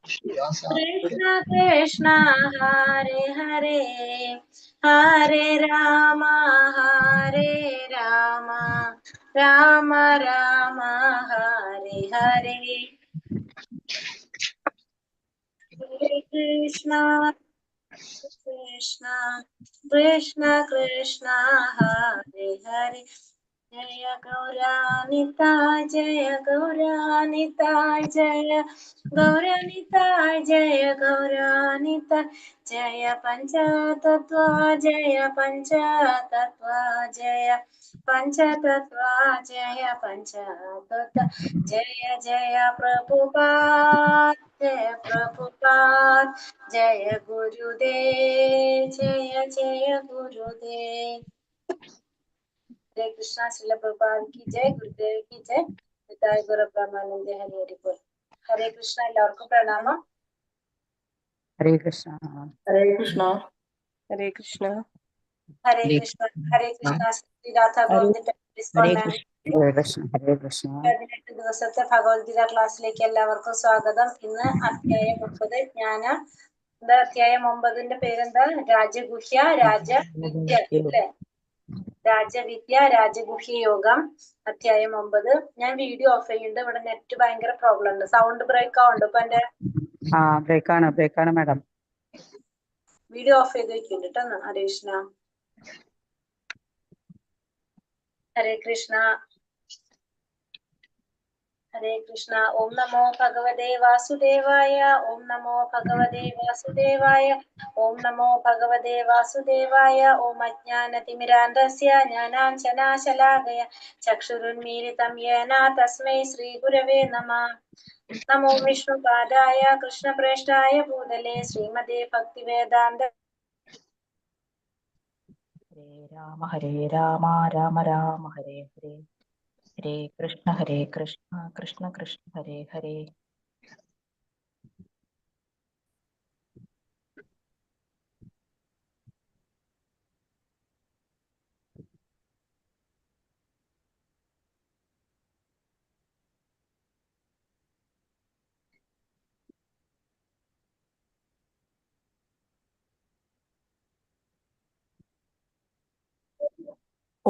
Krishna Krishna Hare Hare Hare Rama Rama Rama Hare Hare Hare Krishna Krishna Krishna Krishna Hare Hare Jaya Gauranita Jaya Gauranita Jaya Gauranita Jaya Gauranita Jaya Panchatattva Jaya Panchatattva Jaya Panchatattva Jaya Panchatattva Jaya Jaya Prabhupada Jaya Prabhupada Jaya Gurudev Jaya Jaya Gurudev Hare Krishna Srila Prabhupada ki jai Gurudev ki jai Nitai Gaura Brahmanande Hari Hari Bol Hare Krishna എല്ലാവർക്കും പ്രണാമം ഹരേ കൃഷ്ണ. ഹരേ കൃഷ്ണ. ഹരേ കൃഷ്ണ ഹരേ കൃഷ്ണ ഹരേ കൃഷ്ണ ശ്രീ രാധാ ഗോവിന്ദന്റെ ഹരേ കൃഷ്ണ. ഹരേ കൃഷ്ണ. ഹരേ കൃഷ്ണ. 18 ദിവസത്തെ ഭഗവത്ഗീത ക്ലാസ്സിലേക്ക് എല്ലാവർക്കും സ്വാഗതം. ഇന്ന് അധ്യായം 9 ജ്ഞാനം. എന്താ അധ്യായം 9ന്റെ പേരെന്താ? രാജഗുഹ്യ രാജവിദ്യ അല്ലേ? രാജവിദ്യ രാജഗുഹ്യ യോഗം അധ്യായം 9. ഞാൻ വീഡിയോ ഓഫ് ചെയ്യുന്നുണ്ട്. ഇവിടെ നെറ്റ് ഭയങ്കര പ്രോബ്ലം ഉണ്ട്. സൗണ്ട് ബ്രേക്ക് ആവുന്നുണ്ട്. ഇപ്പൊ എന്റെ ബ്രേക്കാണ് മാഡം. വീഡിയോ ഓഫ് ചെയ്ത് വെക്കുന്നുണ്ട് കേട്ടോ. ഹരേ കൃഷ്ണ ഹരേ കൃഷ്ണ ഹരേ കൃഷ്ണ. ഓം നമോ ഭഗവതേ വാസുദേവായ ഓം നമോ ഭഗവതേ വാസുദേവായ ഓം നമോ ഭഗവതേ വാസുദേവായ ഓം അജ്ഞാനതിമിരാന്ധസ്യ ജ്ഞാനാഞ്ജനാശലാകയ ചക്ഷുരുന്മീലിതം യേന തസ്മൈ ശ്രീ ഗുരവേ നമഃ. നമോ വിഷ്ണുപാദായ കൃഷ്ണപ്രേഷ്ഠായ ഭൂതലേ ശ്രീമതേ ഭക്തിവേദാന്ത ഹരേ രാമ രാമ രാമ ഹരേ ഹരേ ഹരേ കൃഷ്ണ കൃഷ്ണ കൃഷ്ണ ഹരേ ഹരേ.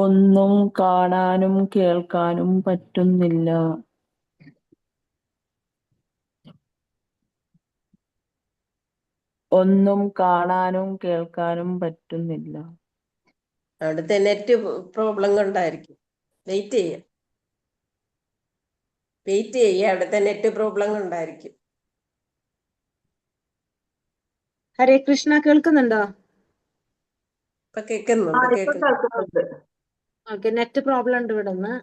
ഒന്നും കാണാനും കേൾക്കാനും പറ്റുന്നില്ല. ഒന്നും കാണാനും കേൾക്കാനും പറ്റുന്നില്ല. അവിടുത്തെ നെറ്റ് പ്രോബ്ലം കൊണ്ടായിരിക്കും. വെയിറ്റ് ചെയ്യുക. അവിടുത്തെ നെറ്റ് പ്രോബ്ലം കൊണ്ടായിരിക്കും. ഹരേ കൃഷ്ണ കേൾക്കുന്നുണ്ടോ? ഇപ്പൊ കേൾക്കുന്നുണ്ട്. ഓക്കെ, നെറ്റ് പ്രോബ്ലം ഉണ്ട് ഇവിടെ നിന്ന്.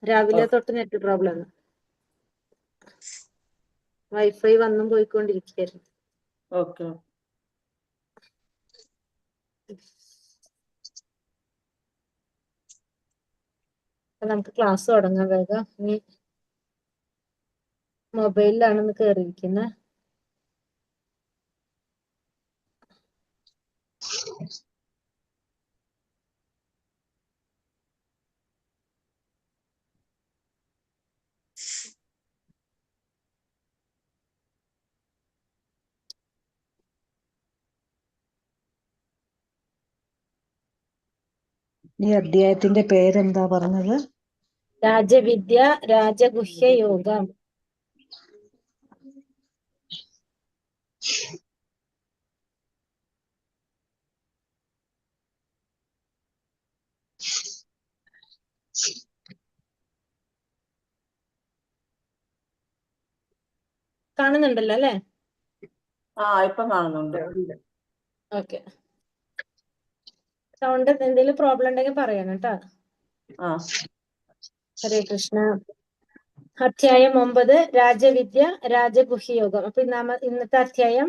രാവിലെ തൊട്ട് നെറ്റ് പ്രോബ്ലം ആണ്. വൈഫൈ വന്നും പോയിക്കൊണ്ടിരിക്കുകയായിരുന്നു. ഓക്കെ. നമുക്ക് ക്ലാസ് തുടങ്ങാം വേഗം. ഇനി മൊബൈലിലാണ് കയറിയിരിക്കുന്നത്. ഈ അധ്യായത്തിന്റെ പേരെന്താ പറഞ്ഞത്? രാജവിദ്യ രാജഗുഹ്യ യോഗം. കാണുന്നുണ്ടല്ലോ അല്ലെ? ഇപ്പം കാണുന്നുണ്ട്. ഓക്കെ. സൗണ്ട് എന്തെങ്കിലും പ്രോബ്ലം ഉണ്ടെങ്കിൽ പറയണം കേട്ടോ. ഹരേ കൃഷ്ണ. അധ്യായം 9 രാജവിദ്യ രാജഗുഹ്യ യോഗം. അപ്പൊ ഇന്നത്തെ അധ്യായം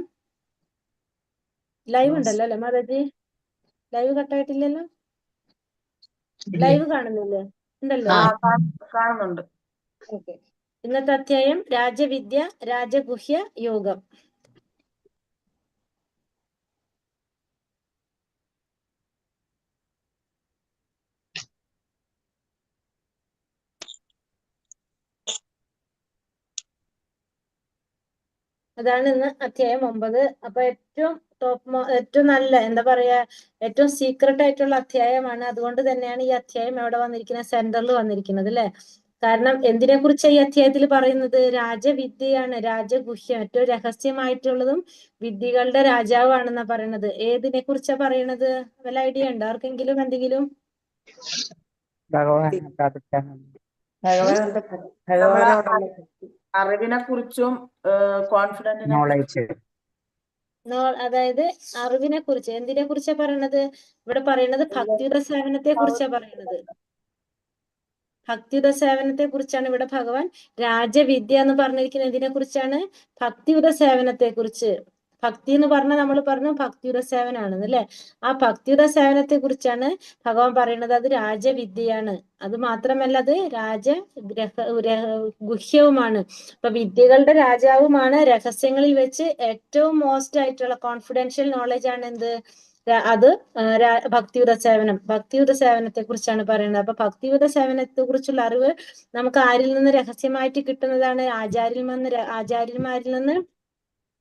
ലൈവ് ഉണ്ടല്ലോ അല്ലെ മാതാജി? ലൈവ് കട്ടായിട്ടില്ലല്ലോ? ലൈവ് കാണുന്നില്ലേ? ഉണ്ടല്ലോ. കാണുന്നുണ്ട്. ഓക്കെ. ഇന്നത്തെ അധ്യായം രാജവിദ്യ രാജഗുഹ്യ യോഗം. അതാണ് ഇന്ന് അധ്യായം 9. അപ്പൊ ഏറ്റവും ഏറ്റവും നല്ല എന്താ പറയാ, ഏറ്റവും സീക്രട്ട് ആയിട്ടുള്ള അധ്യായമാണ്. അതുകൊണ്ട് തന്നെയാണ് ഈ അധ്യായം എവിടെ വന്നിരിക്കുന്നത്, സെന്ററിൽ വന്നിരിക്കുന്നത് അല്ലെ. കാരണം എന്തിനെ കുറിച്ചാണ് ഈ അധ്യായത്തിൽ പറയുന്നത്? രാജവിദ്യയാണ്, രാജഗുഹ്യം, ഏറ്റവും രഹസ്യമായിട്ടുള്ളതും വിദ്യകളുടെ രാജാവാണെന്നാ പറയണത്. ഏതിനെ കുറിച്ചാ പറയണത്? വല്ല ഐഡിയ ഉണ്ടോ ആർക്കെങ്കിലും എന്തെങ്കിലും? ഭഗവാനോടുള്ള അറിവിനെ കുറിച്ചും കോൺഫിഡന്റിനെ അതായത് അറിവിനെ കുറിച്ച്. എന്തിനെ കുറിച്ചാ പറയണത്? ഇവിടെ പറയണത് ഭക്തിയുടെ സേവനത്തെ കുറിച്ചാ പറയണത്. ഭക്തിയുടെ സേവനത്തെ കുറിച്ചാണ് ഇവിടെ ഭഗവാൻ രാജവിദ്യ എന്ന് പറഞ്ഞിരിക്കുന്നത്. എന്തിനെ കുറിച്ചാണ്? ഭക്തിയുടെ സേവനത്തെ കുറിച്ച്. ഭക്തി എന്ന് പറഞ്ഞാൽ നമ്മൾ പറഞ്ഞു ഭക്തിയുടെ സേവനാണെന്ന് അല്ലെ. ആ ഭക്തിയുടെ സേവനത്തെ കുറിച്ചാണ് ഭഗവാൻ പറയുന്നത്. അത് രാജവിദ്യയാണ്. അത് മാത്രമല്ല, അത് ഗുഹ്യവുമാണ്. അപ്പൊ വിദ്യകളുടെ രാജാവുമാണ്. രഹസ്യങ്ങളിൽ വെച്ച് ഏറ്റവും മോസ്റ്റ് ആയിട്ടുള്ള കോൺഫിഡൻഷ്യൽ നോളജ് ആണ് എന്ത്? അത് ഭക്തിയുടെ സേവനം. ഭക്തിയുടെ സേവനത്തെ കുറിച്ചാണ് പറയുന്നത്. അപ്പൊ ഭക്തിയുടെ സേവനത്തെ കുറിച്ചുള്ള അറിവ് നമുക്ക് ആരിൽ നിന്ന് രഹസ്യമായിട്ട് കിട്ടുന്നതാണ്? ആചാര്യന്മാരിൽ നിന്ന്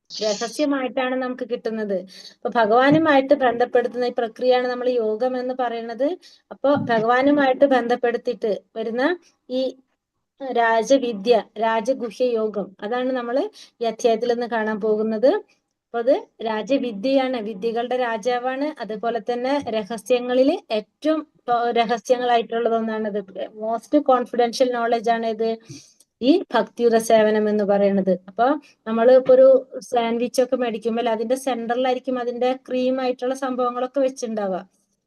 രഹസ്യമായിട്ടാണ് നമുക്ക് കിട്ടുന്നത്. അപ്പൊ ഭഗവാനുമായിട്ട് ബന്ധപ്പെടുത്തുന്ന ഈ പ്രക്രിയയാണ് നമ്മൾ യോഗം എന്ന് പറയുന്നത്. അപ്പൊ ഭഗവാനുമായിട്ട് ബന്ധപ്പെടുത്തിയിട്ട് വരുന്ന ഈ രാജവിദ്യ, രാജഗുഹ്യ യോഗം, അതാണ് നമ്മൾ ഈ അധ്യായത്തിൽ നിന്ന് കാണാൻ പോകുന്നത്. അപ്പൊ അത് രാജവിദ്യയാണ്, വിദ്യകളുടെ രാജാവാണ്. അതുപോലെ തന്നെ രഹസ്യങ്ങളിൽ ഏറ്റവും രഹസ്യങ്ങളായിട്ടുള്ളത് ഒന്നാണത്. മോസ്റ്റ് കോൺഫിഡൻഷ്യൽ നോളജ് ആണ് ഇത്, ഈ ഭക്തിയുടെ സേവനം എന്ന് പറയുന്നത്. അപ്പൊ നമ്മൾ ഇപ്പൊ ഒരു സാൻഡ്വിച്ച് ഒക്കെ മേടിക്കുമ്പോൾ അതിന്റെ സെന്ററിലായിരിക്കും അതിന്റെ ക്രീം ആയിട്ടുള്ള സംഭവങ്ങളൊക്കെ വെച്ചിട്ടുണ്ടാവുക.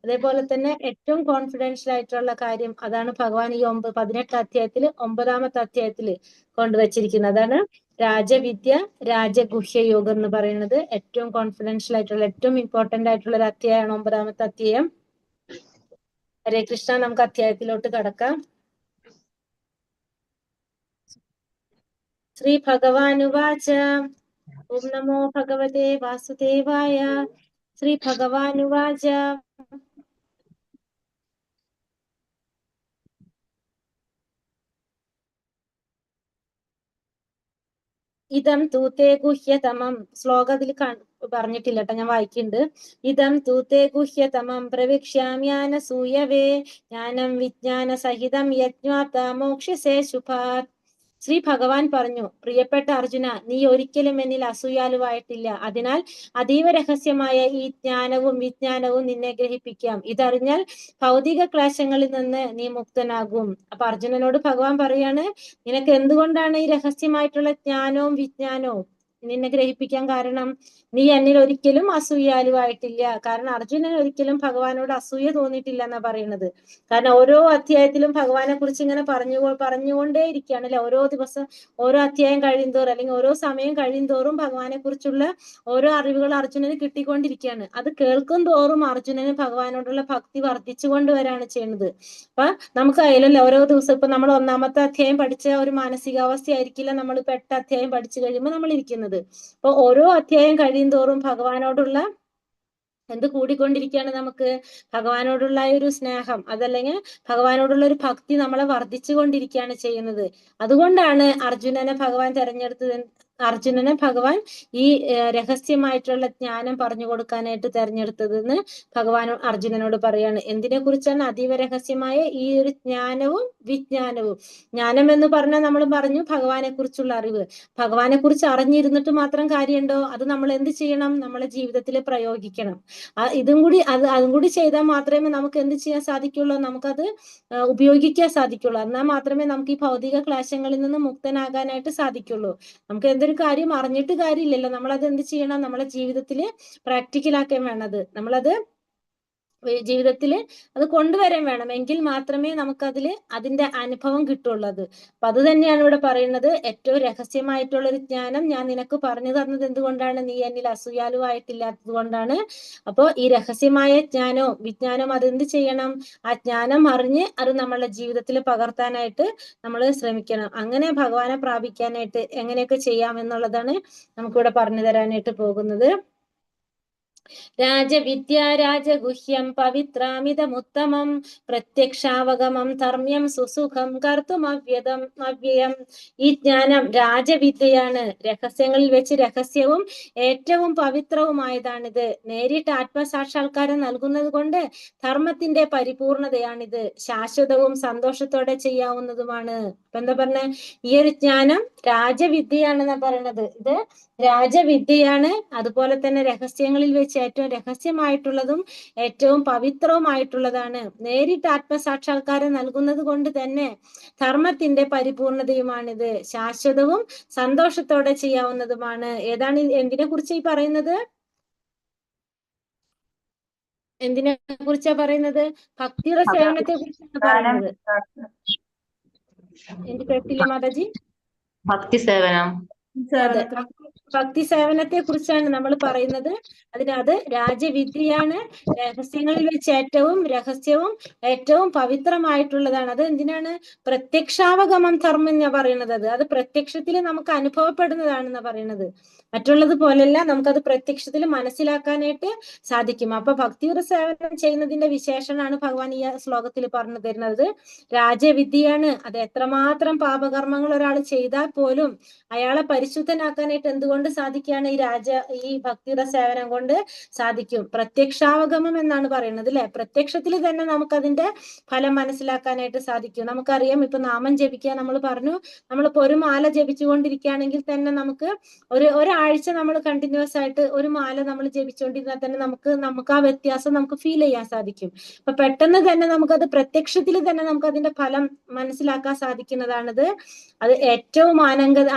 അതേപോലെ തന്നെ ഏറ്റവും കോൺഫിഡൻഷ്യൽ ആയിട്ടുള്ള കാര്യം അതാണ് ഭഗവാൻ ഈ 18 അധ്യായത്തിൽ 9ാമത്തെ അധ്യായത്തിൽ കൊണ്ടുവച്ചിരിക്കുന്നത്. അതാണ് രാജവിദ്യ, രാജഗുഹ്യ യോഗം എന്ന് പറയുന്നത്. ഏറ്റവും കോൺഫിഡൻഷ്യൽ ആയിട്ടുള്ള, ഏറ്റവും ഇമ്പോർട്ടന്റ് ആയിട്ടുള്ള ഒരു അധ്യായമാണ് 9ാമത്തെ അധ്യായം. ഹരേ കൃഷ്ണ. നമുക്ക് അധ്യായത്തിലോട്ട് കടക്കാം. ശ്രീ ഭഗവാനുവാച. ഓം നമോ ഭഗവതേ വാസുദേവായ. ശ്രീ ഭഗവാനുവാച. ഇതം തൂത്തേ ഗുഹ്യതമം. ശ്ലോകത്തിൽ പറഞ്ഞിട്ടില്ല കേട്ടോ, ഞാൻ വായിക്കുന്നുണ്ട്. ഇതം തൂത്തേ ഗുഹ്യതമം പ്രവിക്ഷ്യാമ്യാനസൂയവേ ജ്ഞാനം വിജ്ഞാന സഹിതം യജ്ഞാത്ത മോക്ഷ്യസേ ശുഭാത്. ശ്രീ ഭഗവാൻ പറഞ്ഞു, പ്രിയപ്പെട്ട അർജുന, നീ ഒരിക്കലും എന്നിൽ അസൂയാലുവായിട്ടില്ല. അതിനാൽ അതീവ രഹസ്യമായ ഈ ജ്ഞാനവും വിജ്ഞാനവും നിന്നെ ഗ്രഹിപ്പിക്കാം. ഇതറിഞ്ഞാൽ ഭൗതിക ക്ലേശങ്ങളിൽ നിന്ന് നീ മുക്തനാകും. അപ്പൊ അർജുനനോട് ഭഗവാൻ പറയാണ്, നിനക്ക് എന്തുകൊണ്ടാണ് ഈ രഹസ്യമായിട്ടുള്ള ജ്ഞാനവും വിജ്ഞാനവും നിന്നെ ഗ്രഹിപ്പിക്കാൻ കാരണം? നീ എന്നിൽ ഒരിക്കലും അസൂയാലുവായിട്ടില്ല. കാരണം അർജുനൻ ഒരിക്കലും ഭഗവാനോട് അസൂയ തോന്നിയിട്ടില്ല എന്നാ പറയുന്നത്. കാരണം ഓരോ അധ്യായത്തിലും ഭഗവാനെ കുറിച്ച് ഇങ്ങനെ പറഞ്ഞുകൊണ്ടേ ഇരിക്കുകയാണ് അല്ലെ. ഓരോ ദിവസം ഓരോ അധ്യായം കഴിയുന്തോറും അല്ലെങ്കിൽ ഓരോ സമയം കഴിയുന്തോറും ഭഗവാനെ കുറിച്ചുള്ള ഓരോ അറിവുകൾ അർജുനന് കിട്ടിക്കൊണ്ടിരിക്കുകയാണ്. അത് കേൾക്കും തോറും അർജുനന് ഭഗവാനോടുള്ള ഭക്തി വർദ്ധിച്ചു കൊണ്ടുവരാണ് ചെയ്യുന്നത്. അപ്പൊ നമുക്കറിയില്ലല്ലോ, ഓരോ ദിവസം ഇപ്പൊ നമ്മൾ 1ാമത്തെ അധ്യായം പഠിച്ച ഒരു മാനസികാവസ്ഥ ആയിരിക്കില്ല നമ്മൾ ഇപ്പൊ 8 അധ്യായം പഠിച്ചു കഴിയുമ്പോൾ നമ്മൾ ഇരിക്കുന്നത്. അപ്പൊ ഓരോ അധ്യായം കഴിയും തോറും ഭഗവാനോടുള്ള എന്ത് കൂടിക്കൊണ്ടിരിക്കുകയാണ്? നമുക്ക് ഭഗവാനോടുള്ള ഒരു സ്നേഹം, അതല്ലെങ്കിൽ ഭഗവാനോടുള്ള ഒരു ഭക്തി നമ്മളെ വർദ്ധിച്ചു കൊണ്ടിരിക്കുകയാണ് ചെയ്യുന്നത്. അതുകൊണ്ടാണ് അർജുനനെ ഭഗവാൻ ഈ രഹസ്യമായിട്ടുള്ള ജ്ഞാനം പറഞ്ഞു കൊടുക്കാനായിട്ട് തെരഞ്ഞെടുത്തതെന്ന് ഭഗവാൻ അർജുനനോട് പറയാണ്. എന്തിനെ കുറിച്ചാണ്? അതീവ രഹസ്യമായ ഈ ഒരു ജ്ഞാനവും വിജ്ഞാനവും. ജ്ഞാനം എന്ന് പറഞ്ഞാൽ നമ്മൾ പറഞ്ഞു ഭഗവാനെ കുറിച്ചുള്ള അറിവ്. ഭഗവാനെ കുറിച്ച് അറിഞ്ഞിരുന്നിട്ട് മാത്രം കാര്യമുണ്ടോ? അത് നമ്മൾ എന്ത് ചെയ്യണം? നമ്മളെ ജീവിതത്തിൽ പ്രയോഗിക്കണം. അതും കൂടി ചെയ്താൽ മാത്രമേ നമുക്ക് എന്ത് ചെയ്യാൻ സാധിക്കുള്ളൂ? നമുക്കത് ഉപയോഗിക്കാൻ സാധിക്കുള്ളൂ. എന്നാൽ മാത്രമേ നമുക്ക് ഈ ഭൗതിക ക്ലേശങ്ങളിൽ നിന്ന് മുക്തനാകാനായിട്ട് സാധിക്കുള്ളൂ. നമുക്ക് എന്തൊരു കാര്യം അറിഞ്ഞിട്ട് കാര്യമില്ലല്ലോ. നമ്മളത് എന്ത് ചെയ്യണം? നമ്മളെ ജീവിതത്തിൽ പ്രാക്ടിക്കലാക്കാൻ വേണത്. നമ്മളത് ജീവിതത്തിൽ അത് കൊണ്ടുവരാൻ വേണം. എങ്കിൽ മാത്രമേ നമുക്കതിൽ അതിന്റെ അനുഭവം കിട്ടുള്ളൂ. അപ്പൊ അത് തന്നെയാണ് ഇവിടെ പറയുന്നത്. ഏറ്റവും രഹസ്യമായിട്ടുള്ള ഒരു ജ്ഞാനം ഞാൻ നിനക്ക് പറഞ്ഞു തന്നത് എന്തുകൊണ്ടാണ്? നീ എന്നിൽ അസൂയാലുവായിട്ടില്ലാത്തത് കൊണ്ടാണ്. അപ്പോ ഈ രഹസ്യമായ ജ്ഞാനവും വിജ്ഞാനവും അതെന്ത് ചെയ്യണം? ആ ജ്ഞാനം അറിഞ്ഞ് അത് നമ്മളുടെ ജീവിതത്തിൽ പകർത്താനായിട്ട് നമ്മൾ ശ്രമിക്കണം. അങ്ങനെ ഭഗവാനെ പ്രാപിക്കാനായിട്ട് എങ്ങനെയൊക്കെ ചെയ്യാം എന്നുള്ളതാണ് നമുക്കിവിടെ പറഞ്ഞു തരാനായിട്ട് പോകുന്നത്. രാജവിദ്യ രാജഗുഹ്യം പവിത്രാമിതമുത്തമം പ്രത്യക്ഷാവഗമം ധർമ്മ്യം സുസുഖം കർത്തുമവ്യയം. ഈ ജ്ഞാനം രാജവിദ്യയാണ്. രഹസ്യങ്ങളിൽ വെച്ച് രഹസ്യവും ഏറ്റവും പവിത്രവുമായതാണിത്. നേരിട്ട് ആത്മസാക്ഷാത്കാരം നൽകുന്നത് കൊണ്ട് ധർമ്മത്തിന്റെ പരിപൂർണതയാണിത്. ശാശ്വതവും സന്തോഷത്തോടെ ചെയ്യാവുന്നതുമാണ്. ഇപ്പൊ എന്താ പറഞ്ഞ, ഈ ഒരു ജ്ഞാനം രാജവിദ്യയാണെന്നാ പറയണത്. ഇത് രാജവിദ്യയാണ്. അതുപോലെ തന്നെ രഹസ്യങ്ങളിൽ വെച്ച് ഏറ്റവും രഹസ്യമായിട്ടുള്ളതും ഏറ്റവും പവിത്രവുമായിട്ടുള്ളതാണ്. നേരിട്ട് ആത്മസാക്ഷാത്കാരം നൽകുന്നത് കൊണ്ട് തന്നെ ധർമ്മത്തിന്റെ പരിപൂർണതയുമാണിത്. ശാശ്വതവും സന്തോഷത്തോടെ ചെയ്യാവുന്നതുമാണ്. ഏതാണ് എന്തിനെ കുറിച്ച് ഈ പറയുന്നത്? എന്തിനെ കുറിച്ചാ പറയുന്നത്? ഭക്തിയുടെ സേവനത്തെ കുറിച്ചാണ് പറയുന്നത്. എനിക്ക് കേട്ടില്ല മാതാജി. ഭക്തി സേവനം. അതെ, ഭക്തി സേവനത്തെ കുറിച്ചാണ് നമ്മൾ പറയുന്നത്. അത് രാജവിദ്യയാണ്. രഹസ്യങ്ങളിൽ വെച്ച് ഏറ്റവും രഹസ്യവും ഏറ്റവും പവിത്രമായിട്ടുള്ളതാണ്. അത് എന്തിനാണ്? പ്രത്യക്ഷാവഗമം ധർമ്മം എന്നാ പറയുന്നത്. അത് പ്രത്യക്ഷത്തിൽ നമുക്ക് അനുഭവപ്പെടുന്നതാണെന്നാ പറയുന്നത്. മറ്റുള്ളത് പോലെയല്ല, നമുക്കത് പ്രത്യക്ഷത്തിൽ മനസ്സിലാക്കാനായിട്ട് സാധിക്കും. അപ്പൊ ഭക്തിയുടെ സേവനം ചെയ്യുന്നതിന്റെ വിശേഷണമാണ് ഭഗവാൻ ഈ ശ്ലോകത്തിൽ പറഞ്ഞു തരുന്നത്. രാജവിദ്യയാണ്. അത് എത്രമാത്രം പാപകർമ്മങ്ങൾ ഒരാൾ ചെയ്താൽ പോലും അയാളെ പരിശുദ്ധനാക്കാനായിട്ട് എന്തുകൊണ്ട് സാധിക്കുകയാണ്? ഈ ഭക്തിയുടെ സേവനം കൊണ്ട് സാധിക്കും. പ്രത്യക്ഷാവഗമം എന്നാണ് പറയുന്നത് അല്ലെ. പ്രത്യക്ഷത്തിൽ തന്നെ നമുക്കതിന്റെ ഫലം മനസ്സിലാക്കാനായിട്ട് സാധിക്കും. നമുക്കറിയാം, ഇപ്പൊ നാമം ജപിക്കുക നമ്മൾ പറഞ്ഞു. നമ്മളിപ്പോ ഒരു മാല ജപിച്ചുകൊണ്ടിരിക്കുകയാണെങ്കിൽ തന്നെ നമുക്ക് ഒരാഴ്ച നമ്മൾ കണ്ടിന്യൂസ് ആയിട്ട് ഒരു മാല നമ്മൾ ജപിച്ചുകൊണ്ടിരുന്നാൽ തന്നെ നമുക്ക് ആ വ്യത്യാസം നമുക്ക് ഫീൽ ചെയ്യാൻ സാധിക്കും. അപ്പൊ പെട്ടെന്ന് തന്നെ നമുക്കത് പ്രത്യക്ഷത്തിൽ തന്നെ നമുക്ക് അതിന്റെ ഫലം മനസ്സിലാക്കാൻ സാധിക്കുന്നതാണിത്. അത് ഏറ്റവും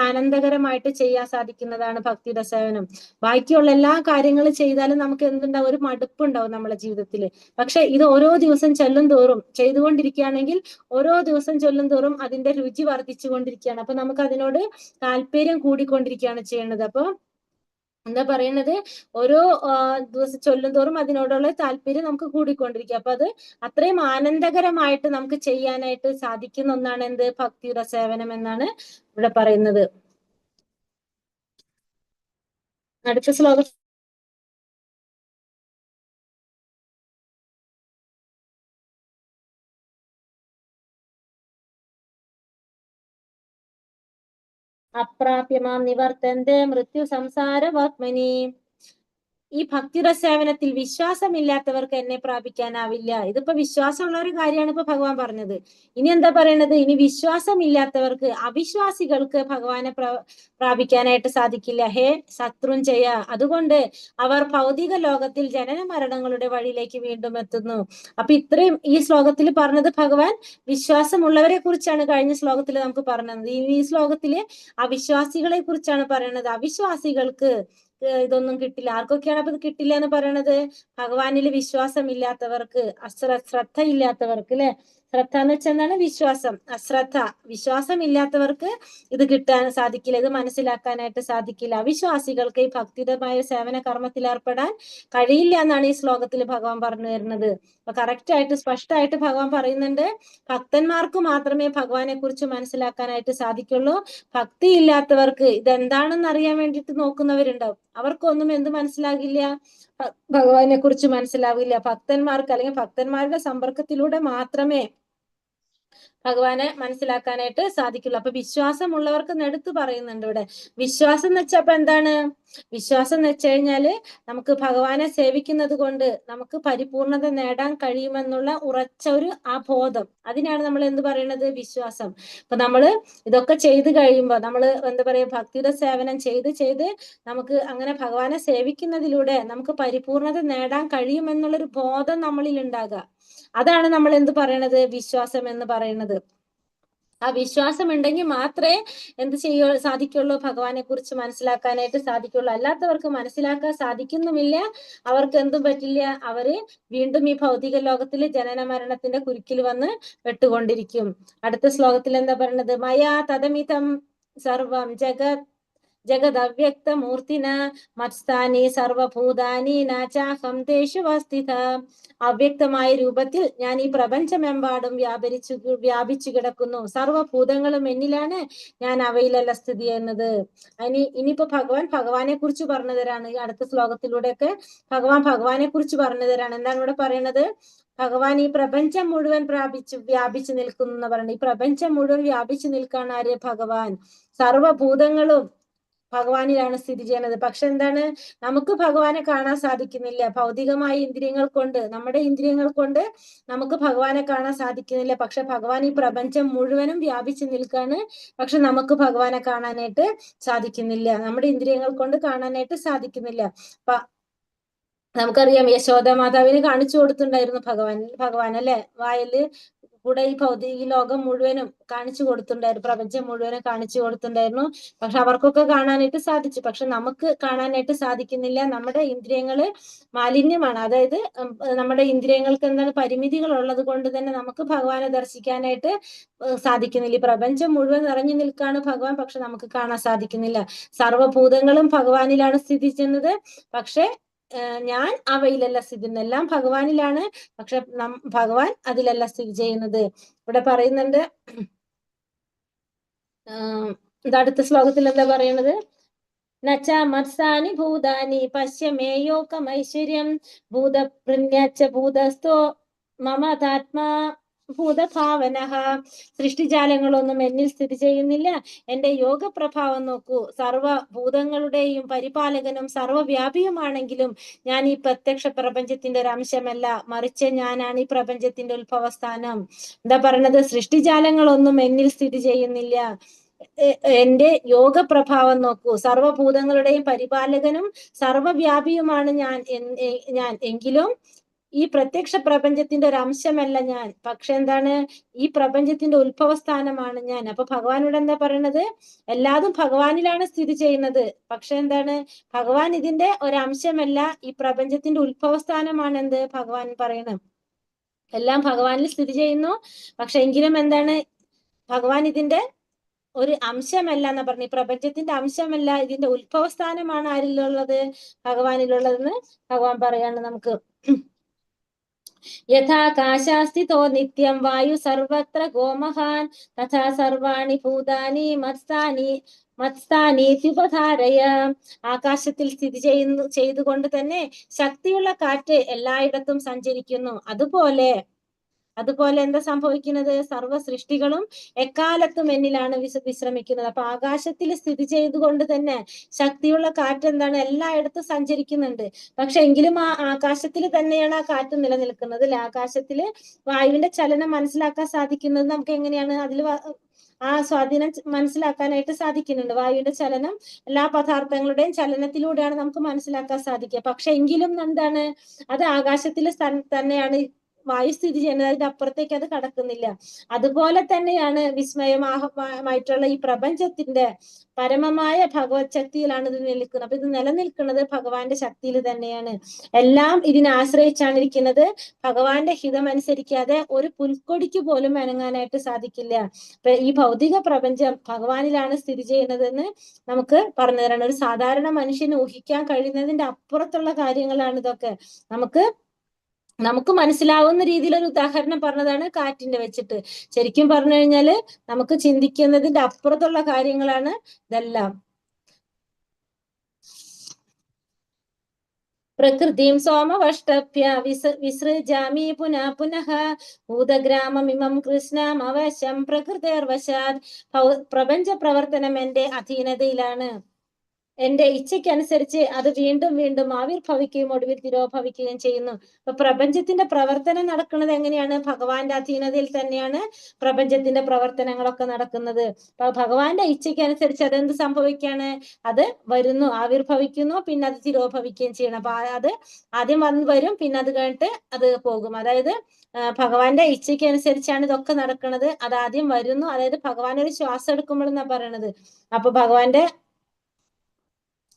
ആനന്ദകരമായിട്ട് ചെയ്യാൻ സാധിക്കുന്നതാണ് ഭക്തിയുടെ സേവനം. ബാക്കിയുള്ള എല്ലാ കാര്യങ്ങളും ചെയ്താലും നമുക്ക് എന്തുണ്ടാവും? ഒരു മടുപ്പുണ്ടാവും നമ്മുടെ ജീവിതത്തിൽ. പക്ഷെ ഇത് ഓരോ ദിവസം ചെല്ലും തോറും ചെയ്തുകൊണ്ടിരിക്കുകയാണെങ്കിൽ ഓരോ ദിവസം ചെല്ലും തോറും അതിന്റെ രുചി വർദ്ധിച്ചുകൊണ്ടിരിക്കുകയാണ്. അപ്പൊ നമുക്ക് അതിനോട് താല്പര്യം കൂടിക്കൊണ്ടിരിക്കുകയാണ് ചെയ്യേണ്ടത്. അപ്പൊ എന്താ പറയുന്നത്? ഓരോ ദിവസം ചൊല്ലും തോറും അതിനോടുള്ള താല്പര്യം നമുക്ക് കൂടിക്കൊണ്ടിരിക്കുക. അപ്പൊ അത് അത്രയും ആനന്ദകരമായിട്ട് നമുക്ക് ചെയ്യാനായിട്ട് സാധിക്കുന്ന ഒന്നാണ് എന്ത്? ഭക്തിയുടെ സേവനം എന്നാണ് ഇവിടെ പറയുന്നത്. അടുത്ത ശ്ലോകം അപ്രാപ്യമാം നിവർത്തന്തെ മൃത്യു സംസാരവാത്മനി. ഈ ഭക്തിയുടെ സേവനത്തിൽ വിശ്വാസമില്ലാത്തവർക്ക് എന്നെ പ്രാപിക്കാനാവില്ല. ഇതിപ്പോ വിശ്വാസമുള്ള ഒരു കാര്യമാണ് ഇപ്പൊ ഭഗവാൻ പറഞ്ഞത്. ഇനി എന്താ പറയണത്? ഇനി വിശ്വാസമില്ലാത്തവർക്ക്, അവിശ്വാസികൾക്ക് ഭഗവാനെ പ്രാപിക്കാനായിട്ട് സാധിക്കില്ല. ഹേ ശത്രുഞ്ജയ, അതുകൊണ്ട് അവർ ഭൗതിക ലോകത്തിൽ ജനന മരണങ്ങളുടെ വഴിയിലേക്ക് വീണ്ടും എത്തുന്നു. അപ്പൊ ഇത്രയും ഈ ശ്ലോകത്തിൽ പറഞ്ഞത് ഭഗവാൻ വിശ്വാസമുള്ളവരെ കുറിച്ചാണ് കഴിഞ്ഞ ശ്ലോകത്തിൽ നമുക്ക് പറഞ്ഞത്. ഈ ശ്ലോകത്തില് അവിശ്വാസികളെ കുറിച്ചാണ് പറയണത്. അവിശ്വാസികൾക്ക് ഇതൊന്നും കിട്ടില്ല. ആർക്കൊക്കെയാണ് അപ്പൊ ഇത് കിട്ടില്ല എന്ന് പറയണത്? ഭഗവാനിൽ വിശ്വാസമില്ലാത്തവർക്ക്, ശ്രദ്ധയില്ലാത്തവർക്ക് അല്ലെ. ശ്രദ്ധ എന്ന് വെച്ചാൽ എന്താണ്? വിശ്വാസം. വിശ്വാസമില്ലാത്തവർക്ക് ഇത് കിട്ടാൻ സാധിക്കില്ല, ഇത് മനസ്സിലാക്കാനായിട്ട് സാധിക്കില്ല. അവിശ്വാസികൾക്ക് ഈ ഭക്തിയുതമായ സേവന കർമ്മത്തിൽ ഏർപ്പെടാൻ കഴിയില്ല എന്നാണ് ഈ ശ്ലോകത്തിൽ ഭഗവാൻ പറഞ്ഞു തരുന്നത്. അപ്പൊ കറക്റ്റ് ആയിട്ട് സ്പഷ്ടമായിട്ട് ഭഗവാൻ പറയുന്നുണ്ട്, ഭക്തന്മാർക്ക് മാത്രമേ ഭഗവാനെ കുറിച്ച് മനസ്സിലാക്കാനായിട്ട് സാധിക്കുള്ളൂ. ഭക്തി ഇല്ലാത്തവർക്ക് ഇതെന്താണെന്ന് അറിയാൻ വേണ്ടിയിട്ട് നോക്കുന്നവരുണ്ടാവും. അവർക്കൊന്നും എന്ത് മനസ്സിലാകില്ല? ഭഗവാനെ കുറിച്ച് മനസ്സിലാവില്ല. ഭക്തന്മാർക്ക് അല്ലെങ്കിൽ ഭക്തന്മാരുടെ സമ്പർക്കത്തിലൂടെ മാത്രമേ ഭഗവാനെ മനസ്സിലാക്കാനായിട്ട് സാധിക്കുള്ളൂ. അപ്പൊ വിശ്വാസമുള്ളവർക്ക് എടുത്തു പറയുന്നുണ്ട് ഇവിടെ. വിശ്വാസം എന്ന് വെച്ചാൽ അപ്പൊ എന്താണ്? വിശ്വാസം എന്ന് വെച്ച് കഴിഞ്ഞാല് നമുക്ക് ഭഗവാനെ സേവിക്കുന്നത് കൊണ്ട് നമുക്ക് പരിപൂർണത നേടാൻ കഴിയുമെന്നുള്ള ഉറച്ച ഒരു ആ ബോധം, അതിനാണ് നമ്മൾ എന്ത് പറയുന്നത്? വിശ്വാസം. അപ്പൊ നമ്മള് ഇതൊക്കെ ചെയ്ത് കഴിയുമ്പോൾ നമ്മള് എന്താ പറയാ, ഭക്തിയുടെ സേവനം ചെയ്ത് നമുക്ക് അങ്ങനെ ഭഗവാനെ സേവിക്കുന്നതിലൂടെ നമുക്ക് പരിപൂർണത നേടാൻ കഴിയുമെന്നുള്ളൊരു ബോധം നമ്മളിൽ ഉണ്ടാകുക. അതാണ് നമ്മൾ എന്ത് പറയണത്? വിശ്വാസം എന്ന് പറയുന്നത്. ആ വിശ്വാസം ഉണ്ടെങ്കിൽ മാത്രമേ എന്ത് സാധിക്കുള്ളൂ? ഭഗവാനെ കുറിച്ച് മനസ്സിലാക്കാനായിട്ട് സാധിക്കുള്ളൂ. അല്ലാത്തവർക്ക് മനസ്സിലാക്കാൻ സാധിക്കുന്നുമില്ല. അവർക്ക് എന്തും പറ്റില്ല. അവര് വീണ്ടും ഈ ഭൗതിക ലോകത്തിൽ ജനന മരണത്തിന്റെ കുരുക്കിൽ വന്ന് പെട്ടുകൊണ്ടിരിക്കും. അടുത്ത ശ്ലോകത്തിൽ എന്താ പറയുന്നത്? മയാ തദമിതം സർവം ജഗദവ്യക്തമൂർത്തിന മത്സ്ഥാനി സർവഭൂതാനി നാചാഹം തേഷു വസ്ഥിത. അവ്യക്തമായ രൂപത്തിൽ ഞാൻ ഈ പ്രപഞ്ചമെമ്പാടും വ്യാപിച്ചു കിടക്കുന്നു. സർവഭൂതങ്ങളും എന്നിലാണ്, ഞാൻ അവയിലല്ല സ്ഥിതി ചെയ്യുന്നത്. ഇനിയിപ്പോ ഭഗവാനെ കുറിച്ച് പറഞ്ഞു തരാണ്. ഈ അടുത്ത ശ്ലോകത്തിലൂടെയൊക്കെ ഭഗവാനെ കുറിച്ച് പറഞ്ഞു തരാണ്. എന്താണ് ഇവിടെ പറയുന്നത്? ഭഗവാൻ ഈ പ്രപഞ്ചം മുഴുവൻ വ്യാപിച്ചു നിൽക്കുന്നു എന്ന് പറയുന്നത്. ഈ പ്രപഞ്ചം മുഴുവൻ വ്യാപിച്ചു നിൽക്കാണ് ആര്? ഭഗവാൻ. സർവഭൂതങ്ങളും ഭഗവാനിലാണ് സ്ഥിതി ചെയ്യുന്നത്. പക്ഷെ എന്താണ്, നമുക്ക് ഭഗവാനെ കാണാൻ സാധിക്കുന്നില്ല. ഭൗതികമായ ഇന്ദ്രിയങ്ങൾ കൊണ്ട്, നമ്മുടെ ഇന്ദ്രിയങ്ങൾ കൊണ്ട് നമുക്ക് ഭഗവാനെ കാണാൻ സാധിക്കുന്നില്ല. പക്ഷെ ഭഗവാൻ ഈ പ്രപഞ്ചം മുഴുവനും വ്യാപിച്ചു നിൽക്കാണ്. പക്ഷെ നമുക്ക് ഭഗവാനെ കാണാനായിട്ട് സാധിക്കുന്നില്ല. നമ്മുടെ ഇന്ദ്രിയങ്ങൾ കൊണ്ട് കാണാനായിട്ട് സാധിക്കുന്നില്ല. നമുക്കറിയാം, യശോദ മാതാവിന് കാണിച്ചു കൊടുത്തിട്ടുണ്ടായിരുന്നു ഭഗവാൻ അല്ലെ, വായില് കൂടെ ഈ ലോകം മുഴുവനും കാണിച്ചു കൊടുത്തിട്ടുണ്ടായിരുന്നു, പ്രപഞ്ചം മുഴുവനും കാണിച്ചു കൊടുത്തിട്ടുണ്ടായിരുന്നു. പക്ഷെ അവർക്കൊക്കെ കാണാനായിട്ട് സാധിച്ചു. പക്ഷെ നമുക്ക് കാണാനായിട്ട് സാധിക്കുന്നില്ല. നമ്മുടെ ഇന്ദ്രിയങ്ങള് മാലിന്യമാണ്. അതായത് നമ്മുടെ ഇന്ദ്രിയങ്ങൾക്ക് എന്താണ് പരിമിതികൾ ഉള്ളത് കൊണ്ട് തന്നെ നമുക്ക് ഭഗവാനെ ദർശിക്കാനായിട്ട് സാധിക്കുന്നില്ല. ഈ പ്രപഞ്ചം മുഴുവൻ നിറഞ്ഞു നിൽക്കാണ് ഭഗവാൻ, പക്ഷെ നമുക്ക് കാണാൻ സാധിക്കുന്നില്ല. സർവഭൂതങ്ങളും ഭഗവാനിലാണ് സ്ഥിതി ചെയ്യുന്നത്. പക്ഷെ ഞാൻ അവയിലല്ല സ്ഥിതി ചെയ്യുന്നത്. എല്ലാം ഭഗവാനിലാണ്, പക്ഷെ ഭഗവാൻ അതിലല്ല സ്ഥിതി ചെയ്യുന്നത്. ഇവിടെ പറയുന്നുണ്ട്, അടുത്ത ശ്ലോകത്തിൽ എന്താ പറയുന്നത്? നച്ച മത്സാനി ഭൂതാനി പശ്യമേയോകമൈശ്വര്യം ഭൂതപ്രജ്ഞച്ച ഭൂതസ്ഥോ മമതാത്മാ ഭൂതഭാവനഃ. സൃഷ്ടിജാലങ്ങളൊന്നും എന്നിൽ സ്ഥിതി ചെയ്യുന്നില്ല. എന്റെ യോഗപ്രഭാവം നോക്കൂ. സർവഭൂതങ്ങളുടെയും പരിപാലകനും സർവവ്യാപിയുമാണെങ്കിലും ഞാൻ ഈ പ്രത്യക്ഷ പ്രപഞ്ചത്തിന്റെ ഒരു അംശമല്ല, മറിച്ച് ഞാനാണ് ഈ പ്രപഞ്ചത്തിന്റെ ഉത്ഭവസ്ഥാനം. എന്താ പറയണത്? സൃഷ്ടിജാലങ്ങളൊന്നും എന്നിൽ സ്ഥിതി ചെയ്യുന്നില്ല. എന്റെ യോഗപ്രഭാവം നോക്കൂ. സർവഭൂതങ്ങളുടെയും പരിപാലകനും സർവവ്യാപിയുമാണ് ഞാൻ എങ്കിലും ഈ പ്രത്യക്ഷ പ്രപഞ്ചത്തിന്റെ ഒരു അംശമല്ല ഞാൻ. പക്ഷെ എന്താണ്, ഈ പ്രപഞ്ചത്തിന്റെ ഉത്ഭവസ്ഥാനമാണ് ഞാൻ. അപ്പൊ ഭഗവാനോട് എന്താ പറയണത്? എല്ലാതും ഭഗവാനിലാണ് സ്ഥിതി ചെയ്യുന്നത്. പക്ഷെ എന്താണ്, ഭഗവാൻ ഇതിന്റെ ഒരംശമല്ല, ഈ പ്രപഞ്ചത്തിന്റെ ഉത്ഭവസ്ഥാനമാണ് എന്ത് ഭഗവാൻ പറയണം. എല്ലാം ഭഗവാനിൽ സ്ഥിതി ചെയ്യുന്നു. പക്ഷെ എങ്കിലും എന്താണ്, ഭഗവാൻ ഇതിന്റെ ഒരു അംശമല്ല എന്ന് പറഞ്ഞു. ഈ പ്രപഞ്ചത്തിന്റെ അംശമല്ല, ഇതിന്റെ ഉത്ഭവസ്ഥാനമാണ് ആരിലുള്ളത്? ഭഗവാനിലുള്ളതെന്ന് ഭഗവാൻ പറയാണ് നമുക്ക്. യഥാകാശാസ്ഥിതോ നിത്യം വായു സർവത്ര ഗോമഹാൻ തഥാ സർവാണി ഭൂതാനി മത്സ്ഥാനീത്യുപധാരയ. ആകാശത്തിൽ സ്ഥിതി ചെയ്തുകൊണ്ട് തന്നെ ശക്തിയുള്ള കാറ്റ് എല്ലായിടത്തും സഞ്ചരിക്കുന്നു. അതുപോലെ എന്താ സംഭവിക്കുന്നത്? സർവ്വ സൃഷ്ടികളും എക്കാലത്തും എന്നിലാണ് വിശ്രമിക്കുന്നത്. അപ്പൊ ആകാശത്തിൽ സ്ഥിതി ചെയ്തുകൊണ്ട് തന്നെ ശക്തിയുള്ള കാറ്റ് എന്താണ്, എല്ലായിടത്തും സഞ്ചരിക്കുന്നുണ്ട്. പക്ഷെ എങ്കിലും ആ ആകാശത്തിൽ തന്നെയാണ് ആ കാറ്റ് നിലനിൽക്കുന്നത്. ആകാശത്തില് വായുവിന്റെ ചലനം മനസ്സിലാക്കാൻ സാധിക്കുന്നത് നമുക്ക് എങ്ങനെയാണ്? അതിൽ ആ സ്വാധീനം മനസ്സിലാക്കാനായിട്ട് സാധിക്കുന്നുണ്ട്. വായുവിന്റെ ചലനം എല്ലാ പദാർത്ഥങ്ങളുടെയും ചലനത്തിലൂടെയാണ് നമുക്ക് മനസ്സിലാക്കാൻ സാധിക്കുക. പക്ഷെ എങ്കിലും എന്താണ്, അത് ആകാശത്തിൽ തന്നെയാണ് വായു സ്ഥിതി ചെയ്യുന്നത്. അതിന്റെ അപ്പുറത്തേക്ക് അത് കടക്കുന്നില്ല. അതുപോലെ തന്നെയാണ് വിസ്മയമായിട്ടുള്ള ഈ പ്രപഞ്ചത്തിന്റെ പരമമായ ഭഗവത് ശക്തിയിലാണ് ഇത് നിൽക്കുന്നത്. അപ്പൊ ഇത് നിലനിൽക്കുന്നത് ഭഗവാന്റെ ശക്തിയിൽ തന്നെയാണ്. എല്ലാം ഇതിനെ ആശ്രയിച്ചാണ് ഇരിക്കുന്നത്. ഭഗവാന്റെ ഹിതമനുസരിക്കാതെ ഒരു പുൽക്കൊടിക്ക് പോലും അനങ്ങാനായിട്ട് സാധിക്കില്ല. അപ്പൊ ഈ ഭൗതിക പ്രപഞ്ചം ഭഗവാനിലാണ് സ്ഥിതി ചെയ്യുന്നതെന്ന് നമുക്ക് പറഞ്ഞു തരണം. ഒരു സാധാരണ മനുഷ്യന് ഊഹിക്കാൻ കഴിയുന്നതിന്റെ അപ്പുറത്തുള്ള കാര്യങ്ങളാണ് ഇതൊക്കെ. നമുക്ക് മനസ്സിലാവുന്ന രീതിയിൽ ഒരു ഉദാഹരണം പറഞ്ഞതാണ് കാറ്റിന്റെ വെച്ചിട്ട്. ശരിക്കും പറഞ്ഞു കഴിഞ്ഞാല് നമുക്ക് ചിന്തിക്കുന്നതിന്റെ അപ്പുറത്തുള്ള കാര്യങ്ങളാണ് ഇതെല്ലാം. പ്രകൃതിം സോമവഷ്ടഭ്യ വിസൃജാമി പുനഃ ഭൂതഗ്രാമമിമം കൃഷ്ണം അവശം പ്രകൃതേർവശാത്. പ്രപഞ്ച പ്രവർത്തനം എന്റെ അധീനതയിലാണ്. എന്റെ ഇച്ഛയ്ക്കനുസരിച്ച് അത് വീണ്ടും വീണ്ടും ആവിർഭവിക്കുകയും ഒടുവിൽ തിരോഭവിക്കുകയും ചെയ്യുന്നു. അപ്പൊ പ്രപഞ്ചത്തിന്റെ പ്രവർത്തനം നടക്കുന്നത് എങ്ങനെയാണ്? ഭഗവാന്റെ അധീനതയിൽ തന്നെയാണ് പ്രപഞ്ചത്തിന്റെ പ്രവർത്തനങ്ങളൊക്കെ നടക്കുന്നത്. അപ്പൊ ഭഗവാന്റെ ഇച്ഛയ്ക്കനുസരിച്ച് അതെന്ത് സംഭവിക്കാണ്? അത് വരുന്നു, ആവിർഭവിക്കുന്നു, പിന്നെ അത് തിരോഭവിക്കുകയും ചെയ്യണം. അപ്പൊ അത് ആദ്യം വരും, പിന്നെ അത് കഴിഞ്ഞിട്ട് അത് പോകും. അതായത് ഭഗവാന്റെ ഇച്ഛയ്ക്ക് അനുസരിച്ചാണ് ഇതൊക്കെ നടക്കുന്നത്. അത് ആദ്യം വരുന്നു, അതായത് ഭഗവാൻ ഒരു ശ്വാസം എടുക്കുമ്പോഴെന്നാ പറയണത്. അപ്പൊ ഭഗവാന്റെ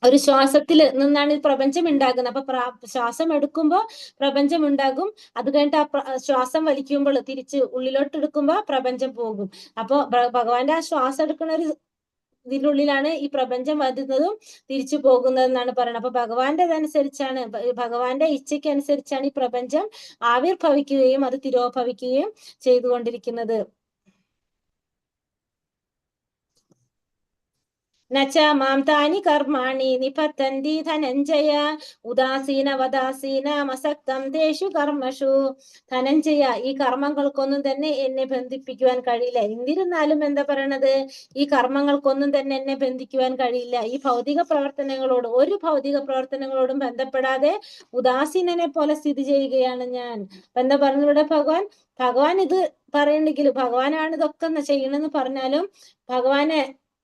ഒരു ശ്വാസത്തിൽ നിന്നാണ് ഈ പ്രപഞ്ചം ഉണ്ടാകുന്നത്. അപ്പൊ ശ്വാസം എടുക്കുമ്പോൾ പ്രപഞ്ചം ഉണ്ടാകും. അത് കഴിഞ്ഞിട്ട് ആ ശ്വാസം വലിക്കുമ്പോൾ തിരിച്ച് ഉള്ളിലോട്ട് എടുക്കുമ്പോൾ പ്രപഞ്ചം പോകും. അപ്പൊ ഭഗവാന്റെ ആ ശ്വാസം എടുക്കുന്ന ഒരു ഇതിനുള്ളിലാണ് ഈ പ്രപഞ്ചം വരുന്നതും തിരിച്ചു പോകുന്നതെന്നാണ് പറയുന്നത്. അപ്പൊ ഭഗവാന്റെതനുസരിച്ചാണ്, ഭഗവാന്റെ ഇച്ഛയ്ക്ക് അനുസരിച്ചാണ് ഈ പ്രപഞ്ചം ആവിർഭവിക്കുകയും അത് തിരോഭവിക്കുകയും ചെയ്തുകൊണ്ടിരിക്കുന്നത്. നച്ച മാം താനി കർമാണി നിപത്തന്തി ധനഞ്ജയ ഉദാസീന മസക്തം തേഷു കർമ്മഷു. ധനഞ്ജയ, ഈ കർമ്മങ്ങൾക്കൊന്നും തന്നെ എന്നെ ബന്ധിപ്പിക്കുവാൻ കഴിയില്ല. എന്നിരുന്നാലും എന്താ പറയണത്, ഈ കർമ്മങ്ങൾക്കൊന്നും തന്നെ എന്നെ ബന്ധിക്കുവാൻ കഴിയില്ല. ഈ ഭൗതിക പ്രവർത്തനങ്ങളോട്, ഒരു ഭൗതിക പ്രവർത്തനങ്ങളോടും ബന്ധപ്പെടാതെ ഉദാസീനനെ പോലെ സ്ഥിതി ചെയ്യുകയാണ് ഞാൻ. എന്താ പറഞ്ഞത് ഇവിടെ ഭഗവാൻ ഇത് പറയണ്ടെങ്കിൽ ഭഗവാനാണ് ഇതൊക്കെ ചെയ്യണമെന്ന് പറഞ്ഞാലും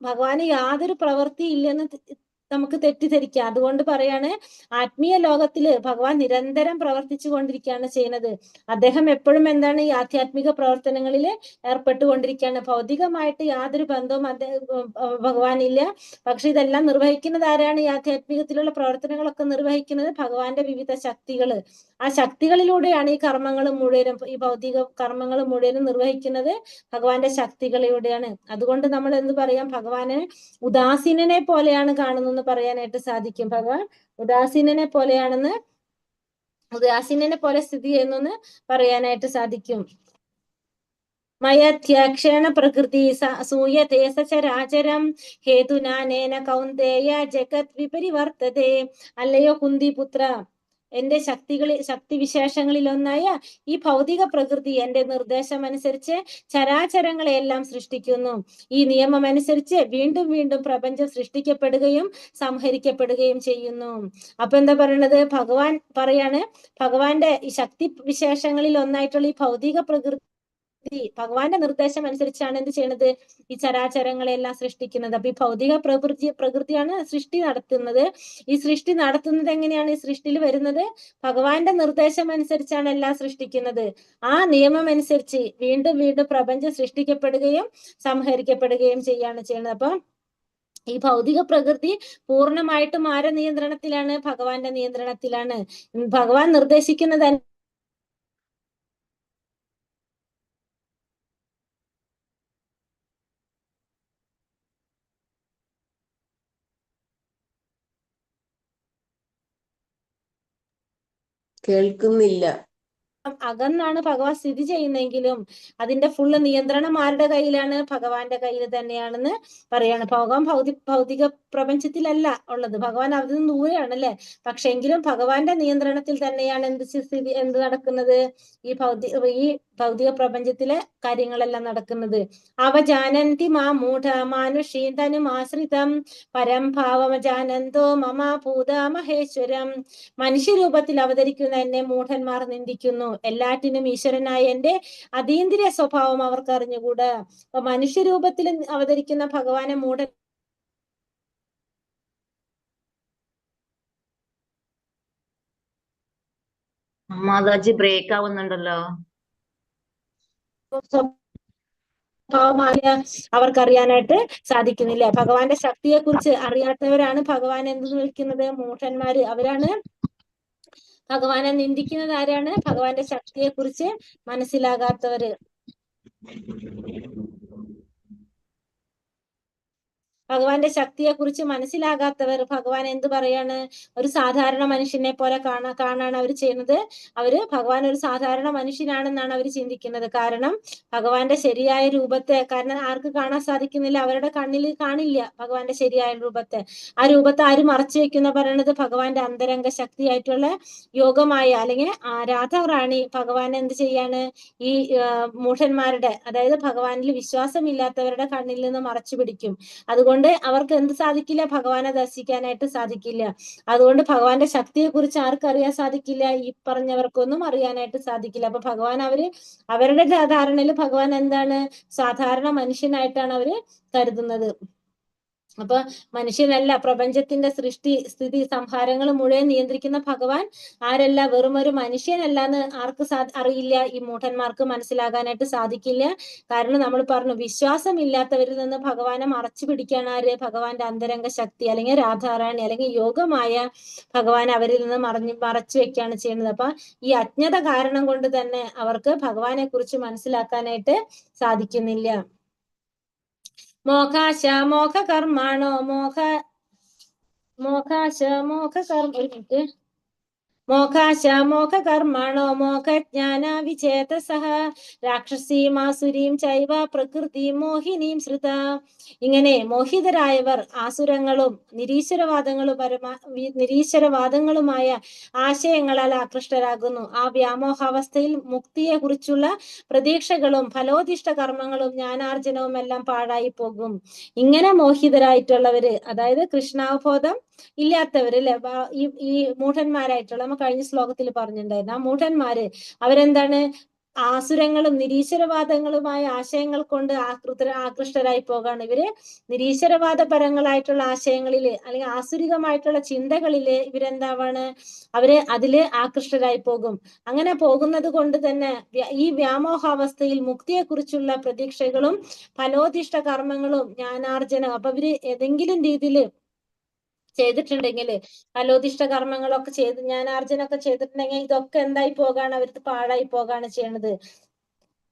ഭഗവാന് യാതൊരു പ്രവൃത്തി ഇല്ലെന്ന് നമുക്ക് തെറ്റിദ്ധരിക്കാം. അതുകൊണ്ട് പറയാണ്, ആത്മീയ ലോകത്തില് ഭഗവാൻ നിരന്തരം പ്രവർത്തിച്ചു കൊണ്ടിരിക്കുകയാണ് ചെയ്യുന്നത്. അദ്ദേഹം എപ്പോഴും എന്താണ്, ഈ ആധ്യാത്മിക പ്രവർത്തനങ്ങളിൽ ഏർപ്പെട്ടുകൊണ്ടിരിക്കുകയാണ്. ഭൗതികമായിട്ട് യാതൊരു ബന്ധവും ഭഗവാൻ ഇല്ല. പക്ഷെ ഇതെല്ലാം നിർവഹിക്കുന്നത് ആരാണ്? ഈ ആധ്യാത്മികത്തിലുള്ള പ്രവർത്തനങ്ങളൊക്കെ നിർവഹിക്കുന്നത് ഭഗവാന്റെ വിവിധ ശക്തികള്. ആ ശക്തികളിലൂടെയാണ് ഈ കർമ്മങ്ങൾ മുഴുവനും, ഈ ഭൗതിക കർമ്മങ്ങൾ മുഴുവനും നിർവഹിക്കുന്നത് ഭഗവാന്റെ ശക്തികളിലൂടെയാണ്. അതുകൊണ്ട് നമ്മൾ എന്ത് പറയാം, ഭഗവാനെ ഉദാസീനനെ പോലെയാണ് കാണുന്നതെന്ന് പറയാനായിട്ട് സാധിക്കും. ഭഗവാൻ ഉദാസീനനെ പോലെ സ്ഥിതി ചെയ്യുന്നു പറയാനായിട്ട് സാധിക്കും. മയധ്യക്ഷേണ പ്രകൃതി സൂയതേ സചരാചരം ഹേതുനാനേന കൗന്ദേയ ജഗത് വിപരിവർത്തതേ. അല്ലയോ കുന്തിപുത്ര, എന്റെ ശക്തിവിശേഷങ്ങളിൽ ഒന്നായ ഈ ഭൗതിക പ്രകൃതി എന്റെ നിർദ്ദേശം അനുസരിച്ച് ചരാചരങ്ങളെയെല്ലാം സൃഷ്ടിക്കുന്നു. ഈ നിയമം അനുസരിച്ച് വീണ്ടും വീണ്ടും പ്രപഞ്ചം സൃഷ്ടിക്കപ്പെടുകയും സംഹരിക്കപ്പെടുകയും ചെയ്യുന്നു. അപ്പൊ എന്താ പറയണത്, ഭഗവാൻ പറയാണ്, ഭഗവാന്റെ ഈ ശക്തി വിശേഷങ്ങളിൽ ഒന്നായിട്ടുള്ള ഈ ഭൗതിക പ്രകൃതി ഭഗവാന്റെ നിർദ്ദേശം അനുസരിച്ചാണ് എന്ത് ചെയ്യണത്, ഈ ചരാചരങ്ങളെല്ലാം സൃഷ്ടിക്കുന്നത്. അപ്പൊ ഈ ഭൗതിക പ്രകൃതിയാണ് സൃഷ്ടി നടത്തുന്നത്. ഈ സൃഷ്ടി നടത്തുന്നത് എങ്ങനെയാണ്? ഈ സൃഷ്ടിയിൽ വരുന്നത് ഭഗവാന്റെ നിർദ്ദേശം അനുസരിച്ചാണ് എല്ലാം സൃഷ്ടിക്കുന്നത്. ആ നിയമം അനുസരിച്ച് വീണ്ടും വീണ്ടും പ്രപഞ്ചം സൃഷ്ടിക്കപ്പെടുകയും സംഹരിക്കപ്പെടുകയും ചെയ്യാണ് ചെയ്യുന്നത്. അപ്പൊ ഈ ഭൗതിക പ്രകൃതി പൂർണ്ണമായിട്ടും ആരുടെ നിയന്ത്രണത്തിലാണ്? ഭഗവാന്റെ നിയന്ത്രണത്തിലാണ്. ഭഗവാൻ നിർദ്ദേശിക്കുന്നത് കേൾക്കുന്നില്ല. അകന്നാണ് ഭഗവാൻ സ്ഥിതി ചെയ്യുന്നെങ്കിലും അതിന്റെ ഫുള്ള് നിയന്ത്രണം ആരുടെ കയ്യിലാണ്? ഭഗവാന്റെ കയ്യിൽ തന്നെയാണെന്ന് പറയാണ്. ഭഗവാൻ ഭൗതിക പ്രപഞ്ചത്തിലല്ല ഉള്ളത്, ഭഗവാൻ അതിൽ നിന്ന് ദൂരെയാണ് അല്ലെ. പക്ഷെ എങ്കിലും ഭഗവാന്റെ നിയന്ത്രണത്തിൽ തന്നെയാണ് എന്ത് നടക്കുന്നത്? ഈ ഭൗതിക പ്രപഞ്ചത്തിലെ കാര്യങ്ങളെല്ലാം നടക്കുന്നത്. അവജാനന്തി മാ മൂഢ മാനുഷീതനും ആശ്രിതം പരം ഭാവമജാനന്തോ മമ ഭൂത മഹേശ്വരം. മനുഷ്യരൂപത്തിൽ അവതരിക്കുന്ന എന്നെ മൂഢന്മാർ നിന്ദിക്കുന്നു. എല്ലാറ്റിനും ഈശ്വരനായ എന്റെ അതീന്ദ്രിയ സ്വഭാവം അവർക്ക് അറിഞ്ഞുകൂടാ. അപ്പൊ മനുഷ്യരൂപത്തിൽ അവതരിക്കുന്ന ഭഗവാനെ മൂഢൻ മാതാജി ബ്രേക്ക് ആവുന്നുണ്ടല്ലോ. അവർക്കറിയാനായിട്ട് സാധിക്കുന്നില്ല. ഭഗവാന്റെ ശക്തിയെ കുറിച്ച് അറിയാത്തവരാണ് ഭഗവാൻ എന്ത് വിളിക്കുന്നത്? മൂഢന്മാര്. അവരാണ് ഭഗവാനെ നിന്ദിക്കുന്നത്. ആരാണ്? ഭഗവാന്റെ ശക്തിയെ കുറിച്ച് മനസ്സിലാകാത്തവര്. ഭഗവാന്റെ ശക്തിയെ കുറിച്ച് മനസ്സിലാകാത്തവർ ഭഗവാൻ എന്ത് പറയാണ്? ഒരു സാധാരണ മനുഷ്യനെ പോലെ കാണാണ് അവർ ചെയ്യുന്നത്. അവര് ഭഗവാൻ ഒരു സാധാരണ മനുഷ്യനാണെന്നാണ് അവർ ചിന്തിക്കുന്നത്. കാരണം ഭഗവാന്റെ ശരിയായ രൂപത്തെ ആർക്ക് കാണാൻ സാധിക്കുന്നില്ല? അവരുടെ കണ്ണിൽ കാണില്ല ഭഗവാന്റെ ശരിയായ രൂപത്തെ. ആ രൂപത്തെ ആര് മറച്ചു വെക്കുന്ന പറയണത്? ഭഗവാന്റെ അന്തരംഗ ശക്തിയായിട്ടുള്ള യോഗമായ അല്ലെങ്കിൽ രാധാറാണി ഭഗവാൻ എന്ത് ചെയ്യാണ്? ഈ മൂഢന്മാരുടെ, അതായത് ഭഗവാനിൽ വിശ്വാസമില്ലാത്തവരുടെ കണ്ണിൽ നിന്ന് മറച്ചു പിടിക്കും. അതുകൊണ്ട് അവർക്ക് എന്ത് സാധിക്കില്ല? ഭഗവാനെ ദർശിക്കാനായിട്ട് സാധിക്കില്ല. അതുകൊണ്ട് ഭഗവാന്റെ ശക്തിയെ കുറിച്ച് ആർക്കറിയാൻ സാധിക്കില്ല? ഈ പറഞ്ഞവർക്കൊന്നും അറിയാനായിട്ട് സാധിക്കില്ല. അപ്പൊ ഭഗവാൻ അവരുടെ ധാരണയിൽ ഭഗവാൻ എന്താണ്? സാധാരണ മനുഷ്യനായിട്ടാണ് അവര് കരുതുന്നത്. അപ്പൊ മനുഷ്യനല്ല, പ്രപഞ്ചത്തിന്റെ സൃഷ്ടി സ്ഥിതി സംഹാരങ്ങൾ മുഴുവൻ നിയന്ത്രിക്കുന്ന ഭഗവാൻ ആരല്ല? വെറും ഒരു മനുഷ്യനല്ല എന്ന് ആർക്ക് അറിയില്ല? ഈ മൂഢന്മാർക്ക് മനസ്സിലാകാനായിട്ട് സാധിക്കില്ല. കാരണം നമ്മൾ പറഞ്ഞു, വിശ്വാസമില്ലാത്തവരിൽ നിന്ന് ഭഗവാനെ മറച്ചു പിടിക്കാൻ ആര്? ഭഗവാന്റെ അന്തരംഗ ശക്തി അല്ലെങ്കിൽ രാധാറാണി അല്ലെങ്കിൽ യോഗമായ ഭഗവാൻ അവരിൽ നിന്ന് മറച്ചു വെക്കുകയാണ് ചെയ്യുന്നത്. അപ്പൊ ഈ അജ്ഞത കാരണം കൊണ്ട് തന്നെ അവർക്ക് ഭഗവാനെ കുറിച്ച് മനസ്സിലാക്കാനായിട്ട് സാധിക്കുന്നില്ല. മോഘാശ മോഘ കർമാണോ മോഘാശ മോഘ കർമ്മ മോഘാശ മോഘ കർമാണോ മോഘജ്ഞാന വിചേതസഃ രാക്ഷസീമാസുരീം ചൈവ പ്രകൃതി മോഹിനീം ശ്രുത. ഇങ്ങനെ മോഹിതരായവർ ആസുരങ്ങളും നിരീശ്വരവാദങ്ങളുമായ ആശയങ്ങളാൽ ആകൃഷ്ടരാകുന്നു. ആ വ്യാമോഹാവസ്ഥയിൽ മുക്തിയെ കുറിച്ചുള്ള പ്രതീക്ഷകളും ഫലോദിഷ്ട കർമ്മങ്ങളും ജ്ഞാനാർജനവും എല്ലാം പാഴായി പോകും. ഇങ്ങനെ മോഹിതരായിട്ടുള്ളവര്, അതായത് കൃഷ്ണാവബോധം ഇല്ലാത്തവര് അല്ലെ, ഈ മൂഢന്മാരായിട്ടുള്ള, നമ്മൾ കഴിഞ്ഞ ശ്ലോകത്തിൽ പറഞ്ഞിട്ടുണ്ടായിരുന്നു, ആ മൂഢന്മാര് അവരെന്താണ്, ആസുരങ്ങളും നിരീശ്വരവാദങ്ങളുമായ ആശയങ്ങൾ കൊണ്ട് ആകൃഷ്ടരായി പോകാണ്. ഇവര് നിരീശ്വരവാദപരങ്ങളായിട്ടുള്ള ആശയങ്ങളില് അല്ലെങ്കിൽ ആസുരികമായിട്ടുള്ള ചിന്തകളില് ഇവരെന്താവാണ്, അവര് അതില് ആകൃഷ്ടരായി പോകും. അങ്ങനെ പോകുന്നത് കൊണ്ട് തന്നെ ഈ വ്യാമോഹാവസ്ഥയിൽ മുക്തിയെ കുറിച്ചുള്ള പ്രതീക്ഷകളും ഫലോദിഷ്ട കർമ്മങ്ങളും ജ്ഞാനാർജനം, അപ്പൊ ഇവര് ഏതെങ്കിലും രീതിയിൽ ചെയ്തിട്ടുണ്ടെങ്കിൽ, ഫലോദിഷ്ട കർമ്മങ്ങളൊക്കെ ചെയ്ത് ജ്ഞാനാർജനൊക്കെ ചെയ്തിട്ടുണ്ടെങ്കിൽ ഇതൊക്കെ എന്തായി പോകാണ്, അവർക്ക് പാഴായി പോകാണ് ചെയ്യണത്.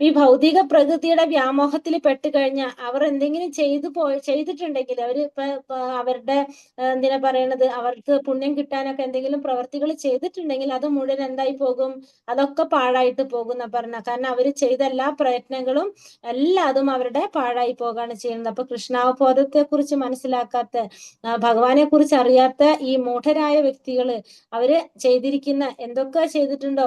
ഈ ഭൗതിക പ്രകൃതിയുടെ വ്യാമോഹത്തിൽ പെട്ടുകഴിഞ്ഞാൽ അവർ എന്തെങ്കിലും ചെയ്തിട്ടുണ്ടെങ്കിൽ, അവര് ഇപ്പൊ അവരുടെ എന്തിനാ പറയണത്, അവർക്ക് പുണ്യം കിട്ടാനൊക്കെ എന്തെങ്കിലും പ്രവർത്തികൾ ചെയ്തിട്ടുണ്ടെങ്കിൽ അത് മുഴുവൻ എന്തായി പോകും, അതൊക്കെ പാഴായിട്ട് പോകുന്ന പറഞ്ഞ. കാരണം അവര് ചെയ്ത എല്ലാ പ്രയത്നങ്ങളും എല്ലാതും അവരുടെ പാഴായി പോകാണ് ചെയ്യുന്നത്. അപ്പൊ കൃഷ്ണാവബോധത്തെ കുറിച്ച് മനസ്സിലാക്കാത്ത, ഭഗവാനെ കുറിച്ച് അറിയാത്ത ഈ മൂഢരായ വ്യക്തികള് അവര് ചെയ്തിരിക്കുന്ന എന്തൊക്കെ ചെയ്തിട്ടുണ്ടോ,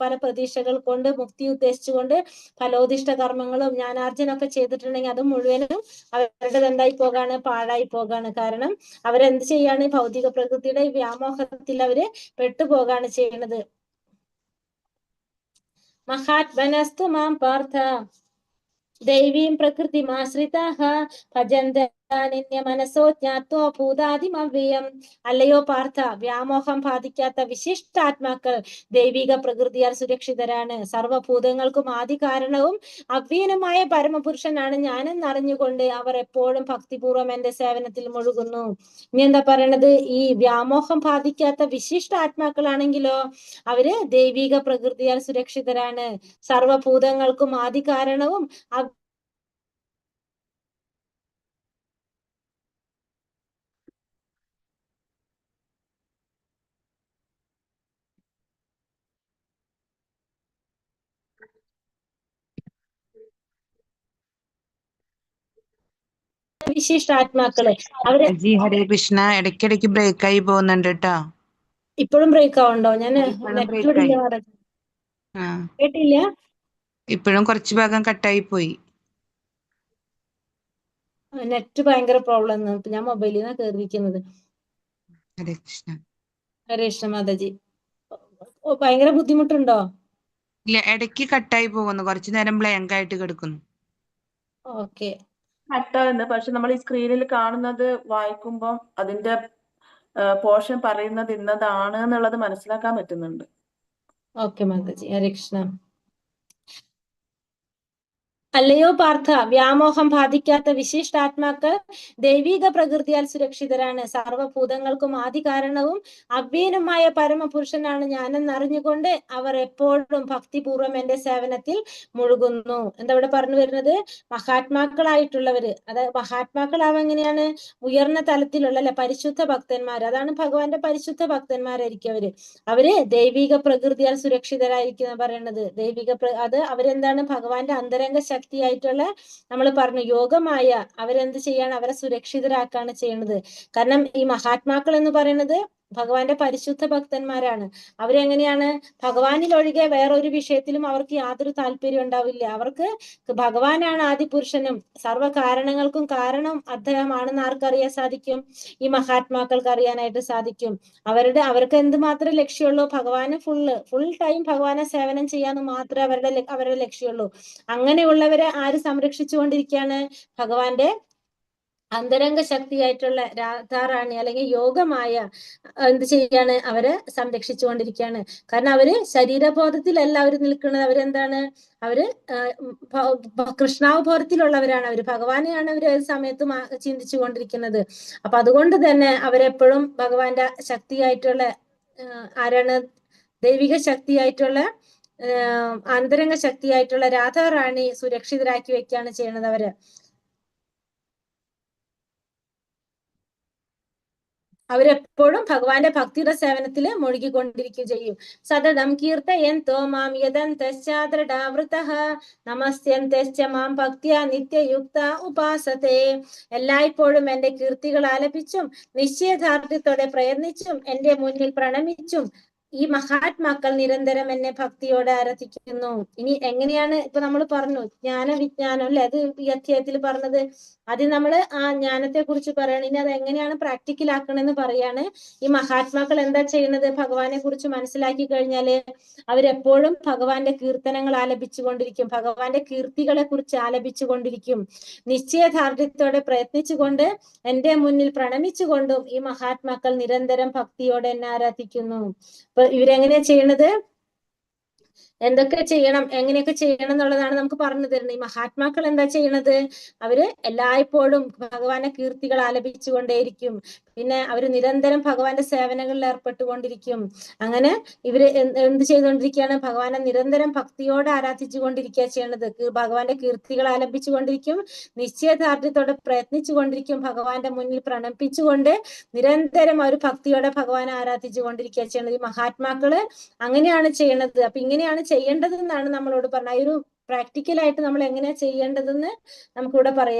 പല പ്രതീക്ഷകൾ കൊണ്ട്, മുക്തി ഉദ്ദേശിച്ചുകൊണ്ട് ഫലോദിഷ്ട കർമ്മങ്ങളും ജ്ഞാനാർജനൊക്കെ ചെയ്തിട്ടുണ്ടെങ്കിൽ അത് മുഴുവനും അവരുടെ എന്തായി പോകാണ്, പാഴായി പോകാണ്. കാരണം അവരെന്ത് ചെയ്യാണ്, ഭൗതിക പ്രകൃതിയുടെ വ്യാമോഹത്തിൽ അവര് പെട്ടുപോകാണ് ചെയ്യുന്നത്. മഹാത്മനസ്തു മാം പാർത്ഥ ദൈവീം പ്രകൃതിമാശ്രിതാഃ ഭജന്ത മനസ്സോ ജ്ഞാത്വോ ഭൂതാദിമവ്യയം. അല്ലയോ പാർത്ഥ, വ്യാമോഹം ബാധിക്കാത്ത വിശിഷ്ടാത്മാക്കൾ ദൈവിക പ്രകൃതിയാൽ സുരക്ഷിതരാണ്. സർവഭൂതങ്ങൾക്കും ആദി കാരണവും അവ്യയനുമായ പരമപുരുഷനാണ് ഞാനെന്നറിഞ്ഞുകൊണ്ട് അവർ എപ്പോഴും ഭക്തിപൂർവ്വം എന്റെ സേവനത്തിൽ മുഴുകുന്നു. ഇനി എന്താ പറയണത്, ഈ വ്യാമോഹം ബാധിക്കാത്ത വിശിഷ്ടാത്മാക്കളാണെങ്കിലോ അവര് ദൈവിക പ്രകൃതിയാൽ സുരക്ഷിതരാണ്. സർവഭൂതങ്ങൾക്കും ആദി കാരണവും വിശിഷ്ടാത്മാക്കള് അവര് ജി ഹരേ കൃഷ്ണ, ഇടയ്ക്കിടയ്ക്ക് ബ്രേക്ക് ആയി പോകുന്നുണ്ട് കേട്ടോ. ഇപ്പോഴും ബ്രേക്ക് ആവുണ്ടോ? ഞാൻ break ആയി. ആ, കേട്ടില്ല. ഇപ്പോഴും കുറച്ച് ഭാഗം കട്ടായി പോയി. നെറ്റ് ഭയങ്കര പ്രോബ്ലം. ഞാൻ മൊബൈലിൽ നിന്നാണ് കയറിയിരിക്കുന്നത്. ഹരേ കൃഷ്ണ. ഹരേ കൃഷ്ണ മാതാജി. ഭയങ്കര ബുദ്ധിമുട്ടുണ്ടോ? ഇല്ല, ഇടയ്ക്ക് കട്ടായി പോകുന്നു, കുറച്ചു നേരം ബ്ലാങ്ക് ആയിട്ട് കിടക്കുന്നു. ഓക്കെ. കട്ടാകുന്നത്, പക്ഷെ നമ്മൾ ഈ സ്ക്രീനിൽ കാണുന്നത് വായിക്കുമ്പോൾ അതിന്റെ പോർഷൻ പറയുന്നത് ഇന്നതാണ് എന്നുള്ളത് മനസ്സിലാക്കാൻ പറ്റുന്നുണ്ട്. ഓക്കെ മാതാജി, ഹരേ കൃഷ്ണ. അല്ലയോ പാർത്ഥ, വ്യാമോഹം ബാധിക്കാത്ത വിശിഷ്ടാത്മാക്കൾ ദൈവിക പ്രകൃതിയാൽ സുരക്ഷിതരാണ്. സർവഭൂതങ്ങൾക്കും ആദി കാരണവും അവ്യയനുമായ പരമപുരുഷനാണ് ഞാനെന്നറിഞ്ഞുകൊണ്ട് അവർ എപ്പോഴും ഭക്തിപൂർവ്വം എന്റെ സേവനത്തിൽ മുഴുകുന്നു. എന്താ ഇവിടെ പറഞ്ഞു വരുന്നത്, മഹാത്മാക്കളായിട്ടുള്ളവര്, അതായത് മഹാത്മാക്കളാവ് എങ്ങനെയാണ്, ഉയർന്ന തലത്തിലുള്ള അല്ലെ പരിശുദ്ധ ഭക്തന്മാർ, അതാണ് ഭഗവാന്റെ പരിശുദ്ധ ഭക്തന്മാരായിരിക്കും അവര് ദൈവിക പ്രകൃതിയാൽ സുരക്ഷിതരായിരിക്കുന്ന പറയണത്. അത് അവരെന്താണ്, ഭഗവാന്റെ അന്തരംഗ ശക്തിയായിട്ടുള്ള, നമ്മൾ പറഞ്ഞു യോഗമായ അവരെന്ത് ചെയ്യാണ്, അവരെ സുരക്ഷിതരാക്കാണ് ചെയ്യുന്നത്. കാരണം ഈ മഹാത്മാക്കൾ എന്ന് പറയുന്നത് ഭഗവാന്റെ പരിശുദ്ധ ഭക്തന്മാരാണ്. അവരെങ്ങനെയാണ്, ഭഗവാനിൽ ഒഴികെ വേറൊരു വിഷയത്തിലും അവർക്ക് യാതൊരു താല്പര്യം ഉണ്ടാവില്ല. അവർക്ക് ഭഗവാനാണ് ആദിപുരുഷനും സർവ്വ കാരണങ്ങൾക്കും കാരണം അദ്ദേഹമാണെന്ന് ആർക്കറിയാൻ സാധിക്കും, ഈ മഹാത്മാക്കൾക്ക് അറിയാനായിട്ട് സാധിക്കും. അവർക്ക് എന്തുമാത്രം ലക്ഷ്യമുള്ളൂ, ഭഗവാന് ഫുൾ ടൈം ഭഗവാനെ സേവനം ചെയ്യാന്ന് മാത്രമേ അവരുടെ ലക്ഷ്യമുള്ളൂ. അങ്ങനെയുള്ളവരെ ആര് സംരക്ഷിച്ചുകൊണ്ടിരിക്കുകയാണ്, ഭഗവാന്റെ അന്തരംഗ ശക്തിയായിട്ടുള്ള രാധാറാണി അല്ലെങ്കിൽ യോഗമായ എന്ത് ചെയ്യാണ്, അവരെ സംരക്ഷിച്ചുകൊണ്ടിരിക്കുകയാണ്. കാരണം അവര് ശരീരബോധത്തിലല്ല അവർ നിൽക്കുന്നത്. അവരെന്താണ്, അവര് കൃഷ്ണാവബോധത്തിലുള്ളവരാണ്. അവര് ഭഗവാനെയാണ് അവർ ഏത് സമയത്തും ചിന്തിച്ചു കൊണ്ടിരിക്കുന്നത്. അപ്പൊ അതുകൊണ്ട് തന്നെ അവരെപ്പോഴും ഭഗവാന്റെ ശക്തിയായിട്ടുള്ള ആരാണ്, ദൈവിക ശക്തിയായിട്ടുള്ള അന്തരംഗ ശക്തിയായിട്ടുള്ള രാധാറാണി സുരക്ഷിതരാക്കി വെക്കുകയാണ് ചെയ്യുന്നത് അവര്. അവരെപ്പോഴും ഭഗവാന്റെ ഭക്തിയുടെ സേവനത്തിൽ മുഴുകിക്കൊണ്ടിരിക്കുകയും ചെയ്യും. സതതം കീർത്തയന്തോ മാം യദന്തശ്ചാദൃഢാവൃതഃ നമസ്യന്തശ്ച മാം ഭക്ത്യാ നിത്യയുക്ത ഉപാസത്തെ. എല്ലായ്പ്പോഴും എന്റെ കീർത്തികൾ ആലപിച്ചും നിശ്ചയദാർഢ്യത്തോടെ പ്രയത്നിച്ചും എന്റെ മുന്നിൽ പ്രണമിച്ചും ഈ മഹാത്മാക്കൾ നിരന്തരം എന്നെ ഭക്തിയോടെ ആരാധിക്കുന്നു. ഇനി എങ്ങനെയാണ് ഇപ്പൊ നമ്മൾ പറഞ്ഞു വിജ്ഞാനം അല്ലെ, അത് ഈ അധ്യായത്തിൽ പറഞ്ഞത്. ആദ്യം നമ്മള് ആ ജ്ഞാനത്തെ കുറിച്ച് പറയണം. ഇനി അത് എങ്ങനെയാണ് പ്രാക്ടിക്കൽ ആക്കണമെന്ന് പറയാണ്. ഈ മഹാത്മാക്കൾ എന്താ ചെയ്യുന്നത്? ഭഗവാനെ കുറിച്ച് മനസ്സിലാക്കി കഴിഞ്ഞാല് അവരെപ്പോഴും ഭഗവാന്റെ കീർത്തനങ്ങൾ ആലപിച്ചുകൊണ്ടിരിക്കും, ഭഗവാന്റെ കീർത്തികളെ കുറിച്ച് ആലപിച്ചുകൊണ്ടിരിക്കും. നിശ്ചയദാർഢ്യത്തോടെ പ്രയത്നിച്ചുകൊണ്ട് എന്റെ മുന്നിൽ പ്രണമിച്ചുകൊണ്ടും ഈ മഹാത്മാക്കൾ നിരന്തരം ഭക്തിയോടെ എന്നെ ആരാധിക്കുന്നു. അപ്പൊ ഇവരെങ്ങനെയാ ചെയ്യണത്? എന്തൊക്കെ ചെയ്യണം, എങ്ങനെയൊക്കെ ചെയ്യണം എന്നുള്ളതാണ് നമുക്ക് പറഞ്ഞു തരുന്നത്. ഈ മഹാത്മാക്കൾ എന്താ ചെയ്യണത്? അവര് എല്ലായ്പ്പോഴും ഭഗവാന്റെ കീർത്തികൾ ആലപിച്ചുകൊണ്ടേയിരിക്കും. പിന്നെ അവര് നിരന്തരം ഭഗവാന്റെ സേവനങ്ങളിൽ ഏർപ്പെട്ടുകൊണ്ടിരിക്കും. അങ്ങനെ ഇവര് എന്ത് ചെയ്തുകൊണ്ടിരിക്കുകയാണ്? ഭഗവാനെ നിരന്തരം ഭക്തിയോടെ ആരാധിച്ചു കൊണ്ടിരിക്കുക ചെയ്യണത്. ഭഗവാന്റെ കീർത്തികൾ ആലപിച്ചുകൊണ്ടിരിക്കും, നിശ്ചയദാർഢ്യത്തോടെ പ്രയത്നിച്ചുകൊണ്ടിരിക്കും, ഭഗവാന്റെ മുന്നിൽ പ്രണമിപ്പിച്ചുകൊണ്ട് നിരന്തരം അവർ ഭക്തിയോടെ ഭഗവാനെ ആരാധിച്ചു കൊണ്ടിരിക്കുക ചെയ്യണത്. ഈ മഹാത്മാക്കള് അങ്ങനെയാണ് ചെയ്യണത്. അപ്പൊ ഇങ്ങനെയാണ് ചെയ്യേണ്ടതെന്നാണ് നമ്മളോട് പറഞ്ഞത്. ഒരു പ്രാക്ടിക്കലായിട്ട് നമ്മൾ എങ്ങനെയാ ചെയ്യേണ്ടതെന്ന് നമുക്കിവിടെ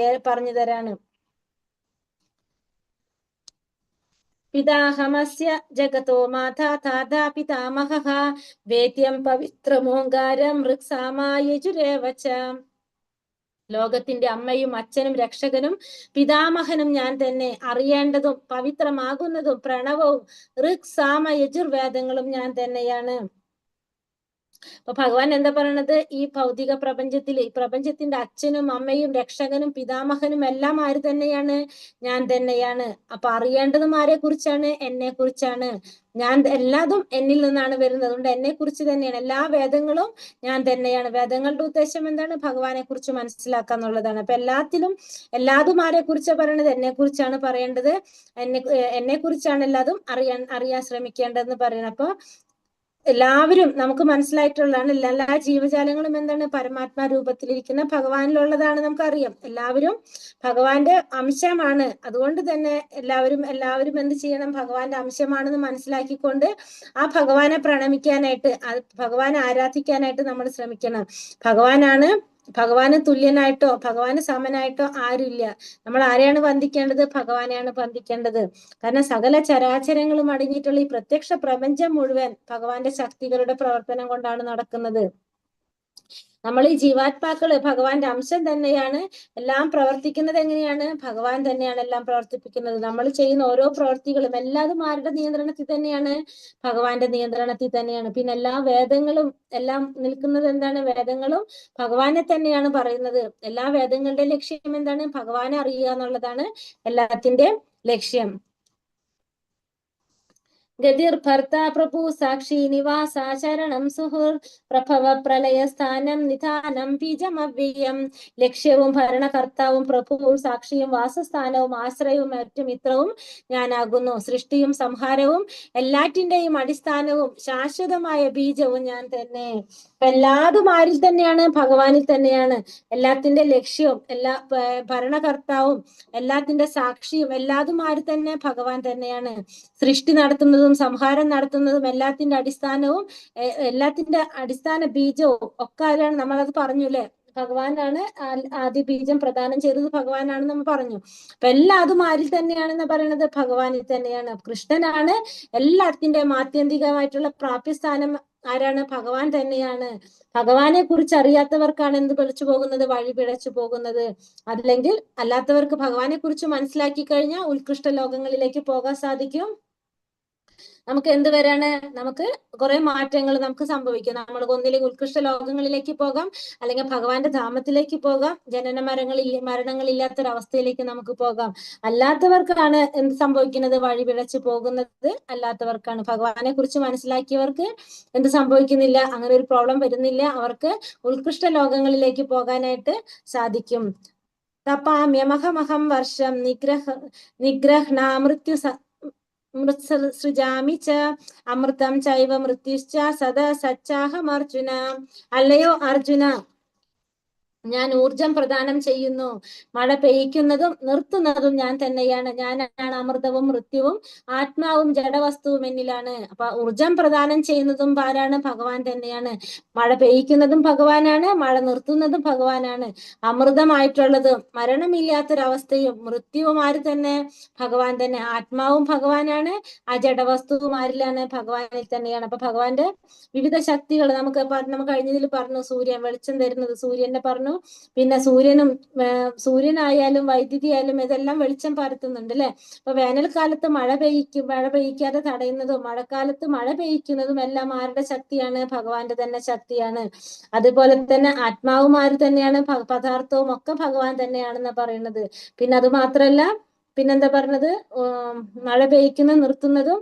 പറഞ്ഞു തരാണ്. പിതാഹമസ്യ ജഗതോ മാതാ താതാ പിതാമഹഃ വേദ്യം പവിത്രമോങ്കാരം ഋക്സാമായജുരേവച. ലോകത്തിന്റെ അമ്മയും അച്ഛനും രക്ഷകനും പിതാമഹനും ഞാൻ തന്നെ. അറിയേണ്ടതും പവിത്രമാകുന്നതും പ്രണവവും ഋക് സാമ യജുർവേദങ്ങളും ഞാൻ തന്നെയാണ്. അപ്പൊ ഭഗവാൻ എന്താ പറയണത്? ഈ ഭൗതിക പ്രപഞ്ചത്തിൽ, ഈ പ്രപഞ്ചത്തിന്റെ അച്ഛനും അമ്മയും രക്ഷകനും പിതാമഹനും എല്ലാം ആര് തന്നെയാണ്? ഞാൻ തന്നെയാണ്. അപ്പൊ അറിയേണ്ടതും ആരെ കുറിച്ചാണ്? എന്നെ കുറിച്ചാണ്. ഞാൻ എല്ലാതും എന്നിൽ നിന്നാണ് വരുന്നത്. അതുകൊണ്ട് എന്നെ കുറിച്ച് തന്നെയാണ്. എല്ലാ വേദങ്ങളും ഞാൻ തന്നെയാണ്. വേദങ്ങളുടെ ഉദ്ദേശം എന്താണ്? ഭഗവാനെ കുറിച്ച് മനസ്സിലാക്കുക എന്നുള്ളതാണ്. അപ്പൊ എല്ലാതും ആരെ കുറിച്ചാണ് പറയണത്? എന്നെ കുറിച്ചാണ് പറയേണ്ടത്. എന്നെ കുറിച്ചാണ് എല്ലാതും അറിയാൻ ശ്രമിക്കേണ്ടതെന്ന് പറയണം. അപ്പൊ എല്ലാവരും നമുക്ക് മനസ്സിലായിട്ടുള്ളതാണ്. എല്ലാ ജീവജാലങ്ങളും എന്താണ്? പരമാത്മാ രൂപത്തിലിരിക്കുന്ന ഭഗവാനിലുള്ളതാണ്. നമുക്കറിയാം. എല്ലാവരും ഭഗവാന്റെ അംശമാണ്. അതുകൊണ്ട് തന്നെ എല്ലാവരും എന്ത് ചെയ്യണം? ഭഗവാന്റെ അംശമാണെന്ന് മനസ്സിലാക്കിക്കൊണ്ട് ആ ഭഗവാനെ പ്രണമിക്കാനായിട്ട്, ഭഗവാനെ ആരാധിക്കാനായിട്ട് നമ്മൾ ശ്രമിക്കണം. ഭഗവാന് തുല്യനായിട്ടോ ഭഗവാന് സമനായിട്ടോ ആരുമില്ല. നമ്മൾ ആരെയാണ് വന്ദിക്കേണ്ടത്? ഭഗവാനെയാണ് വന്ദിക്കേണ്ടത്. കാരണം സകല ചരാചരങ്ങളും അടങ്ങിയിട്ടുള്ള ഈ പ്രത്യക്ഷ പ്രപഞ്ചം മുഴുവൻ ഭഗവാന്റെ ശക്തികളുടെ പ്രവർത്തനം കൊണ്ടാണ് നടക്കുന്നത്. നമ്മൾ ഈ ജീവാത്മാക്കള് ഭഗവാന്റെ അംശം തന്നെയാണ്. എല്ലാം പ്രവർത്തിക്കുന്നത് എങ്ങനെയാണ്? ഭഗവാൻ തന്നെയാണ് എല്ലാം പ്രവർത്തിപ്പിക്കുന്നത്. നമ്മൾ ചെയ്യുന്ന ഓരോ പ്രവർത്തികളും എല്ലാതും ആരുടെ നിയന്ത്രണത്തിൽ തന്നെയാണ്? ഭഗവാന്റെ നിയന്ത്രണത്തിൽ തന്നെയാണ്. പിന്നെ എല്ലാ വേദങ്ങളും എല്ലാം നിൽക്കുന്നത് എന്താണ്? വേദങ്ങളും ഭഗവാനെ തന്നെയാണ് പറയുന്നത്. എല്ലാ വേദങ്ങളുടെ ലക്ഷ്യം എന്താണ്? ഭഗവാനെ അറിയുക എന്നുള്ളതാണ് എല്ലാത്തിന്റെയും ലക്ഷ്യം. ഗതിർ ഭർത്ത പ്രഭു സാക്ഷി നിവാസാചരണം സുഹൃർ പ്രഭവ പ്രളയ സ്ഥാനം നിധാനം ബീജമവ്യയം. ലക്ഷ്യവും ഭരണകർത്താവും പ്രഭുവും സാക്ഷിയും വാസസ്ഥാനവും ആശ്രയവും മറ്റു മിത്രവും ഞാനാകുന്നു. സൃഷ്ടിയും സംഹാരവും എല്ലാറ്റിന്റെയും അടിസ്ഥാനവും ശാശ്വതമായ ബീജവും ഞാൻ തന്നെ. എല്ലാതും ആരിൽ തന്നെയാണ്? ഭഗവാനിൽ തന്നെയാണ്. എല്ലാത്തിന്റെ ലക്ഷ്യവും ഭരണകർത്താവും എല്ലാത്തിന്റെ സാക്ഷിയും എല്ലാതും ആര് തന്നെ? ഭഗവാൻ തന്നെയാണ്. സൃഷ്ടി നടത്തുന്നതും സംഹാരം നടത്തുന്നതും എല്ലാത്തിന്റെ അടിസ്ഥാന ബീജവും ഒക്കെ ആരാണ്? നമ്മളത് പറഞ്ഞു അല്ലെ? ഭഗവാനാണ് ആദ്യ ബീജം പ്രദാനം ചെയ്തത്, ഭഗവാനാണെന്ന് നമ്മൾ പറഞ്ഞു. അപ്പൊ എല്ലാതും ആരിൽ തന്നെയാണെന്ന് പറയുന്നത്? ഭഗവാനിൽ തന്നെയാണ്. കൃഷ്ണനാണ് എല്ലാത്തിന്റെയും ആത്യന്തികമായിട്ടുള്ള പ്രാപ്യസ്ഥാനം. ആരാണ്? ഭഗവാൻ തന്നെയാണ്. ഭഗവാനെ കുറിച്ച് അറിയാത്തവർക്കാണ് എന്ത് പിഴച്ചു പോകുന്നത്? വഴി പിഴച്ചു പോകുന്നത്. അല്ലെങ്കിൽ അല്ലാത്തവർക്ക് ഭഗവാനെ കുറിച്ച് മനസ്സിലാക്കി കഴിഞ്ഞാൽ ഉത്കൃഷ്ട ലോകങ്ങളിലേക്ക് പോകാൻ സാധിക്കും. നമുക്ക് എന്ത് വരാണ്? നമുക്ക് കുറെ മാറ്റങ്ങൾ നമുക്ക് സംഭവിക്കും. നമ്മൾ ഒന്നിലേക്ക് ഉത്കൃഷ്ട ലോകങ്ങളിലേക്ക് പോകാം, അല്ലെങ്കിൽ ഭഗവാന്റെ ധാമത്തിലേക്ക് പോകാം. മരണങ്ങളില്ലാത്തൊരവസ്ഥയിലേക്ക് നമുക്ക് പോകാം. അല്ലാത്തവർക്കാണ് എന്ത് സംഭവിക്കുന്നത്? വഴി പിഴച്ചു പോകുന്നത് അല്ലാത്തവർക്കാണ്. ഭഗവാനെ കുറിച്ച് മനസ്സിലാക്കിയവർക്ക് എന്ത് സംഭവിക്കുന്നില്ല? അങ്ങനെ ഒരു പ്രോബ്ലം വരുന്നില്ല. അവർക്ക് ഉത്കൃഷ്ട ലോകങ്ങളിലേക്ക് പോകാനായിട്ട് സാധിക്കും. തപാമ്യമഹമഹം വർഷം നിഗ്രഹ്ണ സൃജാമി ച അമൃതം ചൈവ മൃത്യുശ്ച സദാ സച്ചാഹം അർജുന. അല്ലയോ അർജുന, ഞാൻ ഊർജം പ്രദാനം ചെയ്യുന്നു. മഴ പെയ്യ്ക്കുന്നതും നിർത്തുന്നതും ഞാൻ തന്നെയാണ്. ഞാനാണ് അമൃതവും മൃത്യുവും ആത്മാവും ജഡവസ്തുവും എന്നിലാണ്. അപ്പൊ ഊർജം പ്രദാനം ചെയ്യുന്നതും ആരാണ്? ഭഗവാൻ തന്നെയാണ്. മഴ പെയ്യ്ക്കുന്നതും ഭഗവാനാണ്, മഴ നിർത്തുന്നതും ഭഗവാനാണ്. അമൃതമായിട്ടുള്ളതും മരണമില്ലാത്തൊരവസ്ഥയും മൃത്യുവും ആര് തന്നെ? ഭഗവാൻ തന്നെ. ആത്മാവും ഭഗവാനാണ്, ആ ജഡവസ്തുവും ആരിലാണ്? ഭഗവാനിൽ തന്നെയാണ്. അപ്പൊ ഭഗവാന്റെ വിവിധ ശക്തികൾ നമുക്ക് കഴിഞ്ഞതിൽ പറഞ്ഞു. സൂര്യൻ വെളിച്ചം തരുന്നത് സൂര്യനെ പറഞ്ഞു. പിന്നെ സൂര്യനായാലും വൈദ്യുതി ആയാലും ഇതെല്ലാം വെളിച്ചം പരത്തുന്നുണ്ട് അല്ലെ. അപ്പൊ വേനൽക്കാലത്ത് മഴ പെയ്യിക്കാതെ തടയുന്നതും മഴക്കാലത്ത് മഴ പെയ്യിക്കുന്നതും എല്ലാം ആരുടെ ശക്തിയാണ്? ഭഗവാന്റെ തന്നെ ശക്തിയാണ്. അതുപോലെ തന്നെ ആത്മാവുമാര് തന്നെയാണ്, പദാർത്ഥവും ഒക്കെ ഭഗവാൻ തന്നെയാണെന്ന് പറയുന്നത്. പിന്നെ അത് മാത്രല്ല, പിന്നെന്താ പറഞ്ഞത്? മഴ പെയ്യിക്കുന്നതും നിർത്തുന്നതും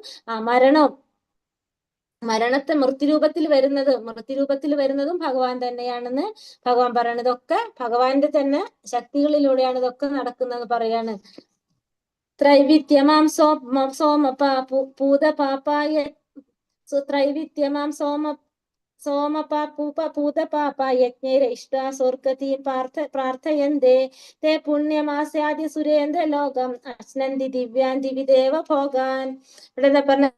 മരണത്തെ മൃത്യുരൂപത്തിൽ വരുന്നതും ഭഗവാൻ തന്നെയാണെന്ന് ഭഗവാൻ പറയണത്. ഇതൊക്കെ ഭഗവാന്റെ തന്നെ ശക്തികളിലൂടെയാണ് ഇതൊക്കെ നടക്കുന്നത് പറയാണ്. ത്രൈവിത്യമാം യജ്ഞൈരയിഷ്ടാ സ്വർഗതീം പ്രാർത്ഥയന്തേ തേ പുണ്യമാസ്യാദി സുരേന്ദ്ര ലോകം അശ്നന്തി ദിവ്യാൻ ദിവിദേവ ഭോഗാൻ. ഇവിടെ എന്താ പറഞ്ഞ?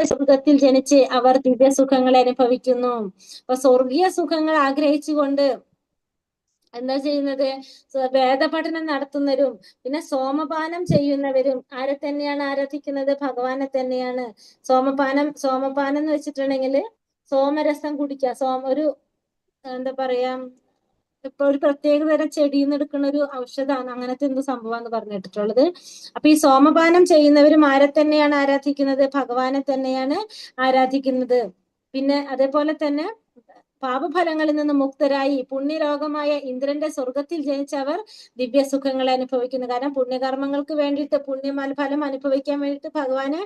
സ്വർഗത്തിൽ ജനിച്ച് അവർ ദിവ്യ സുഖങ്ങൾ അനുഭവിക്കുന്നു. അപ്പൊ സ്വർഗീയ സുഖങ്ങൾ ആഗ്രഹിച്ചുകൊണ്ട് എന്താ ചെയ്യുന്നത്? വേദപഠനം നടത്തുന്നവരും പിന്നെ സോമപാനം ചെയ്യുന്നവരും ആരെ തന്നെയാണ് ആരാധിക്കുന്നത്? ഭഗവാനെ തന്നെയാണ്. സോമപാനം എന്ന് വെച്ചിട്ടുണ്ടെങ്കിൽ സോമരസം കുടിക്കുക. ഒരു എന്താ പറയാ, ഇപ്പൊ ഒരു പ്രത്യേക തരം ചെടിയിൽ നിന്ന് എടുക്കുന്ന ഒരു ഔഷധമാണ്, അങ്ങനത്തെ എന്ത് സംഭവമാണെന്ന് പറഞ്ഞിട്ടുള്ളത്. അപ്പൊ ഈ സോമപാനം ചെയ്യുന്നവരും ആരെ തന്നെയാണ് ആരാധിക്കുന്നത്? ഭഗവാനെ തന്നെയാണ് ആരാധിക്കുന്നത്. പിന്നെ അതേപോലെ തന്നെ പാപഫലങ്ങളിൽ നിന്ന് മുക്തരായി പുണ്യലോകമായ ഇന്ദ്രന്റെ സ്വർഗത്തിൽ ജനിച്ചവർ ദിവ്യസുഖങ്ങൾ അനുഭവിക്കുന്നു. കാരണം പുണ്യകർമ്മങ്ങൾക്ക് വേണ്ടിയിട്ട് ഫലം അനുഭവിക്കാൻ വേണ്ടിയിട്ട് ഭഗവാനെ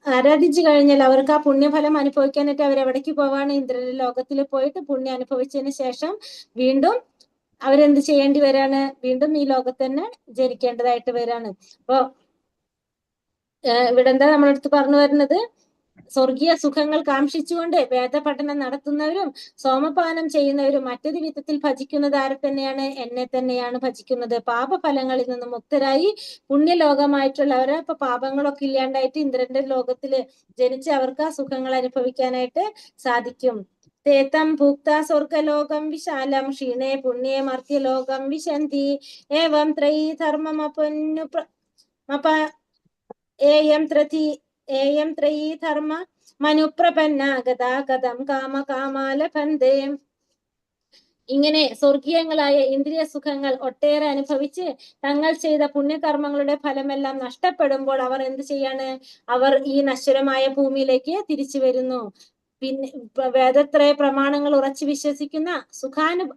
ആരാധിച്ചു കഴിഞ്ഞാൽ അവർക്ക് ആ പുണ്യഫലം അനുഭവിക്കാനായിട്ട് അവരെവിടേക്ക് പോവാണ്? ഇന്ദ്രന്റെ ലോകത്തിൽ പോയിട്ട് പുണ്യം അനുഭവിച്ചതിന് ശേഷം വീണ്ടും അവരെന്ത് ചെയ്യേണ്ടി വരാണ്? വീണ്ടും ഈ ലോകത്ത് തന്നെ ജനിക്കേണ്ടതായിട്ട് വരാണ്. അപ്പൊ ഇവിടെ എന്താ നമ്മളടുത്ത് പറഞ്ഞു വരുന്നത്? സ്വർഗീയ സുഖങ്ങൾ കാംക്ഷിച്ചുകൊണ്ട് വേദപഠനം നടത്തുന്നവരും സോമപാനം ചെയ്യുന്നവരും മറ്റൊരു വിധത്തിൽ ഭജിക്കുന്നത് ആരെ തന്നെയാണ്? എന്നെ തന്നെയാണ് ഭജിക്കുന്നത്. പാപഫലങ്ങളിൽ നിന്ന് മുക്തരായി പുണ്യലോകമായിട്ടുള്ളവരെ ഇപ്പൊ പാപങ്ങളൊക്കെ ഇല്ലാണ്ടായിട്ട് ഇന്ദ്രന്റെ ലോകത്തില് ജനിച്ച് അവർക്ക് ആ സുഖങ്ങൾ അനുഭവിക്കാനായിട്ട് സാധിക്കും. തേതം ഭൂക്ത സ്വർഗലോകം വിശാലം ക്ഷീണേ പുണ്യേ മർത്യലോകം വിശന്തി ഏവം ത്രയീ ഏയം ത്രയീ ധർമ്മ മനുപ്രപന്ന ഗതാഗതം കാമകാമാലഭന്തേ. ഇങ്ങനെ സ്വർഗീയങ്ങളായ ഇന്ദ്രിയ സുഖങ്ങൾ ഒട്ടേറെ അനുഭവിച്ച് തങ്ങൾ ചെയ്ത പുണ്യകർമ്മങ്ങളുടെ ഫലമെല്ലാം നഷ്ടപ്പെടുമ്പോൾ അവർ എന്ത് ചെയ്യാണ്? അവർ ഈ നശ്വരമായ ഭൂമിയിലേക്ക് തിരിച്ചു വരുന്നു. പിന്നെ വേദത്രയ പ്രമാണങ്ങൾ ഉറച്ചു വിശ്വസിക്കുന്ന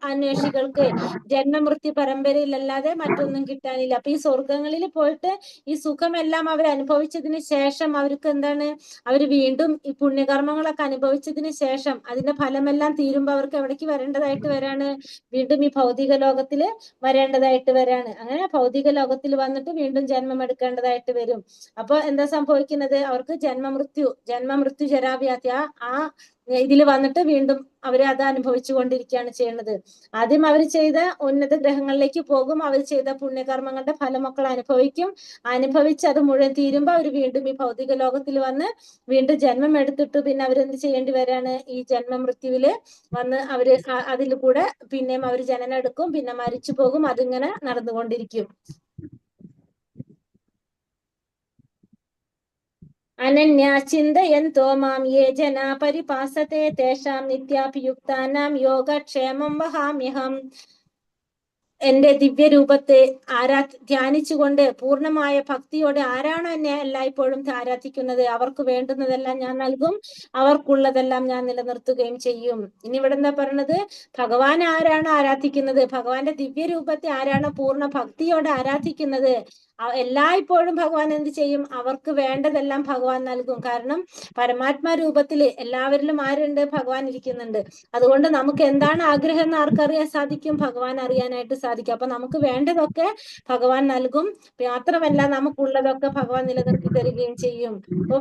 അന്വേഷികൾക്ക് ജന്മമൃത്യു പരമ്പരയിലല്ലാതെ മറ്റൊന്നും കിട്ടാനില്ല. അപ്പൊ ഈ സ്വർഗങ്ങളിൽ പോയിട്ട് ഈ സുഖമെല്ലാം അവർ അനുഭവിച്ചതിന് ശേഷം അവർക്ക് എന്താണ്? അവർ വീണ്ടും ഈ പുണ്യകർമ്മങ്ങളൊക്കെ അനുഭവിച്ചതിന് ശേഷം അതിന്റെ ഫലമെല്ലാം തീരുമ്പോൾ അവർക്ക് എവിടേക്ക് വരേണ്ടതായിട്ട് വരാണ്? വീണ്ടും ഈ ഭൗതിക ലോകത്തില് വരേണ്ടതായിട്ട് വരാണ്. അങ്ങനെ ഭൗതിക ലോകത്തിൽ വന്നിട്ട് വീണ്ടും ജന്മം എടുക്കേണ്ടതായിട്ട് വരും. അപ്പൊ എന്താ സംഭവിക്കുന്നത്? അവർക്ക് ജന്മമൃത്യു ജരാവ്യാധി ആ ഇതിൽ വന്നിട്ട് വീണ്ടും അവര് അത് അനുഭവിച്ചു കൊണ്ടിരിക്കുകയാണ് ചെയ്യുന്നത്. ആദ്യം അവർ ചെയ്ത ഉന്നത ഗ്രഹങ്ങളിലേക്ക് പോകും. അവർ ചെയ്ത പുണ്യകർമ്മങ്ങളുടെ ഫലമൊക്കെ അനുഭവിച്ച് അത് മുഴുവൻ തീരുമ്പോൾ അവർ വീണ്ടും ഈ ഭൗതിക ലോകത്തിൽ വന്ന് വീണ്ടും ജന്മം എടുത്തിട്ട് പിന്നെ അവരെന്ത് ചെയ്യേണ്ടി വരാണ്? ഈ ജന്മമൃത്യുവില് വന്ന് അവര് അതിൽ കൂടെ പിന്നെയും അവർ ജനനം എടുക്കും, പിന്നെ മരിച്ചു പോകും. അതിങ്ങനെ നടന്നുകൊണ്ടിരിക്കും. അനന്യാ ചിന്തയന്തോ മാം യേ ജനാ പരിപാസത്തെ തേഷാം നിത്യാഭിയുക്താനാം യോഗക്ഷേമം വഹാമ്യഹം. എന്റെ ദിവ്യരൂപത്തെ ധ്യാനിച്ചുകൊണ്ട് പൂർണ്ണമായ ഭക്തിയോടെ ആരാണോ എന്നെ എല്ലായ്പ്പോഴും ആരാധിക്കുന്നത് അവർക്ക് വേണ്ടുന്നതെല്ലാം ഞാൻ നൽകും, അവർക്കുള്ളതെല്ലാം ഞാൻ നിലനിർത്തുകയും ചെയ്യും. ഇനി ഇവിടെ എന്താ പറയണത്? ഭഗവാൻ ആരാണോ ആരാധിക്കുന്നത്, ഭഗവാന്റെ ദിവ്യരൂപത്തെ ആരാണോ പൂർണ്ണ ഭക്തിയോടെ ആരാധിക്കുന്നത് എല്ലായ്പ്പോഴും ഭഗവാൻ എന്ത് ചെയ്യും? അവർക്ക് വേണ്ടതെല്ലാം ഭഗവാൻ നൽകും. കാരണം പരമാത്മാ രൂപത്തിൽ എല്ലാവരിലും ആരുണ്ട്? ഭഗവാൻ ഇരിക്കുന്നുണ്ട്. അതുകൊണ്ട് നമുക്ക് എന്താണ് ആഗ്രഹം എന്ന് ആർക്കറിയാൻ സാധിക്കും? ഭഗവാൻ അറിയാനായിട്ട് സാധിക്കും. അപ്പൊ നമുക്ക് വേണ്ടതൊക്കെ ഭഗവാൻ നൽകും. മാത്രമല്ല നമുക്കുള്ളതൊക്കെ ഭഗവാൻ നിലനിർത്തി തരികയും ചെയ്യും. അപ്പൊ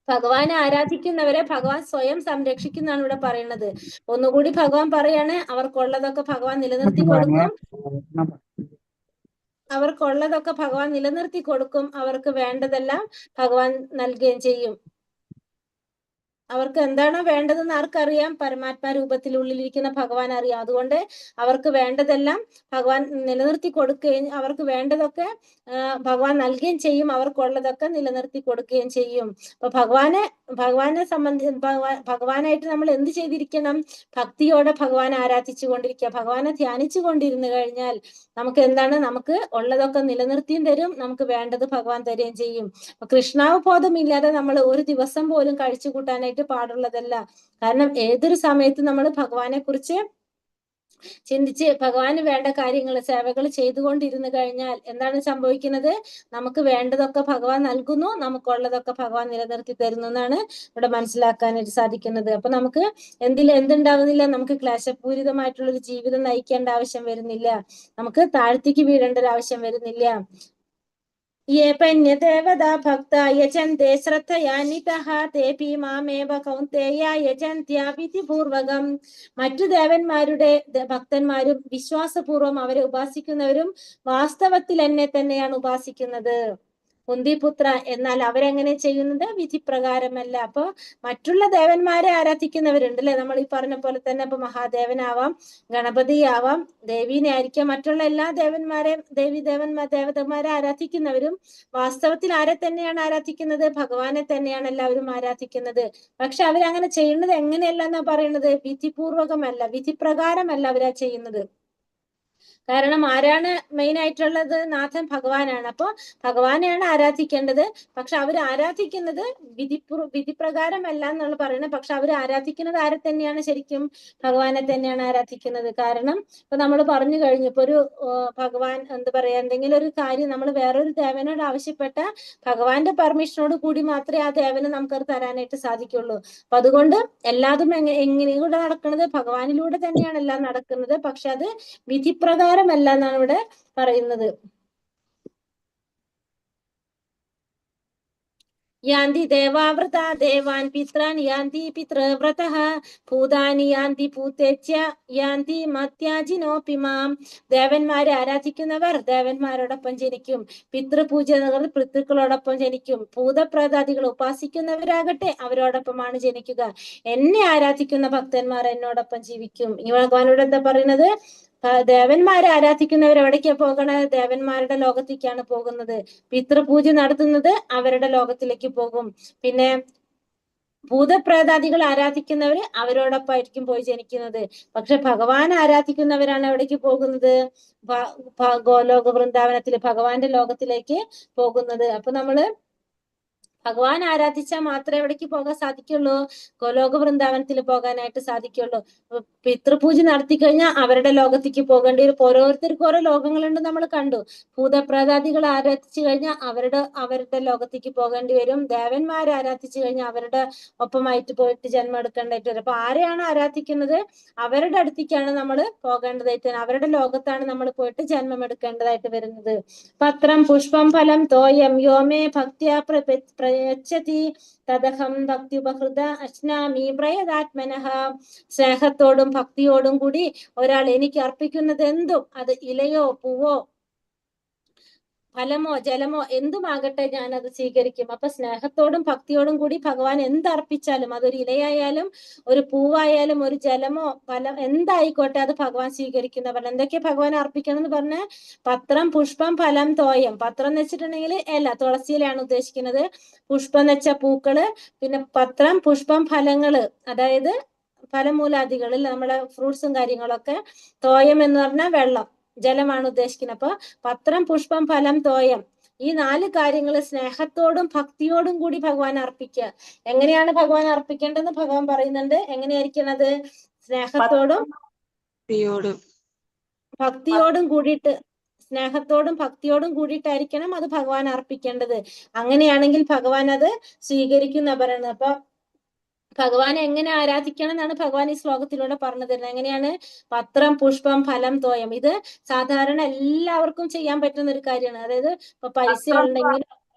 ഭഗവാനെ ആരാധിക്കുന്നവരെ ഭഗവാൻ സ്വയം സംരക്ഷിക്കുന്നതാണ് ഇവിടെ പറയുന്നത്. ഒന്നുകൂടി ഭഗവാൻ പറയാണ്, അവർക്കുള്ളതൊക്കെ ഭഗവാൻ നിലനിർത്തി കൊടുക്കും. അവർക്ക് വേണ്ടതെല്ലാം ഭഗവാൻ നൽകുകയും ചെയ്യും. അവർക്ക് എന്താണോ വേണ്ടതെന്ന് ആർക്കറിയാം? പരമാത്മാ രൂപത്തിലുള്ളിലിരിക്കുന്ന ഭഗവാൻ അറിയാം. അതുകൊണ്ട് അവർക്ക് വേണ്ടതെല്ലാം ഭഗവാൻ നിലനിർത്തി കൊടുക്കുകയും അവർക്ക് വേണ്ടതൊക്കെ ഭഗവാൻ നൽകുകയും ചെയ്യും. അവർക്കുള്ളതൊക്കെ നിലനിർത്തി കൊടുക്കുകയും ചെയ്യും. അപ്പൊ ഭഗവാനായിട്ട് നമ്മൾ എന്ത് ചെയ്തിരിക്കണം? ഭക്തിയോടെ ഭഗവാനെ ആരാധിച്ചു കൊണ്ടിരിക്കുക. ഭഗവാനെ ധ്യാനിച്ചു കൊണ്ടിരുന്നു കഴിഞ്ഞാൽ നമുക്ക് എന്താണ്? നമുക്ക് ഉള്ളതൊക്കെ നിലനിർത്തിയും തരും, നമുക്ക് വേണ്ടത് ഭഗവാൻ തരുകയും ചെയ്യും. കൃഷ്ണാവബോധമില്ലാതെ നമ്മൾ ഒരു ദിവസം പോലും കഴിച്ചു കൂട്ടാനായിട്ട് പാടുള്ളതല്ല. കാരണം ഏതൊരു സമയത്തും നമ്മൾ ഭഗവാനെ കുറിച്ച് ചിന്തിച്ച് ഭഗവാന് വേണ്ട കാര്യങ്ങൾ, സേവകൾ ചെയ്തുകൊണ്ടിരുന്നു കഴിഞ്ഞാൽ എന്താണ് സംഭവിക്കുന്നത്? നമുക്ക് വേണ്ടതൊക്കെ ഭഗവാൻ നൽകുന്നു, നമുക്കുള്ളതൊക്കെ ഭഗവാൻ നിലനിർത്തി തരുന്നു എന്നാണ് ഇവിടെ മനസ്സിലാക്കാനായിട്ട് സാധിക്കുന്നത്. അപ്പൊ നമുക്ക് എന്തുണ്ടാവുന്നില്ല? നമുക്ക് ക്ലേശപൂരിതമായിട്ടുള്ള ഒരു ജീവിതം നയിക്കേണ്ട ആവശ്യം വരുന്നില്ല. നമുക്ക് താഴ്ത്തിക്ക് വീഴേണ്ട ഒരു ആവശ്യം വരുന്നില്ല. ये पन्यदेवता भक्ता यजन्ते ശ്രദ്ധയാനിതഃ തേപി മാമേവ കൗന്തേയ യജന്ത്യാവിധി പൂർവകം. മറ്റു ദേവന്മാരുടെ ഭക്തന്മാരും വിശ്വാസപൂർവം അവരെ ഉപാസിക്കുന്നവരും വാസ്തവത്തിൽ എന്നെ തന്നെയാണ് ഉപാസിക്കുന്നത്. കുന്തിപുത്ര, എന്നാൽ അവരെങ്ങനെ ചെയ്യുന്നത്? വിധിപ്രകാരമല്ല. അപ്പൊ മറ്റുള്ള ദേവന്മാരെ ആരാധിക്കുന്നവരുണ്ട് അല്ലെ? നമ്മൾ ഈ പറഞ്ഞ പോലെ തന്നെ ഇപ്പൊ മഹാദേവനാവാം, ഗണപതിയാവാം, ദേവീനെ ആയിരിക്കാം, മറ്റുള്ള എല്ലാ ദേവതമാരെ ആരാധിക്കുന്നവരും വാസ്തവത്തിൽ ആരെ തന്നെയാണ് ആരാധിക്കുന്നത്? ഭഗവാനെ തന്നെയാണ് എല്ലാവരും ആരാധിക്കുന്നത്. പക്ഷെ അവരങ്ങനെ ചെയ്യുന്നത് എങ്ങനെയല്ല എന്നാ പറയുന്നത്? വിധിപൂർവകമല്ല, വിധിപ്രകാരമല്ല അവരാ ചെയ്യുന്നത്. കാരണം ആരാണ് മെയിൻ ആയിട്ടുള്ളത്? നാഥൻ ഭഗവാനാണ്. അപ്പൊ ഭഗവാനെയാണ് ആരാധിക്കേണ്ടത്. പക്ഷെ അവർ ആരാധിക്കുന്നത് വിധിപ്രകാരമല്ല എന്നുള്ള പറയുന്നത്. പക്ഷെ അവർ ആരാധിക്കുന്നത് ആരെ തന്നെയാണ്? ശരിക്കും ഭഗവാനെ തന്നെയാണ് ആരാധിക്കുന്നത്. കാരണം ഇപ്പൊ നമ്മൾ പറഞ്ഞു കഴിഞ്ഞു, ഇപ്പൊ ഒരു ഭഗവാൻ എന്താ പറയാ, എന്തെങ്കിലും ഒരു കാര്യം നമ്മൾ വേറൊരു ദേവനോട് ആവശ്യപ്പെട്ട ഭഗവാന്റെ പെർമിഷനോട് കൂടി മാത്രമേ ആ ദേവന് നമുക്കത് തരാനായിട്ട് സാധിക്കുള്ളൂ. അപ്പൊ അതുകൊണ്ട് എല്ലാതും എങ്ങനെയൂടെ നടക്കുന്നത്? ഭഗവാനിലൂടെ തന്നെയാണ് എല്ലാം നടക്കുന്നത്. പക്ഷെ അത് വിധിപ്രകാരമല്ല എന്നാണ് ഇവിടെ പറയുന്നത്. യാന്തി ദേവാവൃത ദേവാൻ പിത്രാൻ യാന്തി പിതൃവ്രതഃ ഭൂതാനി യാന്തി ഭൂതേച്യ യാന്തി മത്യാജിനോപിമാം. ദേവന്മാരെ ആരാധിക്കുന്നവർ ദേവന്മാരോടൊപ്പം ജനിക്കും, പിതൃപൂജകൾ പിതൃക്കളോടൊപ്പം ജനിക്കും, ഭൂതപ്രേതാദികൾ ഉപാസിക്കുന്നവരാകട്ടെ അവരോടൊപ്പമാണ് ജനിക്കുക. എന്നെ ആരാധിക്കുന്ന ഭക്തന്മാർ എന്നോടൊപ്പം ജീവിക്കും. ഈ ഭഗവാനോട് എന്താ പറയുന്നത്? ദേവന്മാരെ ആരാധിക്കുന്നവർ എവിടേക്കാ പോകണത്? ദേവന്മാരുടെ ലോകത്തേക്കാണ് പോകുന്നത്. പിതൃപൂജ നടത്തുന്നത് അവരുടെ ലോകത്തിലേക്ക് പോകും. പിന്നെ ഭൂതപ്രേതാദികൾ ആരാധിക്കുന്നവര് അവരോടൊപ്പമായിരിക്കും പോയി ജനിക്കുന്നത്. പക്ഷെ ഭഗവാൻ ആരാധിക്കുന്നവരാണ് എവിടേക്ക് പോകുന്നത്? ഗോലോക വൃന്ദാവനത്തില് ഭഗവാന്റെ ലോകത്തിലേക്ക് പോകുന്നത്. അപ്പൊ നമ്മള് ഭഗവാൻ ആരാധിച്ചാൽ മാത്രമേ എവിടേക്ക് പോകാൻ സാധിക്കുള്ളൂ? ഗോലോക വൃന്ദാവനത്തിൽ പോകാനായിട്ട് സാധിക്കുള്ളൂ. പിതൃപൂജ നടത്തി കഴിഞ്ഞാൽ അവരുടെ ലോകത്തേക്ക് പോകേണ്ടി വരും. ഓരോരുത്തർക്കും ഓരോ ലോകങ്ങളുണ്ട് നമ്മൾ കണ്ടു. ഭൂതപ്രേതാദികൾ ആരാധിച്ചു കഴിഞ്ഞാൽ അവരുടെ ലോകത്തേക്ക് പോകേണ്ടി വരും. ദേവന്മാരെ ആരാധിച്ചു കഴിഞ്ഞാൽ അവരുടെ ഒപ്പമായിട്ട് പോയിട്ട് ജന്മം എടുക്കേണ്ടതായിട്ട് വരും. അപ്പൊ ആരെയാണ് ആരാധിക്കുന്നത്? അവരുടെ അടുത്തേക്കാണ് നമ്മൾ പോകേണ്ടതായിട്ട്, അവരുടെ ലോകത്താണ് നമ്മൾ പോയിട്ട് ജന്മം എടുക്കേണ്ടതായിട്ട് വരുന്നത്. പത്രം പുഷ്പം ഫലം തോയം യോമേ ഭക്ത്യാ പ്രയച്ഛതി തദഹം ഭക്തിയുപഹൃത അശ്നാമി പ്രയതാത്മനഃ. സ്നേഹത്തോടും ഭക്തിയോടും കൂടി ഒരാൾ എനിക്ക് അർപ്പിക്കുന്നത് എന്തും, അത് ഇലയോ പൂവോ ഫലമോ ജലമോ എന്തുമാകട്ടെ, ഞാൻ അത് സ്വീകരിക്കും. അപ്പൊ സ്നേഹത്തോടും ഭക്തിയോടും കൂടി ഭഗവാൻ എന്തർപ്പിച്ചാലും, അതൊരു ഇലയായാലും ഒരു പൂവായാലും ഒരു ജലമോ ഫലം എന്തായിക്കോട്ടെ, അത് ഭഗവാൻ സ്വീകരിക്കുന്നവർ. എന്തൊക്കെ ഭഗവാൻ അർപ്പിക്കണം എന്ന് പറഞ്ഞ പത്രം പുഷ്പം ഫലം തോയം. പത്രം എന്ന് വെച്ചിട്ടുണ്ടെങ്കിൽ ഇല, തുളസിയിലാണ് ഉദ്ദേശിക്കുന്നത്. പുഷ്പം എന്ന് വെച്ചാൽ പൂക്കള്, പിന്നെ പത്രം പുഷ്പം ഫലങ്ങള്, അതായത് ഫലമൂലാദികളിൽ നമ്മുടെ ഫ്രൂട്ട്സും കാര്യങ്ങളൊക്കെ. തോയം എന്ന് പറഞ്ഞാൽ വെള്ളം, ജലമാണ് ഉദ്ദേശിക്കുന്നത്. അപ്പൊ പത്രം പുഷ്പം ഫലം തോയം, ഈ 4 കാര്യങ്ങൾ സ്നേഹത്തോടും ഭക്തിയോടും കൂടി ഭഗവാൻ അർപ്പിക്കുക. എങ്ങനെയാണ് ഭഗവാൻ അർപ്പിക്കേണ്ടതെന്ന് ഭഗവാൻ പറയുന്നുണ്ട്. എങ്ങനെയായിരിക്കണത്? സ്നേഹത്തോടും ഭക്തിയോടും കൂടിയിട്ട് സ്നേഹത്തോടും ഭക്തിയോടും കൂടിയിട്ടായിരിക്കണം അത് ഭഗവാൻ അർപ്പിക്കേണ്ടത്. അങ്ങനെയാണെങ്കിൽ ഭഗവാൻ അത് സ്വീകരിക്കുന്ന പറയുന്നത്. അപ്പൊ ഭഗവാനെ എങ്ങനെ ആരാധിക്കണം എന്നാണ് ഭഗവാൻ ഈ ശ്ലോകത്തിലൂടെ പറഞ്ഞു തരുന്നത്. എങ്ങനെയാണ്? പത്രം, പുഷ്പം, ഫലം, തോയം. ഇത് സാധാരണ എല്ലാവർക്കും ചെയ്യാൻ പറ്റുന്ന ഒരു കാര്യമാണ്. അതായത് ഇപ്പൊ പൈസ ഉണ്ടെങ്കിൽ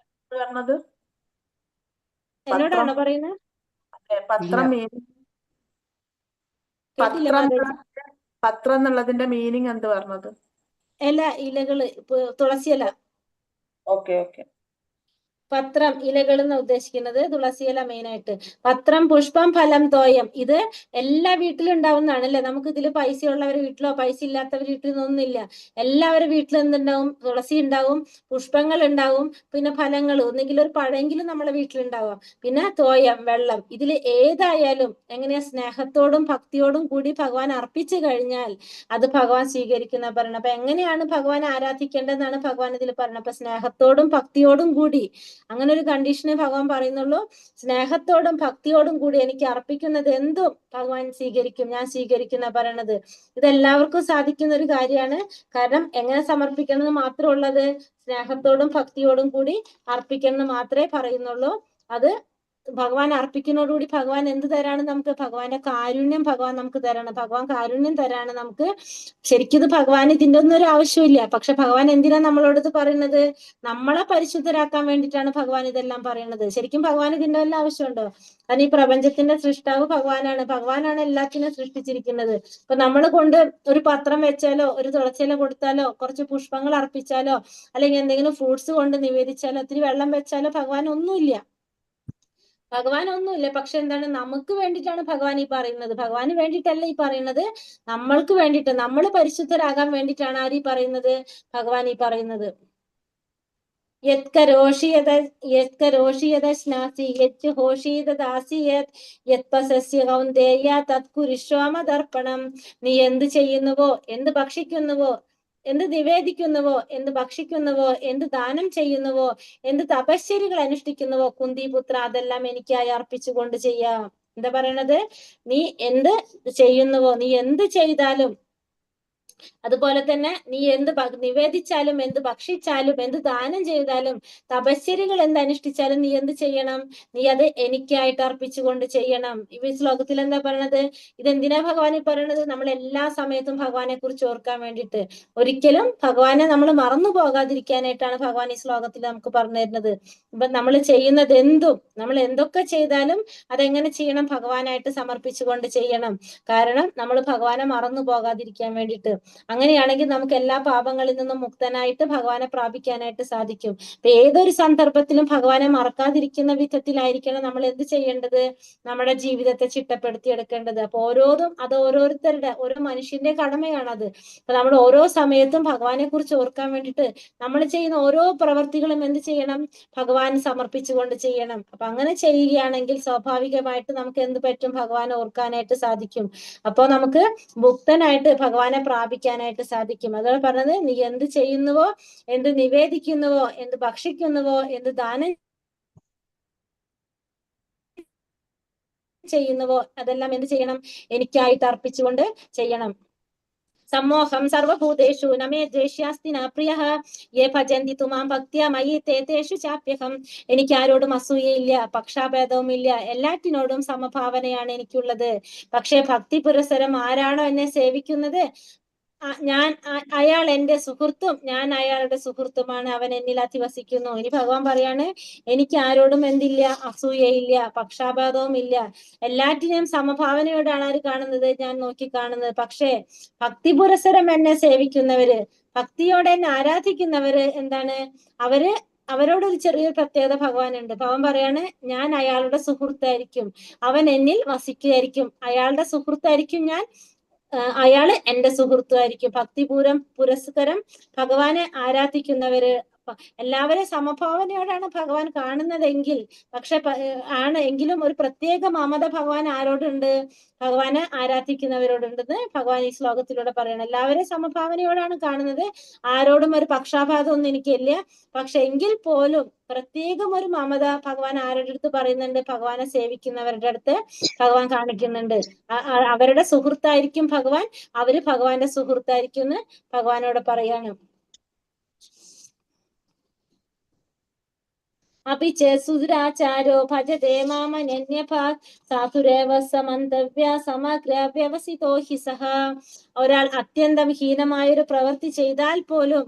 പറഞ്ഞത് എന്നോടാണോ പറയുന്നത്? പത്രം കേട്ടില്ല മാതാജി. പത്രം എന്നുള്ളതിന്റെ മീനിങ് എന്ത് പറഞ്ഞത്? ഇലകള്, തുളസിയില. Okay okay. പത്രം, ഇലകൾ എന്ന് ഉദ്ദേശിക്കുന്നത് തുളസിയില മെയിനായിട്ട്. പത്രം, പുഷ്പം, ഫലം, തോയം. ഇത് എല്ലാ വീട്ടിലും ഉണ്ടാവുന്നതാണ് അല്ലെ. നമുക്ക് ഇതിൽ പൈസ ഉള്ളവരുടെ വീട്ടിലോ പൈസ ഇല്ലാത്തവരുടെ വീട്ടിലോ ഒന്നുമില്ല. എല്ലാവരുടെ വീട്ടിലും എന്തുണ്ടാവും? തുളസി ഉണ്ടാവും, പുഷ്പങ്ങൾ ഉണ്ടാവും, പിന്നെ ഫലങ്ങൾ, ഒന്നെങ്കിലും ഒരു പഴമെങ്കിലും നമ്മളെ വീട്ടിലുണ്ടാവാം, പിന്നെ തോയം, വെള്ളം. ഇതിൽ ഏതായാലും എങ്ങനെയാ സ്നേഹത്തോടും ഭക്തിയോടും കൂടി ഭഗവാൻ അർപ്പിച്ചു കഴിഞ്ഞാൽ അത് ഭഗവാൻ സ്വീകരിക്കുന്ന പറയണം. അപ്പൊ എങ്ങനെയാണ് ഭഗവാൻ ആരാധിക്കേണ്ടതെന്നാണ് ഭഗവാൻ ഇതിൽ പറയുന്നത്. അപ്പൊ സ്നേഹത്തോടും ഭക്തിയോടും കൂടി, അങ്ങനെ ഒരു കണ്ടീഷനെ ഭഗവാൻ പറയുന്നുള്ളൂ. സ്നേഹത്തോടും ഭക്തിയോടും കൂടി എനിക്ക് അർപ്പിക്കുന്നത് എന്തും ഭഗവാൻ സ്വീകരിക്കും, ഞാൻ സ്വീകരിക്കുന്ന പറയണത്. ഇതെല്ലാവർക്കും സാധിക്കുന്ന ഒരു കാര്യമാണ്. കാരണം എങ്ങനെ സമർപ്പിക്കണം എന്ന് മാത്രമുള്ളത്, സ്നേഹത്തോടും ഭക്തിയോടും കൂടി അർപ്പിക്കണം എന്ന് മാത്രമേ പറയുന്നുള്ളൂ. അത് ഭഗവാൻ അർപ്പിക്കുന്നതോടുകൂടി ഭഗവാൻ എന്ത് തരാണ് നമുക്ക്? ഭഗവാന്റെ കാരുണ്യം ഭഗവാൻ നമുക്ക് തരാണ്. ഭഗവാൻ കാരുണ്യം തരാണ് നമുക്ക്. ശരിക്കും ഇത് ഭഗവാൻ ഇതിന്റെ ഒന്നും ഒരു ആവശ്യമില്ല. പക്ഷെ ഭഗവാൻ എന്തിനാ നമ്മളോട് ഇത് പറയുന്നത്? നമ്മളെ പരിശുദ്ധരാക്കാൻ വേണ്ടിയിട്ടാണ് ഭഗവാൻ ഇതെല്ലാം പറയുന്നത്. ശരിക്കും ഭഗവാൻ ഇതിന്റെ വല്ല ആവശ്യമുണ്ടോ? കാരണം ഈ പ്രപഞ്ചത്തിന്റെ സൃഷ്ടാവ് ഭഗവാനാണ്. ഭഗവാനാണ് എല്ലാത്തിനും സൃഷ്ടിച്ചിരിക്കുന്നത്. ഇപ്പൊ നമ്മൾ കൊണ്ട് ഒരു പത്രം വെച്ചാലോ, ഒരു തുളസിയില കൊടുത്താലോ, കുറച്ച് പുഷ്പങ്ങൾ അർപ്പിച്ചാലോ, അല്ലെങ്കിൽ എന്തെങ്കിലും ഫ്രൂട്ട്സ് കൊണ്ട് നിവേദിച്ചാലോ, ഒത്തിരി വെള്ളം വെച്ചാലോ ഭഗവാൻ ഒന്നുമില്ല. പക്ഷെ എന്താണ്? നമുക്ക് വേണ്ടിയിട്ടാണ് ഭഗവാൻ ഈ പറയുന്നത്. ഭഗവാന് വേണ്ടിയിട്ടല്ല ഈ പറയുന്നത്, നമ്മൾക്ക് വേണ്ടിയിട്ട്, നമ്മൾ പരിശുദ്ധരാകാൻ വേണ്ടിയിട്ടാണ് ആര് ഈ പറയുന്നത്? ഭഗവാൻ ഈ പറയുന്നത്. നീ എന്ത് ചെയ്യുന്നുവോ, എന്ത് ഭക്ഷിക്കുന്നുവോ, എന്ത് നിവേദിക്കുന്നുവോ, എന്ത് ഭക്ഷിക്കുന്നുവോ, എന്ത് ദാനം ചെയ്യുന്നുവോ, എന്ത് തപശ്ചര്യകൾ അനുഷ്ഠിക്കുന്നുവോ, കുന്തിപുത്ര, അതെല്ലാം എനിക്കായി അർപ്പിച്ചുകൊണ്ട് ചെയ്യാം. എന്താ പറയണത്? നീ എന്ത് ചെയ്യുന്നുവോ, നീ എന്ത് ചെയ്താലും, അതുപോലെ തന്നെ നീ എന്ത് നിവേദിച്ചാലും, എന്ത് ഭക്ഷിച്ചാലും, എന്ത് ദാനം ചെയ്താലും, തപശ്ചര്യകൾ എന്ത് അനുഷ്ഠിച്ചാലും നീ എന്ത് ചെയ്യണം? നീ അത് എനിക്കായിട്ട് അർപ്പിച്ചുകൊണ്ട് ചെയ്യണം. ഈ ശ്ലോകത്തിൽ എന്താ പറയണത്? ഇതെന്തിനാ ഭഗവാനെ പറയണത്? നമ്മൾ എല്ലാ സമയത്തും ഭഗവാനെ കുറിച്ച് ഓർക്കാൻ വേണ്ടിയിട്ട്, ഒരിക്കലും ഭഗവാനെ നമ്മൾ മറന്നു പോകാതിരിക്കാനായിട്ടാണ് ഭഗവാൻ ഈ ശ്ലോകത്തിൽ നമുക്ക് പറഞ്ഞു തരുന്നത്. ഇപ്പൊ നമ്മൾ ചെയ്യുന്നത് എന്തും, നമ്മൾ എന്തൊക്കെ ചെയ്താലും അതെങ്ങനെ ചെയ്യണം? ഭഗവാനായിട്ട് സമർപ്പിച്ചുകൊണ്ട് ചെയ്യണം. കാരണം നമ്മൾ ഭഗവാനെ മറന്നു പോകാതിരിക്കാൻ വേണ്ടിയിട്ട്. അങ്ങനെയാണെങ്കിൽ നമുക്ക് എല്ലാ പാപങ്ങളിൽ നിന്നും മുക്തനായിട്ട് ഭഗവാനെ പ്രാപിക്കാനായിട്ട് സാധിക്കും. അപ്പൊ ഏതൊരു സന്ദർഭത്തിലും ഭഗവാനെ മറക്കാതിരിക്കുന്ന വിധത്തിലായിരിക്കണം നമ്മൾ എന്ത് ചെയ്യേണ്ടത്? നമ്മുടെ ജീവിതത്തെ ചിട്ടപ്പെടുത്തിയെടുക്കേണ്ടത്. അപ്പൊ ഓരോന്നും അത് ഓരോരുത്തരുടെ, ഓരോ മനുഷ്യന്റെ കടമയാണത്. അപ്പൊ നമ്മൾ ഓരോ സമയത്തും ഭഗവാനെ കുറിച്ച് ഓർക്കാൻ വേണ്ടിയിട്ട് നമ്മൾ ചെയ്യുന്ന ഓരോ പ്രവർത്തികളും എന്ത് ചെയ്യണം? ഭഗവാൻ സമർപ്പിച്ചുകൊണ്ട് ചെയ്യണം. അപ്പൊ അങ്ങനെ ചെയ്യുകയാണെങ്കിൽ സ്വാഭാവികമായിട്ട് നമുക്ക് എന്ത് പറ്റും? ഭഗവാനെ ഓർക്കാനായിട്ട് സാധിക്കും. അപ്പൊ നമുക്ക് മുക്തനായിട്ട് ഭഗവാനെ പ്രാപിക്കാനായിട്ട് സാധിക്കും. അതാണ് പറഞ്ഞത്, നീ എന്ത് ചെയ്യുന്നുവോ, എന്ത് നിവേദിക്കുന്നുവോ, എന്ത് ഭക്ഷിക്കുന്നുവോ, എന്ത് ദാനം ചെയ്യുന്നുവോ, അതെല്ലാം എന്ത് ചെയ്യണം? എനിക്കായിട്ട് അർപ്പിച്ചുകൊണ്ട് ചെയ്യണം. സമോഹം സർവഭൂതേഷു നമേ ദ്വേഷ്യാസ്തി ന പ്രിയഃ യേ ഭജന്തി തുമാം ഭക്ത്യാ മയി തേ തേഷു ചാപ്യഹം. എനിക്ക് ആരോടും അസൂയയില്ല, പക്ഷാഭേദവും ഇല്ല, എല്ലാറ്റിനോടും സമഭാവനയാണ് എനിക്കുള്ളത്. പക്ഷേ ഭക്തി പുരസ്സരം ആരാണോ എന്നെ സേവിക്കുന്നത്, അയാൾ എന്റെ സുഹൃത്തും ഞാൻ അയാളുടെ സുഹൃത്തുമാണ്, അവൻ എന്നിൽ അധിവസിക്കുന്നു. ഇനി ഭഗവാൻ പറയാണ്, എനിക്ക് ആരോടും എന്തില്ല? അസൂയയില്ല, പക്ഷാപാതവും ഇല്ല, എല്ലാറ്റിനെയും സമഭാവനയോടാണ് ആര് കാണുന്നത്? ഞാൻ നോക്കി കാണുന്നത്. പക്ഷേ ഭക്തി പുരസ്സരം എന്നെ സേവിക്കുന്നവര്, ഭക്തിയോടെ എന്നെ ആരാധിക്കുന്നവര് എന്താണ്? അവരോടൊരു ചെറിയൊരു പ്രത്യേകത ഭഗവാനുണ്ട്. ഭഗവാൻ പറയാണ്, ഞാൻ അയാളുടെ സുഹൃത്തായിരിക്കും, അവൻ എന്നിൽ വസിക്കുകയായിരിക്കും, അയാളുടെ സുഹൃത്തായിരിക്കും ഞാൻ, അയാള് എന്റെ സുഹൃത്തുമായിരിക്കും. പുരസ്സരം ഭഗവാനെ ആരാധിക്കുന്നവര്, എല്ലാവരും സമഭാവനയോടാണ് ഭഗവാൻ കാണുന്നതെങ്കിൽ, പക്ഷെ എങ്കിലും ഒരു പ്രത്യേക മമത ഭഗവാൻ ആരോടുണ്ട്? ഭഗവാനെ ആരാധിക്കുന്നവരോടുണ്ടെന്ന് ഭഗവാൻ ഈ ശ്ലോകത്തിലൂടെ പറയണം. എല്ലാവരും സമഭാവനയോടാണ് കാണുന്നത്, ആരോടും ഒരു പക്ഷാപാതം ഒന്നും എനിക്കില്ല. പക്ഷെ എങ്കിൽ പോലും പ്രത്യേകം ഒരു മമത ഭഗവാൻ ആരുടെ അടുത്ത് പറയുന്നുണ്ട്? ഭഗവാനെ സേവിക്കുന്നവരുടെ അടുത്ത് ഭഗവാൻ കാണിക്കുന്നുണ്ട്. അവരുടെ സുഹൃത്തായിരിക്കും ഭഗവാൻ, അവര് ഭഗവാന്റെ സുഹൃത്തായിരിക്കും എന്ന് ഭഗവാനോട് പറയാണ്. അപിചേ സുദുരാചാരോ ഭജതേ മാമനന്യഭാഗ് സാധുരേവ സമന്തവ്യ സമഗ്ര വ്യവസിതോ ഹി സഹ. ഒരാൾ അത്യന്തം ഹീനമായൊരു പ്രവൃത്തി ചെയ്താൽ പോലും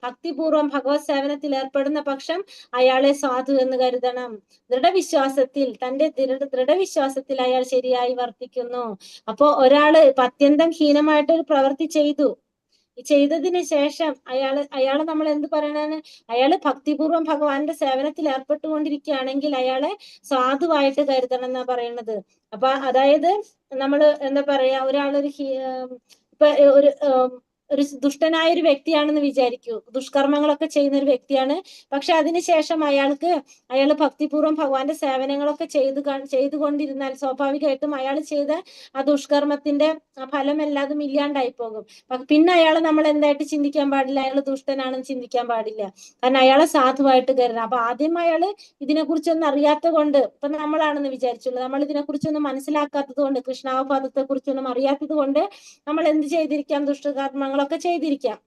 ഭക്തിപൂർവം ഭഗവത് സേവനത്തിൽ ഏർപ്പെടുന്ന പക്ഷം അയാളെ സാധു എന്ന് കരുതണം. ദൃഢവിശ്വാസത്തിൽ തന്റെ ദൃഢവിശ്വാസത്തിൽ അയാൾ ശരിയായി വർത്തിക്കുന്നു. അപ്പോ ഒരാള് അത്യന്തം ഹീനമായിട്ടൊരു പ്രവൃത്തി ചെയ്തതിന് ശേഷം അയാള് നമ്മൾ എന്ത് പറയണാണ്, അയാള് ഭക്തിപൂർവം ഭഗവാന്റെ സേവനത്തിൽ ഏർപ്പെട്ടുകൊണ്ടിരിക്കുകയാണെങ്കിൽ അയാളെ സാധുവായിട്ട് കരുതണം എന്നാ പറയുന്നത്. അപ്പൊ അതായത് നമ്മള് എന്താ പറയാ, ഒരാളൊരു ഇപ്പൊ ഒരു ദുഷ്ടനായ ഒരു വ്യക്തിയാണെന്ന് വിചാരിക്കൂ, ദുഷ്കർമ്മങ്ങളൊക്കെ ചെയ്യുന്ന ഒരു വ്യക്തിയാണ്. പക്ഷെ അതിനുശേഷം അയാൾ ഭക്തിപൂർവ്വം ഭഗവാന്റെ സേവനങ്ങളൊക്കെ ചെയ്തുകൊണ്ടിരുന്നാൽ സ്വാഭാവികമായിട്ടും അയാൾ ചെയ്ത ആ ദുഷ്കർമ്മത്തിന്റെ ഫലം എല്ലാതും ഇല്ലാണ്ടായി പോകും. പിന്നെ അയാളെ നമ്മൾ എന്തായിട്ട് ചിന്തിക്കാൻ പാടില്ല, അയാൾ ദുഷ്ടനാണെന്ന് ചിന്തിക്കാൻ പാടില്ല. കാരണം അയാളെ സാധുവായിട്ട് കരുതണം. അപ്പൊ ആദ്യം അയാള് ഇതിനെക്കുറിച്ചൊന്നും അറിയാത്ത കൊണ്ട്, ഇപ്പൊ നമ്മളാണെന്ന് വിചാരിച്ചുള്ളൂ, നമ്മൾ ഇതിനെക്കുറിച്ചൊന്നും മനസ്സിലാക്കാത്തത് കൊണ്ട്, കൃഷ്ണാവപാദത്തെ കുറിച്ചൊന്നും അറിയാത്തത് കൊണ്ട് നമ്മൾ എന്ത് ചെയ്തിരിക്കാം, ദുഷ്ടകർമ്മങ്ങളൊക്കെ ചെയ്തിരിക്കാം.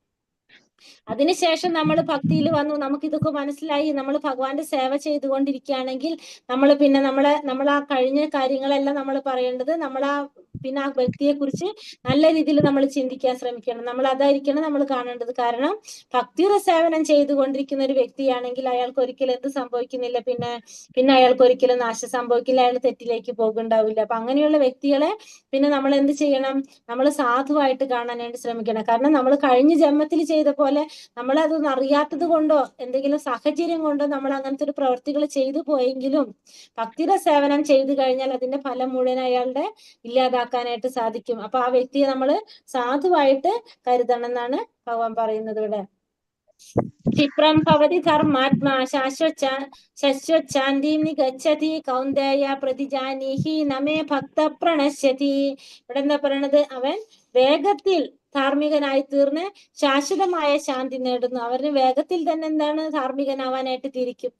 അതിനുശേഷം നമ്മൾ ഭക്തിയിൽ വന്നു, നമുക്ക് ഇതൊക്കെ മനസ്സിലായി, നമ്മൾ ഭഗവാന്റെ സേവ ചെയ്തുകൊണ്ടിരിക്കുകയാണെങ്കിൽ നമ്മൾ ആ കഴിഞ്ഞ കാര്യങ്ങളെല്ലാം നമ്മൾ പറയേണ്ടത്, പിന്നെ ആ വ്യക്തിയെ കുറിച്ച് നല്ല രീതിയിൽ നമ്മൾ ചിന്തിക്കാൻ ശ്രമിക്കണം. നമ്മൾ അതായിരിക്കണം നമ്മൾ കാണേണ്ടത്. കാരണം ഭക്തിയുടെ സേവനം ചെയ്തുകൊണ്ടിരിക്കുന്ന ഒരു വ്യക്തിയാണെങ്കിൽ അയാൾക്ക് ഒരിക്കലും എന്ത് സംഭവിക്കുന്നില്ല, പിന്നെ അയാൾക്ക് ഒരിക്കലും നാശം സംഭവിക്കില്ല, അയാൾ തെറ്റിലേക്ക് പോകുന്നുണ്ടാവില്ല. അപ്പൊ അങ്ങനെയുള്ള വ്യക്തികളെ പിന്നെ നമ്മൾ എന്ത് ചെയ്യണം, നമ്മൾ സാധുവായിട്ട് കാണാനായിട്ട് ശ്രമിക്കണം. കാരണം നമ്മൾ കഴിഞ്ഞ ജന്മത്തിൽ ചെയ്ത പോലെ നമ്മളതൊന്നും അറിയാത്തത് കൊണ്ടോ എന്തെങ്കിലും സാഹചര്യം കൊണ്ടോ നമ്മൾ അങ്ങനത്തെ ഒരു പ്രവൃത്തികൾ ചെയ്തു പോയെങ്കിലും ഭക്തിയുടെ സേവനം ചെയ്തു കഴിഞ്ഞാൽ അതിന്റെ ഫലം മുഴുവൻ അയാളുടെ ഇല്ലാതാക്കാനായിട്ട് സാധിക്കും. അപ്പൊ ആ വ്യക്തിയെ നമ്മൾ സാധുവായിട്ട് കരുതണം എന്നാണ് ഭഗവാൻ പറയുന്നത് ഇവിടെ. ക്ഷിപ്രം ഭവതി ധർമാത്മാ ശശ്വച്ഛാന്തിം നിഗച്ഛതി കൗന്ദേയ പ്രതിജാനീഹി നമേ ഭക്ത പ്രണശ്യതി. ഇവിടെ എന്താ പറയണത്, അവൻ വേഗത്തിൽ ധാർമ്മികനായി തീർന്ന് ശാശ്വതമായ ശാന്തി നേടുന്നു. അവന് വേഗത്തിൽ തന്നെ എന്താണ്, ധാർമ്മികനാവാനായിട്ട്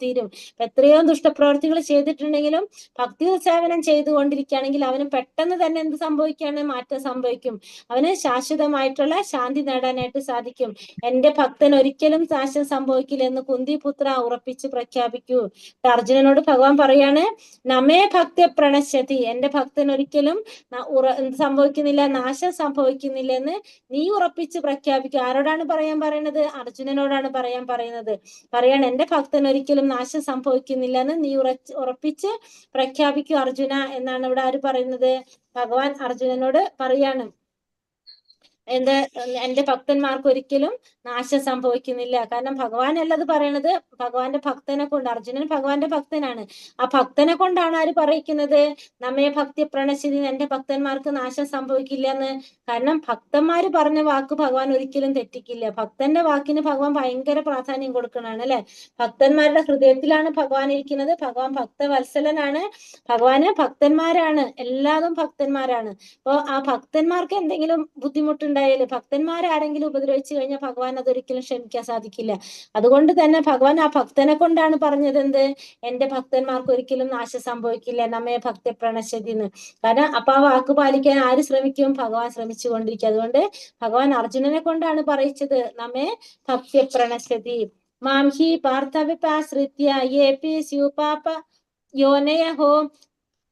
തീരും. എത്രയോ ദുഷ്ടപ്രവൃത്തികൾ ചെയ്തിട്ടുണ്ടെങ്കിലും ഭക്തി സേവനം ചെയ്തുകൊണ്ടിരിക്കുകയാണെങ്കിൽ അവന് പെട്ടെന്ന് തന്നെ എന്ത് സംഭവിക്കുകയാണ്, മാറ്റം സംഭവിക്കും. അവന് ശാശ്വതമായിട്ടുള്ള ശാന്തി നേടാനായിട്ട് സാധിക്കും. എന്റെ ഭക്തൻ ഒരിക്കലും നാശം സംഭവിക്കില്ല എന്ന് കുന്തിപുത്ര ഉറപ്പിച്ച് പ്രഖ്യാപിക്കൂ. അർജുനനോട് ഭഗവാൻ പറയാണ്, നമേ ഭക്തി പ്രണശ്യതി, എന്റെ ഭക്തൻ ഒരിക്കലും സംഭവിക്കുന്നില്ല, നാശം സംഭവിക്കുന്നില്ല എന്ന് നീ ഉറപ്പിച്ച് പ്രഖ്യാപിക്കുക. ആരോടാണ് പറയുന്നത്, അർജുനനോടാണ് പറയുന്നത്. പറയാണ്, എന്റെ ഭക്തൻ ഒരിക്കലും നാശം സംഭവിക്കുന്നില്ല എന്ന് നീ ഉറപ്പിച്ച് പ്രഖ്യാപിക്കൂ അർജുന എന്നാണ് ഇവിടെ ആര് പറയുന്നത്, ഭഗവാൻ അർജുനനോട് പറയാണ്. എന്റെ ഭക്തന്മാർക്ക് ഒരിക്കലും നാശം സംഭവിക്കുന്നില്ല. കാരണം ഭഗവാനല്ല അത് പറയണത്, ഭഗവാന്റെ ഭക്തനെ കൊണ്ട്. അർജുനൻ ഭഗവാന്റെ ഭക്തനാണ്. ആ ഭക്തനെ കൊണ്ടാണ് ആര് പറയിക്കുന്നത്, നമ്മെ ഭക്തി പ്രണശ്യതി, എന്റെ ഭക്തന്മാർക്ക് നാശം സംഭവിക്കില്ല എന്ന്. കാരണം ഭക്തന്മാര് പറഞ്ഞ വാക്ക് ഭഗവാൻ ഒരിക്കലും തെറ്റിക്കില്ല. ഭക്തന്റെ വാക്കിന് ഭഗവാൻ ഭയങ്കര പ്രാധാന്യം കൊടുക്കണാണ് അല്ലെ. ഭക്തന്മാരുടെ ഹൃദയത്തിലാണ് ഭഗവാൻ ഇരിക്കുന്നത്. ഭഗവാൻ ഭക്തവത്സലനാണ്. ഭഗവാന് ഭക്തന്മാരാണ്, എല്ലാതും ഭക്തന്മാരാണ്. അപ്പൊ ആ ഭക്തന്മാർക്ക് എന്തെങ്കിലും ബുദ്ധിമുട്ടുണ്ടായാലും, ഭക്തന്മാരാരെങ്കിലും ഉപദ്രവിച്ചു കഴിഞ്ഞാൽ ഭഗവാൻ അതൊരിക്കലും ക്ഷമിക്കാൻ സാധിക്കില്ല. അതുകൊണ്ട് തന്നെ ഭഗവാൻ ആ ഭക്തനെ കൊണ്ടാണ് പറഞ്ഞത് എന്ത്, എന്റെ ഭക്തന്മാർക്ക് ഒരിക്കലും നാശം സംഭവിക്കില്ല, നമ്മെ ഭക്തി പ്രണശ്യതി എന്ന്. കാരണം അപ്പൊ ആ വാക്ക് പാലിക്കാൻ ആര് ശ്രമിക്കും, ഭഗവാൻ ശ്രമിച്ചുകൊണ്ടിരിക്കും. അതുകൊണ്ട് ഭഗവാൻ അർജുനനെ കൊണ്ടാണ് പറയിച്ചത്, നമ്മെ ഭക്തി പ്രണശ്യതി. മാം ഹി പാർത്ഥവിപാശ്രിത്യ യേപി സ്യൂപാപ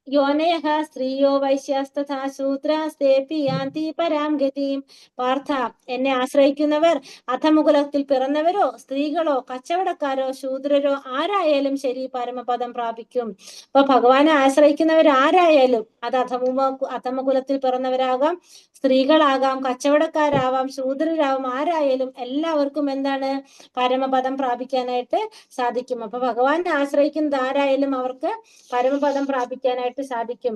യോനയഃ സ്ത്രീയോ വൈശ്യസ്തഥാ ശൂദ്രാസ്തേപി യാന്തി പരാം ഗതിം. പാർത്ഥ, എന്നെ ആശ്രയിക്കുന്നവർ അധമുകുലത്തിൽ പിറന്നവരോ സ്ത്രീകളോ കച്ചവടക്കാരോ ശൂദ്രരോ ആരായാലും ശരി പരമപദം പ്രാപിക്കും. അപ്പൊ ഭഗവാനെ ആശ്രയിക്കുന്നവർ ആരായാലും, അത് അധമുകുലത്തിൽ പിറന്നവരാകാം, സ്ത്രീകളാകാം, കച്ചവടക്കാരാവാം, ശൂദ്രരാവാം, ആരായാലും എല്ലാവർക്കും എന്താണ്, പരമപദം പ്രാപിക്കാനായിട്ട് സാധിക്കും. അപ്പൊ ഭഗവാനെ ആശ്രയിക്കുന്നത് ആരായാലും അവർക്ക് പരമപദം പ്രാപിക്കാനായിട്ട് സാധിക്കും.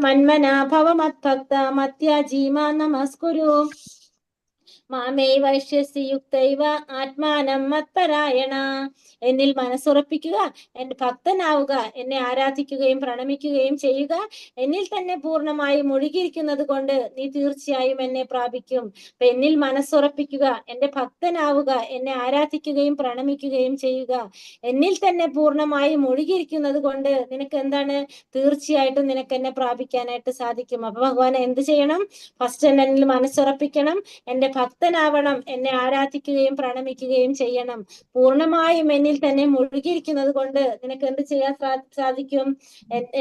മന്മനാഭവ മദ്ഭക്ത മത്യാജീമാ നമസ്കുരു മാമേ വൈശ്യസി യുക്തൈവ ആത്മാനം മത്പരായണ. എന്നിൽ മനസ്സുറപ്പിക്കുക, എന്റെ ഭക്തനാവുക, എന്നെ ആരാധിക്കുകയും പ്രണമിക്കുകയും ചെയ്യുക. എന്നിൽ തന്നെ പൂർണ്ണമായി മുഴുകിയിരിക്കുന്നത് കൊണ്ട് നീ തീർച്ചയായും എന്നെ പ്രാപിക്കും. അപ്പൊ എന്നിൽ മനസ്സുറപ്പിക്കുക, എന്റെ ഭക്തനാവുക, എന്നെ ആരാധിക്കുകയും പ്രണമിക്കുകയും ചെയ്യുക. എന്നിൽ തന്നെ പൂർണ്ണമായി മുഴുകിയിരിക്കുന്നത് കൊണ്ട് നിനക്ക് എന്താണ്, തീർച്ചയായിട്ടും നിനക്ക് എന്നെ പ്രാപിക്കാനായിട്ട് സാധിക്കും. അപ്പൊ ഭഗവാൻ എന്ത് ചെയ്യണം, ഫസ്റ്റ് എന്നിൽ മനസ്സുറപ്പിക്കണം, എന്റെ ഭക്തൻ ഭക്തനാവണം, എന്നെ ആരാധിക്കുകയും പ്രണമിക്കുകയും ചെയ്യണം. പൂർണ്ണമായും എന്നിൽ തന്നെ മുഴുകിയിരിക്കുന്നത് കൊണ്ട് നിനക്ക് എന്ത് ചെയ്യാൻ സാധിക്കും?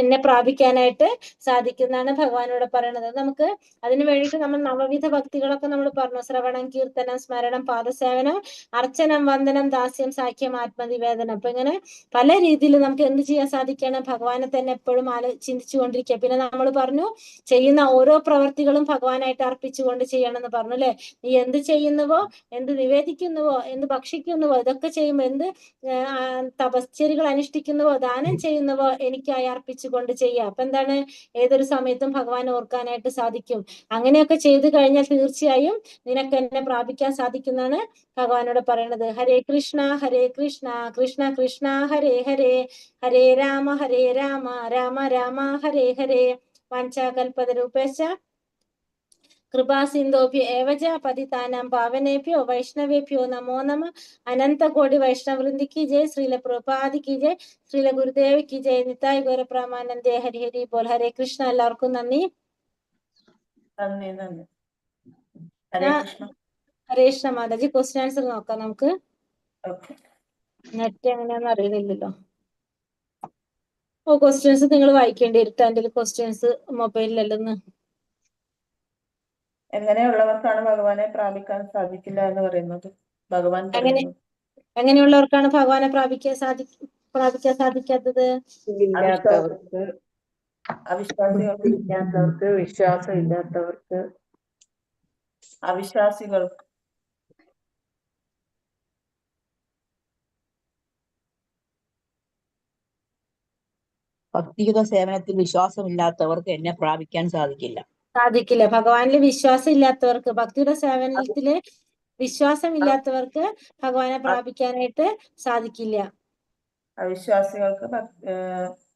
എന്നെ പ്രാപിക്കാനായിട്ട് സാധിക്കും എന്നാണ് ഭഗവാനോട് പറയണത്. നമുക്ക് അതിന് വേണ്ടിയിട്ട് നമ്മൾ നവവിധ ഭക്തികളൊക്കെ നമ്മൾ പറഞ്ഞു. ശ്രവണം, കീർത്തനം, സ്മരണം, പാദസേവനം, അർച്ചനം, വന്ദനം, ദാസ്യം, സാഖ്യം, ആത്മനിവേദനം. അപ്പൊ ഇങ്ങനെ പല രീതിയിൽ നമുക്ക് എന്ത് ചെയ്യാൻ സാധിക്കണം? ഭഗവാനെ തന്നെ എപ്പോഴും ചിന്തിച്ചു കൊണ്ടിരിക്കുക. പിന്നെ നമ്മൾ പറഞ്ഞു ചെയ്യുന്ന ഓരോ പ്രവൃത്തികളും ഭഗവാനായിട്ട് അർപ്പിച്ചുകൊണ്ട് ചെയ്യണമെന്ന് പറഞ്ഞു അല്ലെ. നീ എന്ത് ചെയ്യുന്നുവോ, എന്ത് നിവേദിക്കുന്നുവോ, എന്ത് ഭക്ഷിക്കുന്നുവോ, ഇതൊക്കെ ചെയ്യുമ്പോൾ, എന്ത് തപശ്ചര്യകൾ അനുഷ്ഠിക്കുന്നുവോ, ദാനം ചെയ്യുന്നുവോ എനിക്കായി അർപ്പിച്ചുകൊണ്ട് ചെയ്യുക. അപ്പൊ എന്താണ്? ഏതൊരു സമയത്തും ഭഗവാൻ ഓർക്കാനായിട്ട് സാധിക്കും. അങ്ങനെയൊക്കെ ചെയ്തു കഴിഞ്ഞാൽ തീർച്ചയായും നിനക്ക് എന്നെ പ്രാപിക്കാൻ സാധിക്കുന്നതാണ് ഭഗവാനോട് പറയണത്. ഹരേ കൃഷ്ണ കൃഷ്ണ കൃഷ്ണ ഹരേ ഹരേ, ഹരേ രാമ രാമ രാമ ഹരേ ഹരേ. വാഞ്ചാകൽപതരൂപേശ്ച കൃപാ സിന്ധോഭ്യ ഏവച പതിതാനാം പാവനേഭ്യോ വൈഷ്ണവേഭ്യോ നമോ നമ. അനന്തകോടി വൈഷ്ണവൃന്ദി കി ജയ്. ശ്രീല പ്രഭുപാദി കി ജയ്. ശ്രീല ഗുരുദേവ് കി ജയ്. നിതായ് ഗൗരപ്രമാനന്ദേ. ഹരി ഹരി ബോൽ. ഹരേ കൃഷ്ണ. എല്ലാവർക്കും നന്ദി. നന്ദി. ഹരേ കൃഷ്ണ. ഹരേ കൃഷ്ണ മാതാജി. ക്വസ്റ്റ്യൻ ആൻസർ നോക്കാം നമുക്ക്. ഓക്കെ. നെറ്റ് എങ്ങനെയാന്ന് അറിയുന്നില്ലല്ലോ. ക്വസ്റ്റ്യൻസ് നിങ്ങൾ വായിക്കേണ്ടി വരും. എൻ്റെ ക്വസ്റ്റ്യൻസ് മൊബൈലിലല്ലെന്ന്. എങ്ങനെയുള്ളവർക്കാണ് ഭഗവാനെ പ്രാപിക്കാൻ സാധിക്കില്ല എന്ന് പറയുന്നത്? ഭഗവാൻ പറയുന്നത് എങ്ങനെയുള്ളവർക്കാണ് ഭഗവാനെ പ്രാപിക്കാൻ സാധിക്കാത്തത്? ഇല്ലാത്തവർക്ക്, അവിശ്വാസികൾക്ക്, ഇല്ലാത്തവർക്ക്, വിശ്വാസം ഇല്ലാത്തവർക്ക്, അവിശ്വാസികൾക്ക്. ഭക്തിയുത സേവനത്തിൽ വിശ്വാസമില്ലാത്തവർക്ക് എന്നെ പ്രാപിക്കാൻ സാധിക്കില്ല. ഭഗവാനിൽ വിശ്വാസം ഇല്ലാത്തവർക്ക്, ഭക്തിയുടെ സേവനത്തില് വിശ്വാസമില്ലാത്തവർക്ക് ഭഗവാനെ പ്രാപിക്കാനായിട്ട് സാധിക്കില്ല. അവിശ്വാസികൾക്ക്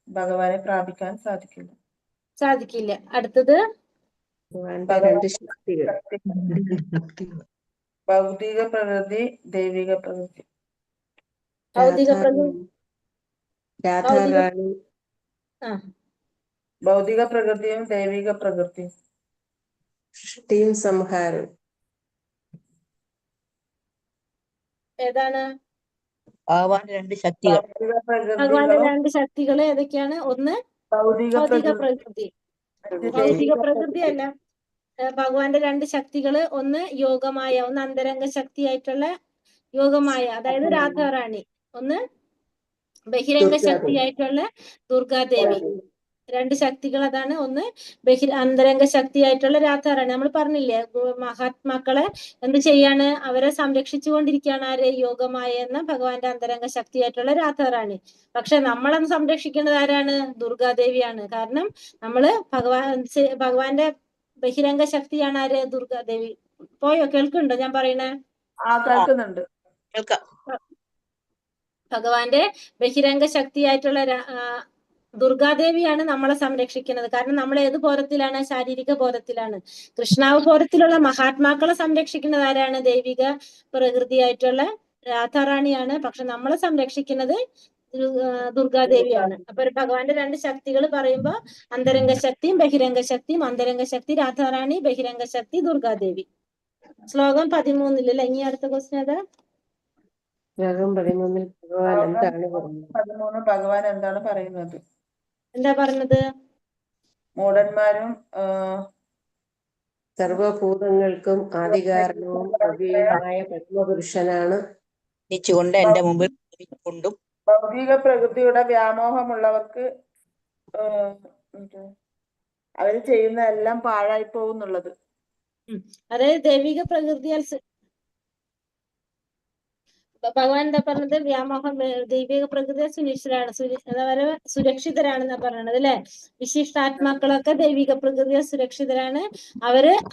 ഭഗവാനെ പ്രാപിക്കാൻ സാധിക്കില്ല. അടുത്തത് രണ്ട് ശക്തികൾ. ഭൗതിക പ്രകൃതി, ദൈവിക പ്രകൃതി. ഭൗതിക പ്രകൃതി, രാധാറാണി. ഭൗതിക പ്രകൃതിയും ദൈവിക പ്രകൃതിയും. സൃഷ്ടിയും സംഹാരവും. ഏതാണ്? ഭഗവാന്റെ രണ്ട് ശക്തികൾ. ഭഗവാന്റെ രണ്ട് ശക്തികൾ ഏതൊക്കെയാണ്? ഒന്ന് ഭൗതിക പ്രകൃതി. ഭൗതിക പ്രകൃതി അല്ല, ഭഗവാന്റെ രണ്ട് ശക്തികള്. ഒന്ന് യോഗമായ, ഒന്ന് അന്തരംഗ ശക്തിയായിട്ടുള്ള യോഗമായ, അതായത് രാധാറാണി. ഒന്ന് ബഹിരംഗ ശക്തിയായിട്ടുള്ള ദുർഗാദേവി. രണ്ട് ശക്തികൾ അതാണ്. ഒന്ന് അന്തരംഗ ശക്തിയായിട്ടുള്ള രാധാറാണി. നമ്മൾ പറഞ്ഞില്ലേ, മഹാത്മാക്കളെ എന്ത് ചെയ്യാണ്? അവരെ സംരക്ഷിച്ചു കൊണ്ടിരിക്കുകയാണ്. ആര്? യോഗമായ എന്ന ഭഗവാന്റെ അന്തരംഗ ശക്തിയായിട്ടുള്ള രാധാറാണി. പക്ഷെ നമ്മളെ സംരക്ഷിക്കുന്നത് ആരാണ്? ദുർഗാദേവിയാണ്. കാരണം നമ്മള് ഭഗവാന്റെ ബഹിരംഗ ശക്തിയാണ് ആര്? ദുർഗാദേവി. പോയോ? കേൾക്കുന്നുണ്ടോ ഞാൻ പറയണേ? കേൾക്കുന്നുണ്ട്. ഭഗവാന്റെ ബഹിരംഗ ശക്തിയായിട്ടുള്ള ദുർഗാദേവിയാണ് നമ്മളെ സംരക്ഷിക്കുന്നത്. കാരണം നമ്മൾ ഏത് ബോധത്തിലാണ്? ശാരീരിക ബോധത്തിലാണ്. കൃഷ്ണാവ് ബോധത്തിലുള്ള മഹാത്മാക്കളെ സംരക്ഷിക്കുന്നത് ആരാണ്? ദൈവിക പ്രകൃതിയായിട്ടുള്ള രാധാറാണിയാണ്. പക്ഷെ നമ്മളെ സംരക്ഷിക്കുന്നത് ദുർഗാദേവിയാണ്. അപ്പൊ ഭഗവാന്റെ രണ്ട് ശക്തികൾ പറയുമ്പോ അന്തരംഗ ശക്തിയും ബഹിരംഗ ശക്തിയും. അന്തരംഗ ശക്തി രാധാറാണി, ബഹിരംഗ ശക്തി ദുർഗാദേവി. ശ്ലോകം 13 ഇനി അടുത്ത ക്വസ്റ്റ്യൻ ഏതാ? ശ്ലോകം 13 ഭഗവാൻ എന്താണ് പറയുന്നത്? ഭഗവാൻ എന്താണ് പറയുന്നത്? എന്താ പറഞ്ഞത്? മൂഢന്മാരും സർവഭൂതങ്ങൾക്കും ആദികാരണവും അവ്യയവുമായ പരമപുരുഷനാണ് എന്റെ മുമ്പിൽ കൊണ്ടും ഭൗതിക പ്രകൃതിയുടെ വ്യാമോഹമുള്ളവർക്ക് അവര് ചെയ്യുന്ന എല്ലാം പാഴായി പോകുന്നുള്ളത്. അതായത് ദൈവിക പ്രകൃതിയാൽ ഭഗവാൻ എന്താ പറഞ്ഞത്? വ്യാമോഹം ദൈവിക പ്രകൃതിയെ സുരക്ഷിതരാണെന്നാ പറയണത് അല്ലെ. വിശിഷ്ടാത്മാക്കളൊക്കെ ദൈവിക പ്രകൃതിയെ സുരക്ഷിതരാണ്.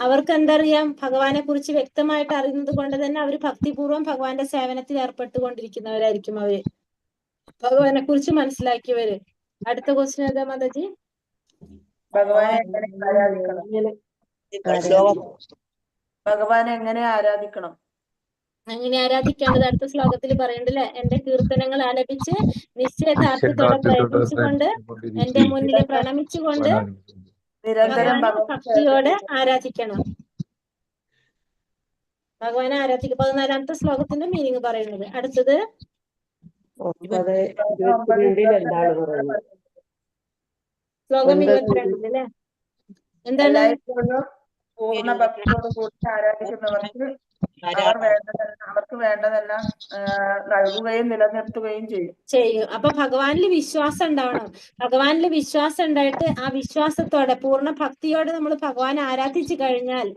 അവർക്ക് എന്തറിയാം? ഭഗവാനെ കുറിച്ച് വ്യക്തമായിട്ട് അറിയുന്നത് കൊണ്ട് തന്നെ അവര് ഭക്തിപൂർവ്വം ഭഗവാന്റെ സേവനത്തിൽ ഏർപ്പെട്ടുകൊണ്ടിരിക്കുന്നവരായിരിക്കും. അവര് ഭഗവാനെ കുറിച്ച് മനസ്സിലാക്കിയവര്. അടുത്ത ക്വസ്റ്റ്യൻ ഏതാ മാതാജി? ഭഗവാനെ എങ്ങനെ ആരാധിക്കണം? ഭഗവാനെ എങ്ങനെ ആരാധിക്കണം? അങ്ങനെ ആരാധിക്കേണ്ടത് അടുത്ത ശ്ലോകത്തിൽ പറയണ്ടല്ലേ. എന്റെ കീർത്തനങ്ങൾ ആലപിച്ച് നിശ്ചയദാർഢ്യത്തോടെ പ്രയത്നിച്ചുകൊണ്ട് എന്റെ മുന്നിൽ പ്രണമിച്ചുകൊണ്ട് നിരന്തരം ഭക്തിയോടെ ആരാധിക്കണം. ഭഗവാനെ ആരാധിക്കുക. 14ാമത്തെ ശ്ലോകത്തിന്റെ മീനിങ് പറയുന്നത്. അടുത്തത് 9:22 എന്താണ് പറയുന്നത്? ശ്ലോകം 9:22 22 അല്ലേ? എന്താണ്? എല്ലായ്പ്പോഴും പൂർണ്ണ ഭക്തിയോട് കൂടി ആരാധിക്കുന്നവർക്ക് അവർക്ക് വേണ്ടതെല്ലാം നൽകുകയും നിലനിർത്തുകയും ചെയ്യും. അപ്പൊ ഭഗവാനിൽ വിശ്വാസം ഉണ്ടാവണം. ഭഗവാനിൽ വിശ്വാസം ഉണ്ടായിട്ട് ആ വിശ്വാസത്തോടെ പൂർണ്ണ ഭക്തിയോടെ നമ്മൾ ഭഗവാനെ ആരാധിച്ചു കഴിഞ്ഞാൽ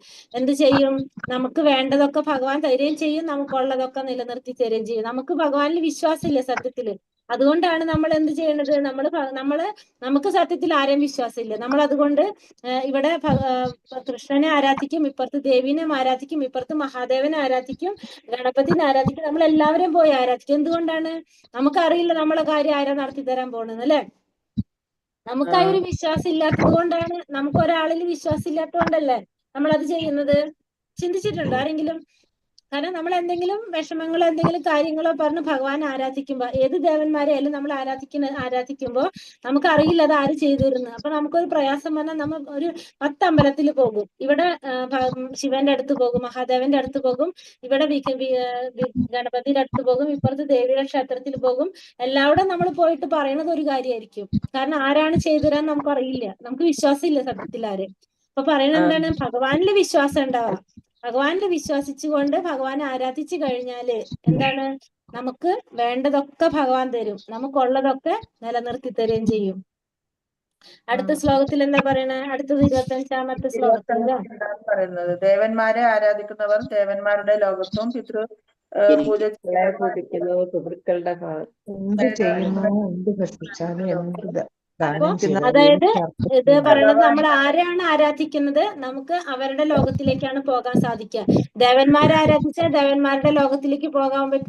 എന്ത് ചെയ്യും? നമുക്ക് വേണ്ടതൊക്കെ ഭഗവാൻ തരുകയും ചെയ്യും, നമുക്കുള്ളതൊക്കെ നിലനിർത്തി തരുകയും ചെയ്യും. നമുക്ക് ഭഗവാനിൽ വിശ്വാസമില്ല സത്യത്തില്. അതുകൊണ്ടാണ് നമ്മൾ എന്ത് ചെയ്യണത്? നമുക്ക് സത്യത്തിൽ ആരെയും വിശ്വാസമില്ല. നമ്മൾ അതുകൊണ്ട് ഇവിടെ കൃഷ്ണനെ ആരാധിക്കും, ഇപ്പുറത്ത് ദേവീനെ ആരാധിക്കും, ഇപ്പുറത്ത് മഹാദേവനെ ആരാധിക്കും, ഗണപതിനെ ആരാധിക്കും. നമ്മൾ എല്ലാവരെയും പോയി ആരാധിക്കും. എന്തുകൊണ്ടാണ്? നമുക്കറിയില്ല നമ്മളെ കാര്യം ആരാ നടത്തി തരാൻ പോണെന്ന്, അല്ലെ? നമുക്ക് ആ ഒരു വിശ്വാസം ഇല്ലാത്തത് കൊണ്ടാണ്. നമുക്ക് ഒരാളിൽ വിശ്വാസം ഇല്ലാത്തത് കൊണ്ടല്ലേ നമ്മളത് ചെയ്യുന്നത്? ചിന്തിച്ചിട്ടുണ്ടോ ആരെങ്കിലും? കാരണം നമ്മൾ എന്തെങ്കിലും വിഷമങ്ങളോ എന്തെങ്കിലും കാര്യങ്ങളോ പറഞ്ഞ് ഭഗവാൻ ആരാധിക്കുമ്പോ, ഏത് ദേവന്മാരെയായാലും നമ്മൾ ആരാധിക്കുമ്പോ നമുക്കറിയില്ല അത് ആര് ചെയ്തു തരുന്നു. അപ്പൊ നമുക്കൊരു പ്രയാസം വന്നാൽ നമ്മൾ ഒരു 10 അമ്പലത്തിൽ പോകും. ഇവിടെ ശിവന്റെ അടുത്ത് പോകും, മഹാദേവന്റെ അടുത്ത് പോകും, ഇവിടെ ഗണപതിയുടെ അടുത്ത് പോകും, ഇപ്പുറത്ത് ദേവിയുടെ ക്ഷേത്രത്തിൽ പോകും. എല്ലാവരും നമ്മൾ പോയിട്ട് പറയണത് ഒരു കാര്യമായിരിക്കും. കാരണം ആരാണ് ചെയ്തു തരാൻ നമുക്കറിയില്ല, നമുക്ക് വിശ്വാസം ഇല്ല സത്യത്തിൽ ആര്. അപ്പൊ പറയണത് എന്താണ്? ഭഗവാനില് വിശ്വാസം ഉണ്ടാവാം. ഭഗവാനിൽ വിശ്വസിച്ചുകൊണ്ട് ഭഗവാനെ ആരാധിച്ചു കഴിഞ്ഞാല് എന്താണ്? നമുക്ക് വേണ്ടതൊക്കെ ഭഗവാൻ തരും, നമുക്കുള്ളതൊക്കെ നിലനിർത്തി തരുകയും ചെയ്യും. അടുത്ത ശ്ലോകത്തിൽ എന്താ പറയണേ? അടുത്തത് 25ാമത്തെ ശ്ലോകത്തിൽ പറയുന്നത്, ദേവന്മാരെ ആരാധിക്കുന്നവർ ദേവന്മാരുടെ ലോകത്തും പൂജിക്കുന്നത് പിതൃക്കളുടെ എന്ത് ചെയ്യുന്നു, എന്ത് കത്തിച്ചാലും, എന്ത് അപ്പൊ ദാനം ചെയ്താലും, അതായത് ഇത് പറയണത് നമ്മൾ ആരെയാണ് ആരാധിക്കുന്നത് നമുക്ക് അവരുടെ ലോകത്തിലേക്കാണ് പോകാൻ സാധിക്കുക. ദേവന്മാരെ ആരാധിച്ചാൽ ദേവന്മാരുടെ ലോകത്തിലേക്ക്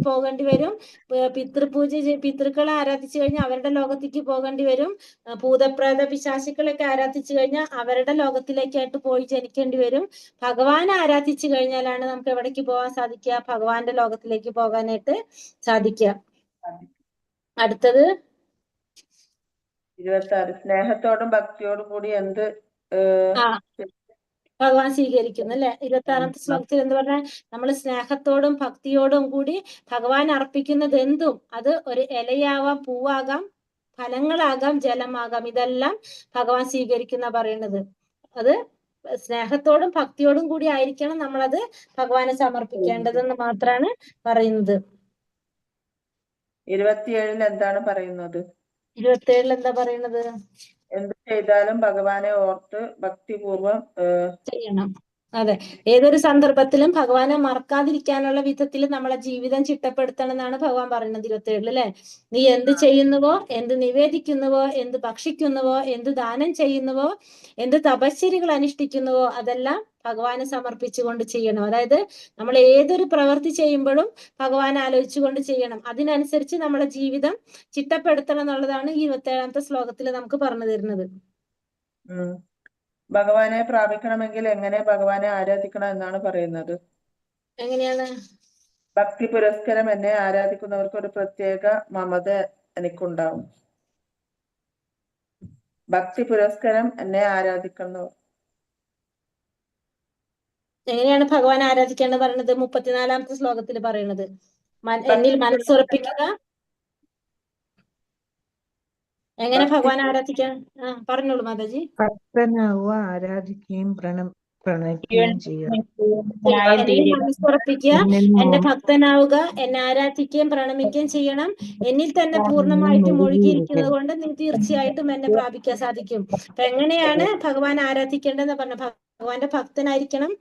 പോകേണ്ടി വരും. പിതൃക്കളെ ആരാധിച്ചു കഴിഞ്ഞാൽ അവരുടെ ലോകത്തേക്ക് പോകേണ്ടി വരും. ഭൂതപ്രേത പിശാചുക്കളൊക്കെ ആരാധിച്ചു കഴിഞ്ഞാൽ അവരുടെ ലോകത്തിലേക്കായിട്ട് പോയി ജനിക്കേണ്ടി വരും. ഭഗവാനെ ആരാധിച്ചു കഴിഞ്ഞാലാണ് നമുക്ക് എവിടേക്ക് പോകാൻ സാധിക്കുക? ഭഗവാന്റെ ലോകത്തിലേക്ക് പോകാനായിട്ട് സാധിക്കുക. അടുത്തത് 26, സ്നേഹത്തോടും ഭക്തിയോടും കൂടി എന്ത് ഭഗവാൻ സ്വീകരിക്കുന്നു, അല്ലെ? 26ാമത്തെ ശ്ലോകത്തിൽ എന്ത് പറഞ്ഞാൽ, നമ്മൾ സ്നേഹത്തോടും ഭക്തിയോടും കൂടി ഭഗവാൻ അർപ്പിക്കുന്നത് എന്തും, അത് ഒരു ഇലയാവാം, പൂവാകാം, ഫലങ്ങളാകാം, ജലമാകാം, ഇതെല്ലാം ഭഗവാൻ സ്വീകരിക്കുന്ന പറയുന്നത്. അത് സ്നേഹത്തോടും ഭക്തിയോടും കൂടി ആയിരിക്കണം നമ്മളത് ഭഗവാനെ സമർപ്പിക്കേണ്ടതെന്ന് മാത്രമാണ് പറയുന്നത്. 27 എന്താണ് പറയുന്നത്? 27 എന്താ പറയുന്നത്? എന്ത് ചെയ്താലും ഭഗവാനെ ഓർത്ത് ഭക്തിപൂർവം ചെയ്യണം. അതെ, ഏതൊരു സന്ദർഭത്തിലും ഭഗവാനെ മറക്കാതിരിക്കാനുള്ള വിധത്തിൽ നമ്മളെ ജീവിതം ചിട്ടപ്പെടുത്തണം എന്നാണ് ഭഗവാൻ പറയുന്നത് 27 അല്ലെ? നീ എന്ത് ചെയ്യുന്നുവോ, എന്ത് നിവേദിക്കുന്നുവോ, എന്ത് ഭക്ഷിക്കുന്നുവോ, എന്ത് ദാനം ചെയ്യുന്നുവോ, എന്ത് തപശ്ചര്യകൾ അനുഷ്ഠിക്കുന്നുവോ അതെല്ലാം ഭഗവാനെ സമർപ്പിച്ചുകൊണ്ട് ചെയ്യണം. അതായത് നമ്മൾ ഏതൊരു പ്രവൃത്തി ചെയ്യുമ്പോഴും ഭഗവാനെ ആലോചിച്ചുകൊണ്ട് ചെയ്യണം. അതിനനുസരിച്ച് നമ്മളെ ജീവിതം ചിട്ടപ്പെടുത്തണം എന്നുള്ളതാണ് ഈ 27ാമത്തെ ശ്ലോകത്തിൽ നമുക്ക് പറഞ്ഞു തരുന്നത്. ഭഗവാനെ പ്രാപിക്കണമെങ്കിൽ എങ്ങനെ ഭഗവാനെ ആരാധിക്കണം എന്നാണ് പറയുന്നത്? എങ്ങനെയാണ്? ഭക്തി പുരസ്കരം എന്നെ ആരാധിക്കുന്നവർക്ക് ഒരു പ്രത്യേക മമത എനിക്കുണ്ടാവും. ഭക്തി പുരസ്കരം എന്നെ ആരാധിക്കുന്നവർ എങ്ങനെയാണ് ഭഗവാൻ ആരാധിക്കേണ്ടത് പറയുന്നത്? 34ാമത്തെ ശ്ലോകത്തിൽ പറയുന്നത് എന്നിൽ മനസ്സുറപ്പിക്കുക. എങ്ങനെ ഭഗവാൻ ആരാധിക്കാൻ? പറഞ്ഞോളൂ മാതാജി. ഭക്തനാവുക, ആരാധിക്കുകയും പ്രണയിക്കുകയും ചെയ്യണം. എന്നിൽ മനസ്സുറപ്പിക്കുക, എന്റെ ഭക്തനാവുക, എന്നെ ആരാധിക്കുകയും പ്രണമിക്കുകയും ചെയ്യണം. എന്നിൽ തന്നെ പൂർണ്ണമായിട്ട് മുഴുകിയിരിക്കുന്നത് കൊണ്ട് നീ തീർച്ചയായിട്ടും എന്നെ പ്രാപിക്കാൻ സാധിക്കും. അപ്പൊ എങ്ങനെയാണ് ഭഗവാൻ ആരാധിക്കേണ്ടതെന്ന് പറഞ്ഞ, ഭഗവാന്റെ ഭക്തനായിരിക്കണം.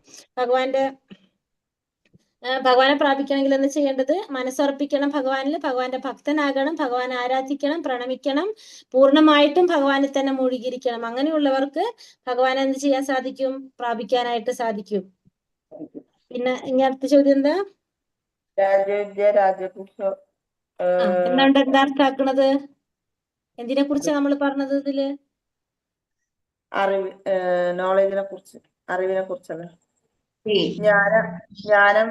ഭഗവാനെ പ്രാപിക്കണമെങ്കിൽ എന്താ ചെയ്യേണ്ടത്? മനസ്സർപ്പിക്കണം ഭഗവാനിൽ, ഭഗവാന്റെ ഭക്തനാകണം, ഭഗവാനെ ആരാധിക്കണം, പ്രണമിക്കണം, പൂർണ്ണമായിട്ടും ഭഗവാനിൽ തന്നെ മുഴുകിയിരിക്കണം. അങ്ങനെയുള്ളവർക്ക് ഭഗവാനെ എന്ത് ചെയ്യാൻ സാധിക്കും? പ്രാപിക്കാനായിട്ട് സാധിക്കും. പിന്നെ ഇനി അടുത്ത ചോദ്യം എന്താ? എന്താ അർത്ഥാക്കണത്? എന്തിനെ കുറിച്ചാണ് നമ്മൾ പറഞ്ഞത് ഇതില്? നോളജിനെ കുറിച്ച്, അറിവിനെ കുറിച്ചല്ലേ? ജ്ഞാനം, വിജ്ഞാനം